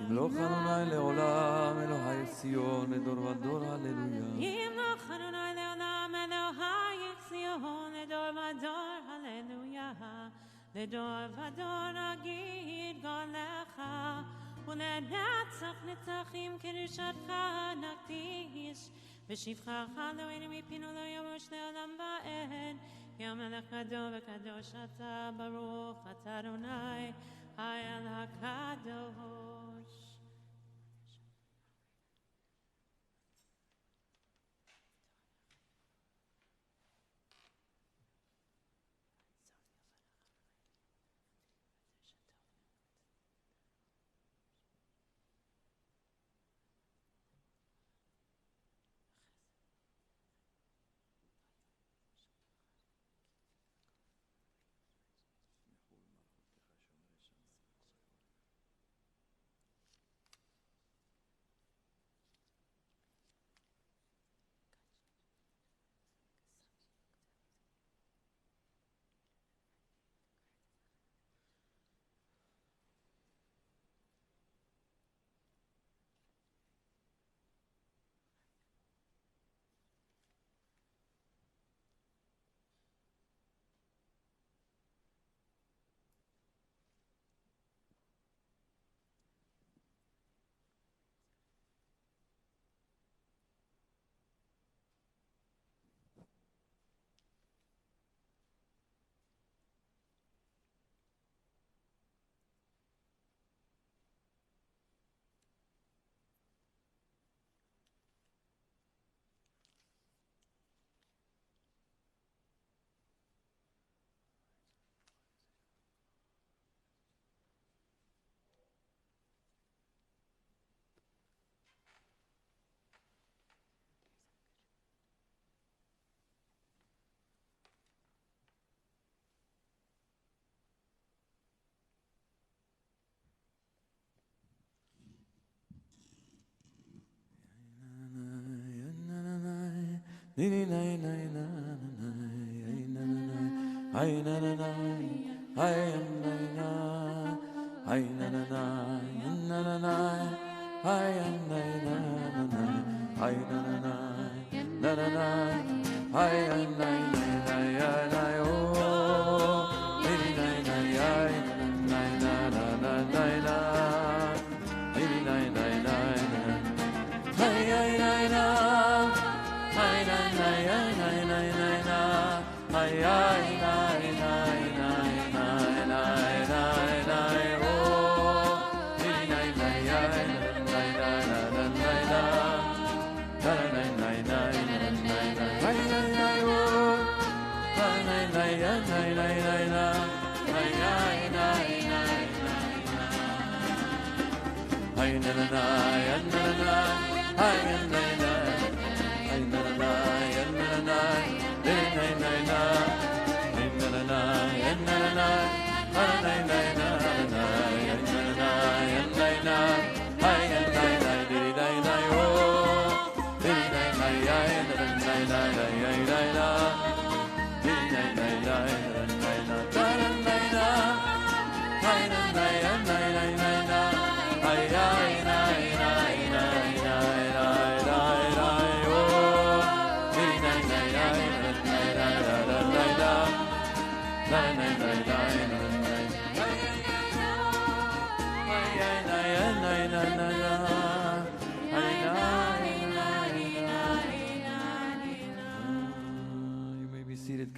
ימלוך אדוני לעולם, אלוהי ציון, לדור ודור, הללויה. ימלוך אדוני לעולם, אלוהי ציון, לדור ודור, הללויה. לדור ודור נגיד גולך, ולנצח נצחים קדושתך נקדיש. ושבחך אלוהינו מפינו לא ימוש לעולם ועד. כי המלך גדול וקדוש אתה, ברוך אתה אדוני האל הקדוש.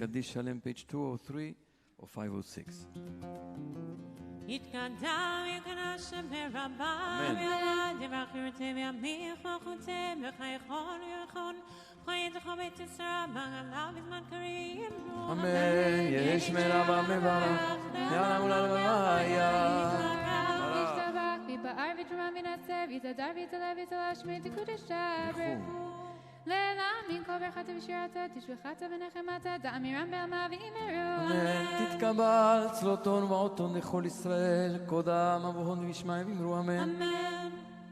Kaddish Shalem, page 203 or 506. Amen. Yesh meraba mevarach. Ya'alamu l'alvaya. תתקבל צלותון ועותון לכל ישראל, קודם אבוהון וישמעאל ואמרו אמן.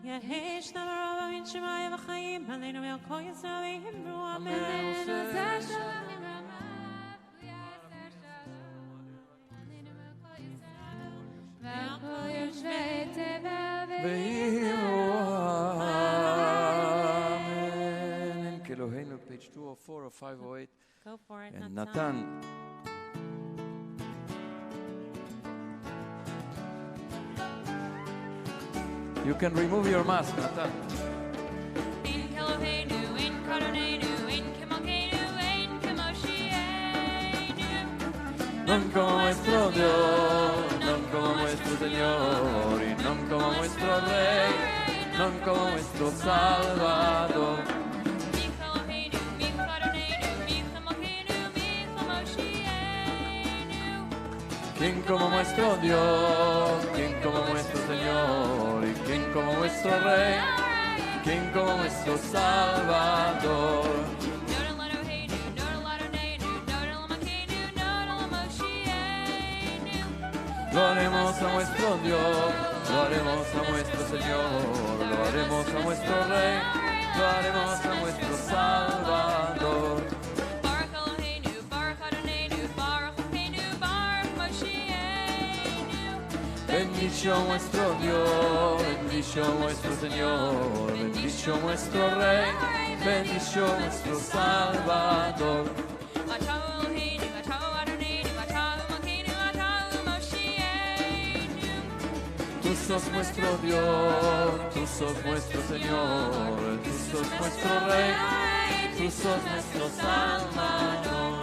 יהש נברא בבין שמיים וחיים, עלינו ועל כל ישראל ואמרו אמן. ועל כל יושבי תבל ואמרו Elohenu, page 204 or 508. Go for it, and Natan. You can remove your mask, Natan. In Elohenu, in Karonenu, in Kimokenu, in Kimoshienu. Non como nuestro Dios, non como nuestro Señor, y non como nuestro Rey, non como nuestro Salvador. ¿Quién como nuestro Dios? ¿Quién como nuestro Señor? ¿Y quién como nuestro Rey? ¿Quién como nuestro Salvador? Lo haremos a nuestro Dios, lo haremos a nuestro Señor, lo haremos a nuestro Rey, lo haremos a nuestro Salvador. Bendicho nuestro Dios, bendicho nuestro Señor, bendicho nuestro Rey, bendicho nuestro Salvador. Tú sos nuestro Dios, tú sos nuestro Señor, tú sos nuestro Rey, tú sos nuestro Salvador.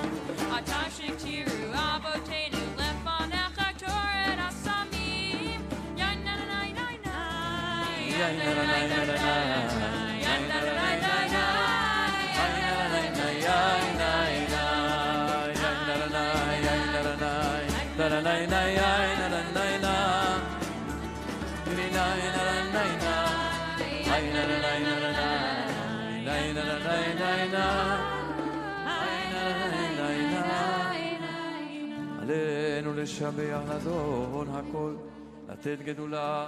עלינו לשבח לאדון הכל, לתת גדולה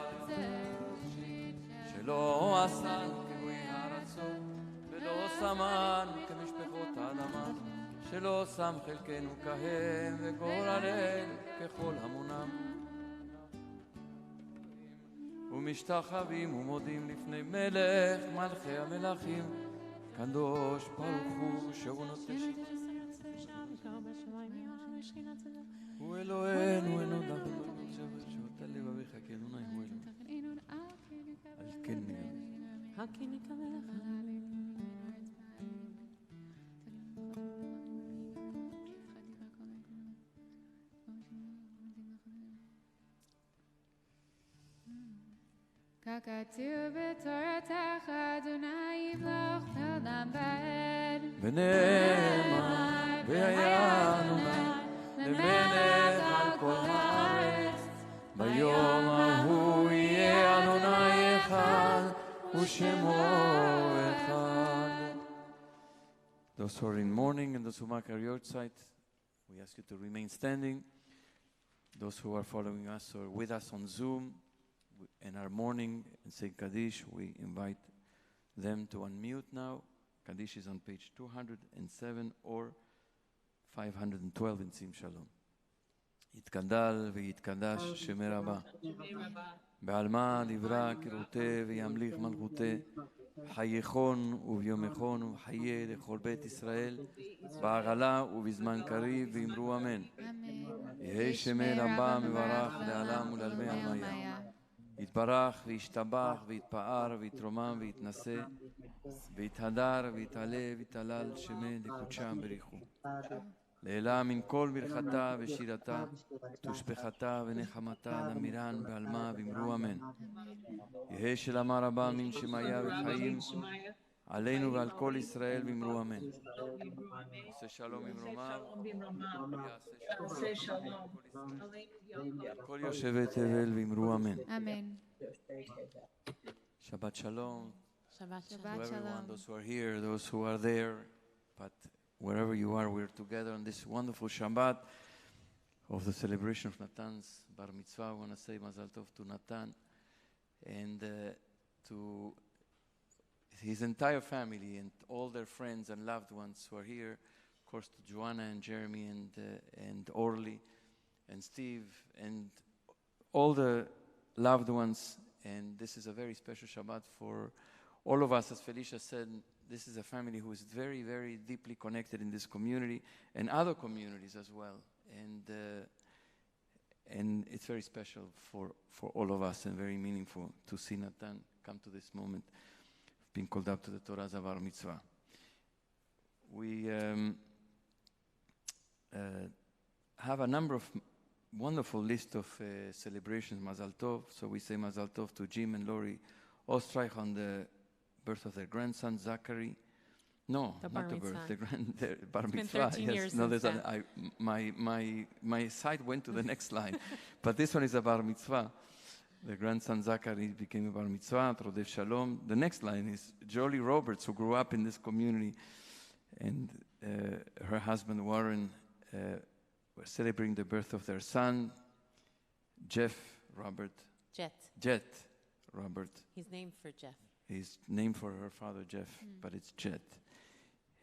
שלא עשן כגוי הרצון ולא שמן כמשפחות האדמה, שלא שם חלקנו כהם וגורלנו ככל המונם. ומשתחווים ומודים לפני מלך מלכי המלכים, קדוש ברוך הוא שהוא נוטש. הוא אלוהינו אינו דחו שעות הלב אביך כאלוני הוא אלוהינו. על כן ככתוב בתורתך אדוני ימלוך בעולם ועד ונאמר והיה למלך על כל הארץ ביום ההוא יהיה אדוני אחד ושמו אחד. Those who are in mourning and those who mark our yahrzeit, we ask you to remain standing. Those who are following us or with us on Zoom and are mourning and saying Kaddish, we invite them to unmute now. Kaddish is on page 207 or 512 in Sim Shalom. יתגדל ויתקדש שמי רבה בעלמא דברה כרותי וימליך מלכותי חייכון וביומכון וחיי לכל בית ישראל בעגלה ובזמן קריב ואמרו אמן. יהי שמי רבה מברך לעלם ולעלמי עלמיה. יתברך וישתבח ויתפאר ויתרומם ויתנשא ויתהדר ויתעלה ויתהלל שמי לקודשם בריחו. לעילה מן כל ברכתה ושירתה תושבחתה ונחמתה נמירן בעלמה ואמרו אמן. יהי שלמה רבה מן שמיה וחיים עלינו ועל כל ישראל ואמרו אמן. עושה שלום במרומיו יעשה שלום כל יושבי תבל ואמרו אמן. אמן. Shabbat shalom Shabbat to shalom. everyone, those who are here, those who are there, but wherever you are, we're together on this wonderful Shabbat of the celebration of Natan's Bar Mitzvah. I want to say Mazal Tov to Natan and to his entire family and all their friends and loved ones who are here. Of course, to Joanna and Jeremy and Orly and Steve and all the loved ones. And this is a very special Shabbat for all of us. As Felicia said, this is a family who is very, very deeply connected in this community and other communities as well. And it's very special for all of us and very meaningful to see Natan come to this moment of being called up to the Torah Zavar Mitzvah. We have a number of wonderful list of celebrations, Mazal Tov. So we say Mazal Tov to Jim and Lori Ostreich on the birth of their grandson, Zachary. No, The not bar the birth, mitzvah. the bar It's been mitzvah. 13 Yes, years no, since there's then. my sight went to the next line, but this one is a bar mitzvah. The grandson Zachary became a bar mitzvah, Trodev Shalom. The next line is Jolie Roberts, who grew up in this community, and her husband Warren were celebrating the birth of their son, Jeff Robert. Jet Robert. He's named for Jeff. He's named for her father, Jeff, but it's Jet.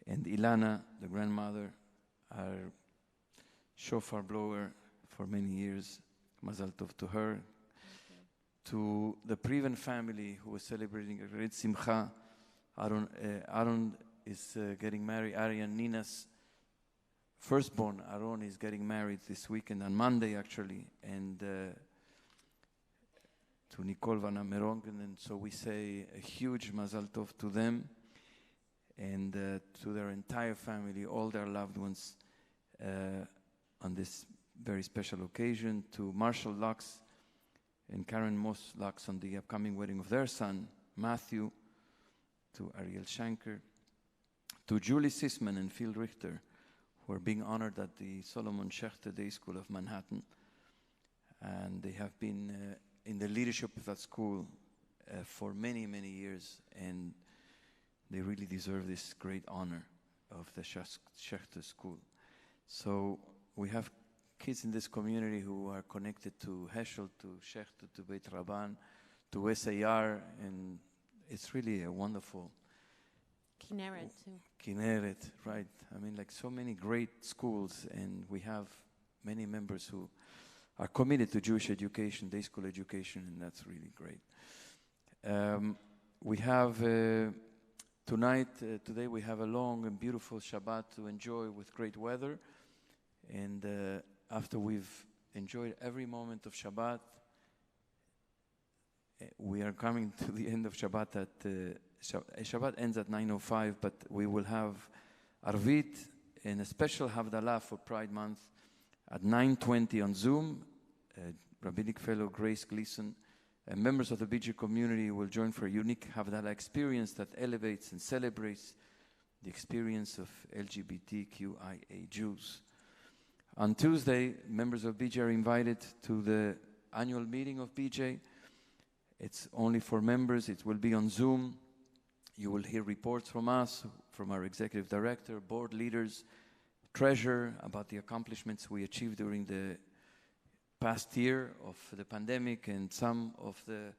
And Ilana, the grandmother, our shofar blower for many years, Mazal Tov to her. To the Priven family who was celebrating a great simcha. Aaron is getting married. Ari and Nina's firstborn, Aaron, is getting married this weekend, on Monday actually. And to Nicole Vanna Merongen, and so we say a huge Mazal Tov to them and to their entire family, all their loved ones on this very special occasion. To Marshall Lux and Karen Moss Lux on the upcoming wedding of their son, Matthew. To Ariel Shanker. To Julie Sisman and Phil Richter, who are being honored at the Solomon Schechter Day School of Manhattan. And they have been in the leadership of that school for many, many years, and they really deserve this great honor of the Schechter School. So we have kids in this community who are connected to Heschel, to Schechter, to Beit Rabban, to SAR, and it's really a wonderful Kinneret, too. Kinneret, right. I mean, like so many great schools, and we have many members who are committed to Jewish education, day school education, and that's really great. We have today we have a long and beautiful Shabbat to enjoy with great weather, and after we've enjoyed every moment of Shabbat, we are coming to the end of Shabbat at Shabbat ends at 9:05, but we will have Arvit and a special Havdalah for Pride Month at 9:20 on Zoom. Rabbinic Fellow Grace Gleason and members of the BG community will join for a unique Havdalah experience that elevates and celebrates the experience of LGBTQIA Jews. On Tuesday, members of BJ are invited to the annual meeting of BJ. It's only for members. It will be on Zoom. You will hear reports from us, from our executive director, board leaders, treasurer, about the accomplishments we achieved during the past year of the pandemic and some of the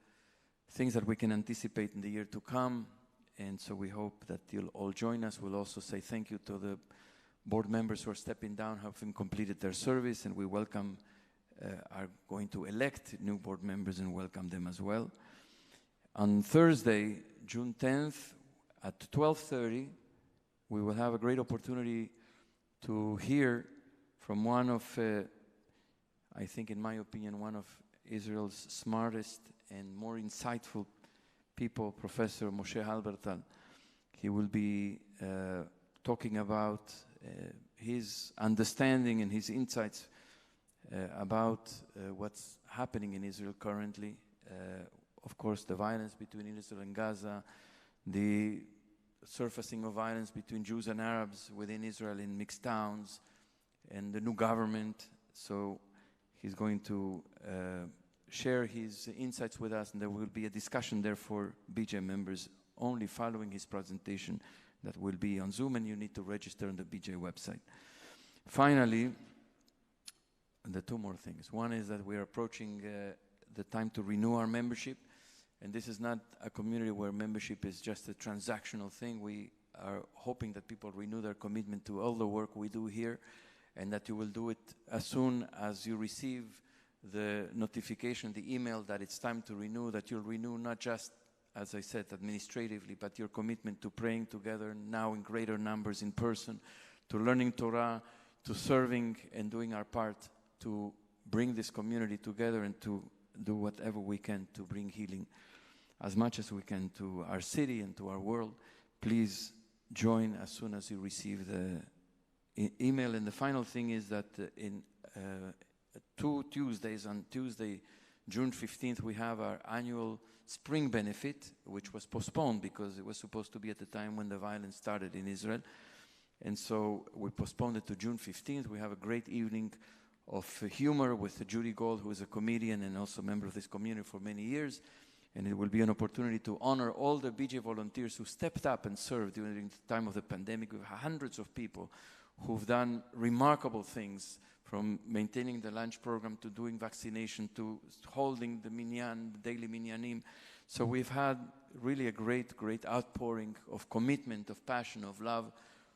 things that we can anticipate in the year to come. And so we hope that you'll all join us. We'll also say thank you to the board members who are stepping down, having completed their service, and we welcome, are going to elect new board members and welcome them as well. On Thursday, June 10th, at 12:30, we will have a great opportunity to hear from one of, I think in my opinion, one of Israel's smartest and more insightful people, Professor Moshe Halbertal. He will be talking about his understanding and his insights about what's happening in Israel currently. Of course, the violence between Israel and Gaza, the surfacing of violence between Jews and Arabs within Israel in mixed towns, and the new government. So he's going to share his insights with us, and there will be a discussion there for BJ members only following his presentation that will be on Zoom, and you need to register on the BJ website. Finally, the two more things. One is that we are approaching the time to renew our membership, and this is not a community where membership is just a transactional thing. We are hoping that people renew their commitment to all the work we do here, and that you will do it as soon as you receive the notification, the email that it's time to renew, that you'll renew not just, as I said, administratively, but your commitment to praying together now in greater numbers in person, to learning Torah, to serving and doing our part to bring this community together and to do whatever we can to bring healing as much as we can to our city and to our world. Please join as soon as you receive the email. And the final thing is that in 2 Tuesdays, on Tuesday, June 15th, we have our annual spring benefit, which was postponed because it was supposed to be at the time when the violence started in Israel. And so we postponed it to June 15th. We have a great evening of humor with Judy Gold, who is a comedian and also a member of this community for many years. And it will be an opportunity to honor all the BJ volunteers who stepped up and served during the time of the pandemic. We have hundreds of people who've done remarkable things, from maintaining the lunch program to doing vaccination to holding the minyan, the daily minyanim. So we've had really a great outpouring of commitment, of passion, of love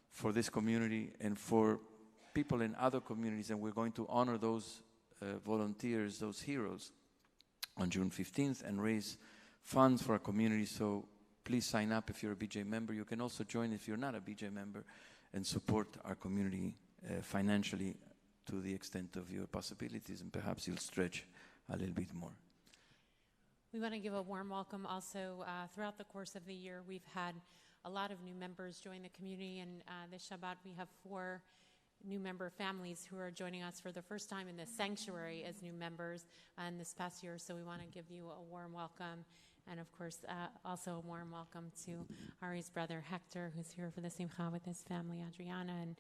for this community and for people in other communities, and we're going to honor those volunteers, those heroes, on June 15th and raise funds for our community. So please sign up if you're a BJ member. You can also join if you're not a BJ member and support our community financially to the extent of your possibilities, and perhaps you'll stretch a little bit more. We want to give a warm welcome also. Throughout the course of the year, we've had a lot of new members join the community, and this Shabbat we have 4 new member families who are joining us for the first time in the sanctuary as new members in this past year. So we want to give you a warm welcome, and of course also a warm welcome to Ari's brother Hector, who's here for the Simcha with his family, Adriana, and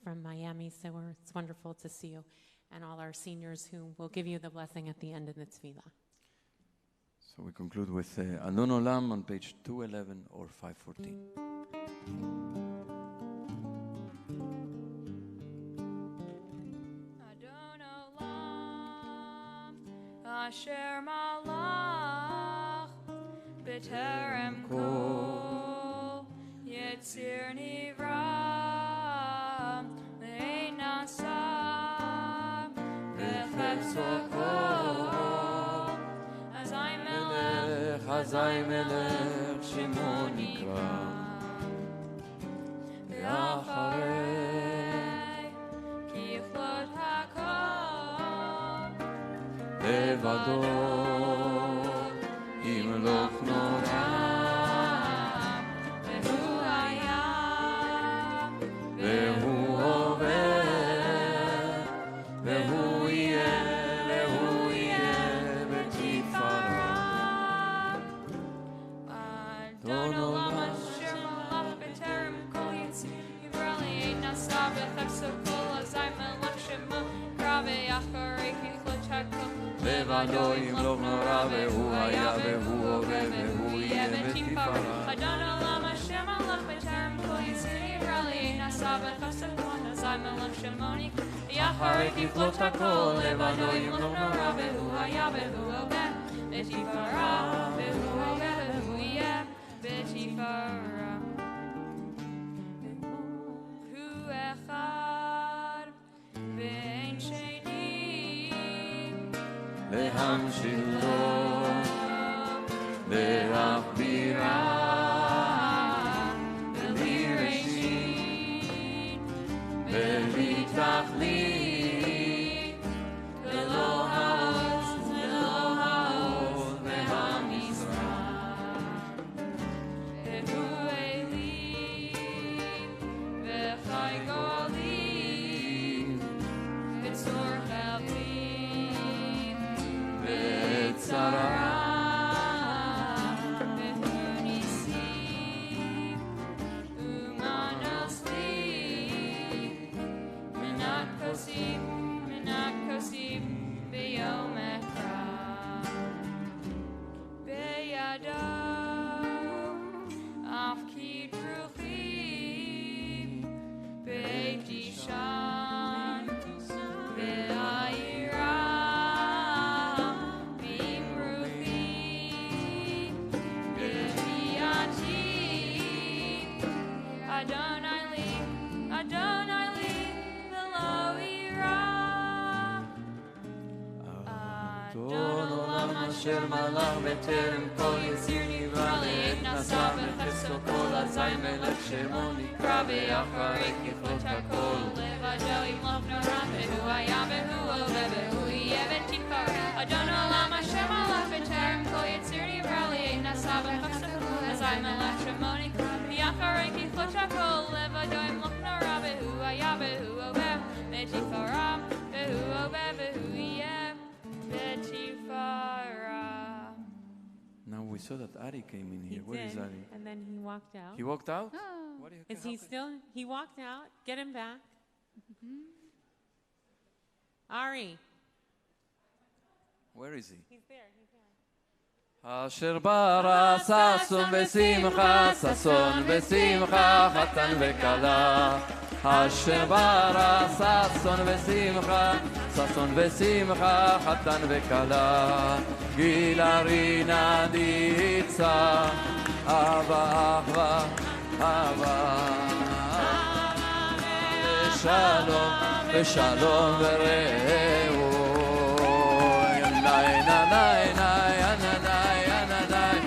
from Miami. So it's wonderful to see you, and all our seniors who will give you the blessing at the end of the tefillah. So we conclude with Adon Olam on page 211 or 514. Asher malach b'terem kol יציר נברא, לעין נעשה, בחפצו כל, אזי מלך, אזי מלך שמו נקרא, ואחרי כי יכלות הכל, לבדו ימלוך נורא, והוא היה, והוא עובר, והוא יהיה בתפארה. אדון עולם אשר מלך בטרם כל יציר נברא, לעין נעשה בחפצו כל, אזי מלך שמו נקרא, ואחרי ככלות הכל, לבדו ימלוך נורא, והוא היה, והוא עובר, והוא יהיה בתפארה. אדון עולם אשר מלך בטרם כל יציר נברא, לעין נעשה בחפצו כל, אזי מלך שמו נקרא, ואחרי ככלות הכל, לבדו ימלוך נורא, והוא היה, והוא עובר בתפארה, והוא עובר, והוא יהיה בתפארה. הוא אחד ואין שני, להמשילו, להכבירה, בלי ראשית, בלי תכלית, ללא העוז, ללא העוז והמזרח. והוא אלי, וחי גולי, וצור חלפי, וצרה, והוא ניסי, ומנוס לי, מנת כוסים ביום אקרא. בידו אף קיד רוחי, בית אישן והעירה, בים רוחי, בביאתי, אדוני לי, ולא יירא. אדון עולם אשר מלך בטרם כל יציר נברא, לעת נשא בחפצו כל, אזי מלך שמו נקרא, ואחרי ככלות הכל, לבדו ימלוך נורא, והוא היה, והוא עובר, והוא יהיה בתפארה. אדון עולם אשר מלך בטרם כל יציר נברא, לעת נשא בחפצו כל, אזי מלך שמו נקרא, ואחרי ככלות הכל, לבדו ימלוך נורא, והוא היה, והוא עובר בתפארה, והוא עובר, והוא יהיה בתפארה. Now we saw that Ari came in He here. Where is did, Ari? and then he walked out. He walked out? Oh. What do you Is he still? He walked out. Get him back. Ari. Where is he? He's there. He's there. אשר ברא ששון ושמחה, ששון ושמחה, חתן וכלה. אשר ברא ששון ושמחה, ששון ושמחה, חתן וכלה. גילה רינה דיצה, אהבה אחווה, אהבה. ושלום, ושלום ורעות. ינאי נאי נאי ינאי ינאי ינאי.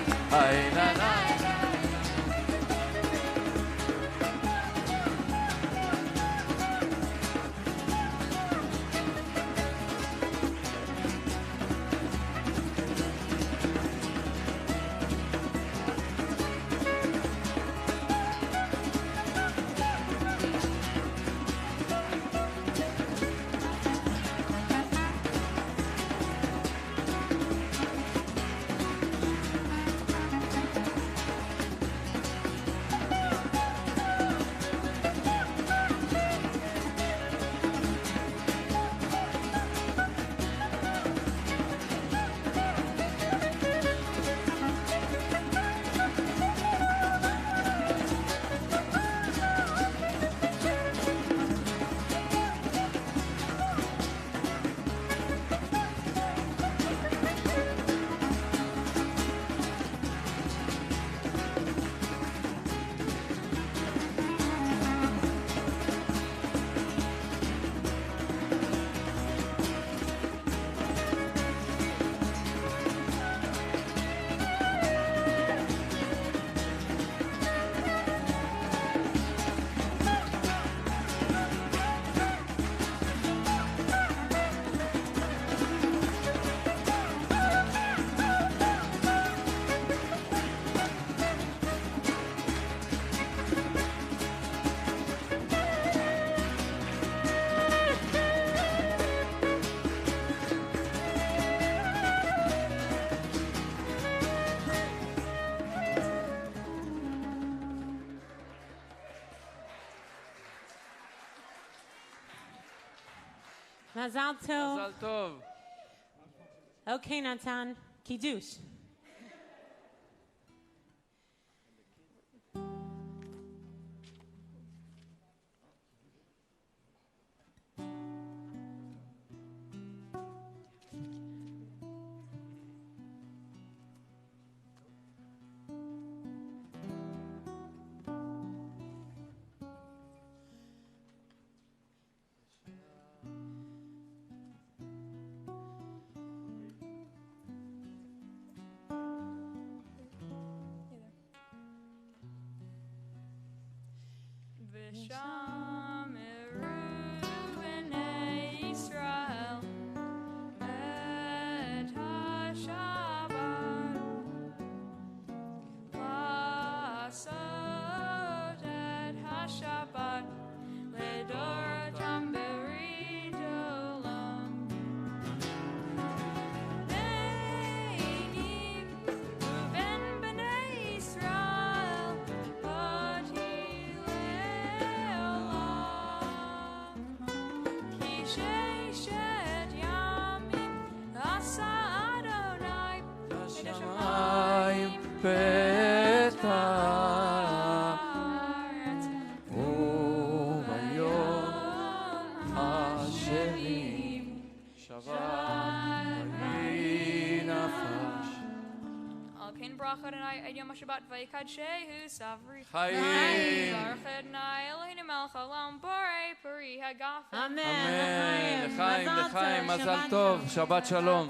Mazal tov. Mazal tov. Okay, Natan. Kiddush. Shabbat vayikad shehu savri Chaim. Baruch Adonai Eloheinu melech haolam borei peri hagafen. Amen. L'chaim. Mazal tov. Shabbat shalom.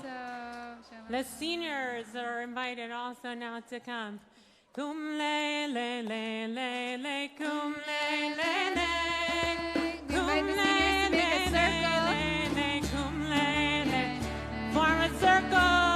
The seniors are invited also now to come. Kum le le le le le kum le le le. Invite the seniors to make a circle. Kum le le. Form a circle.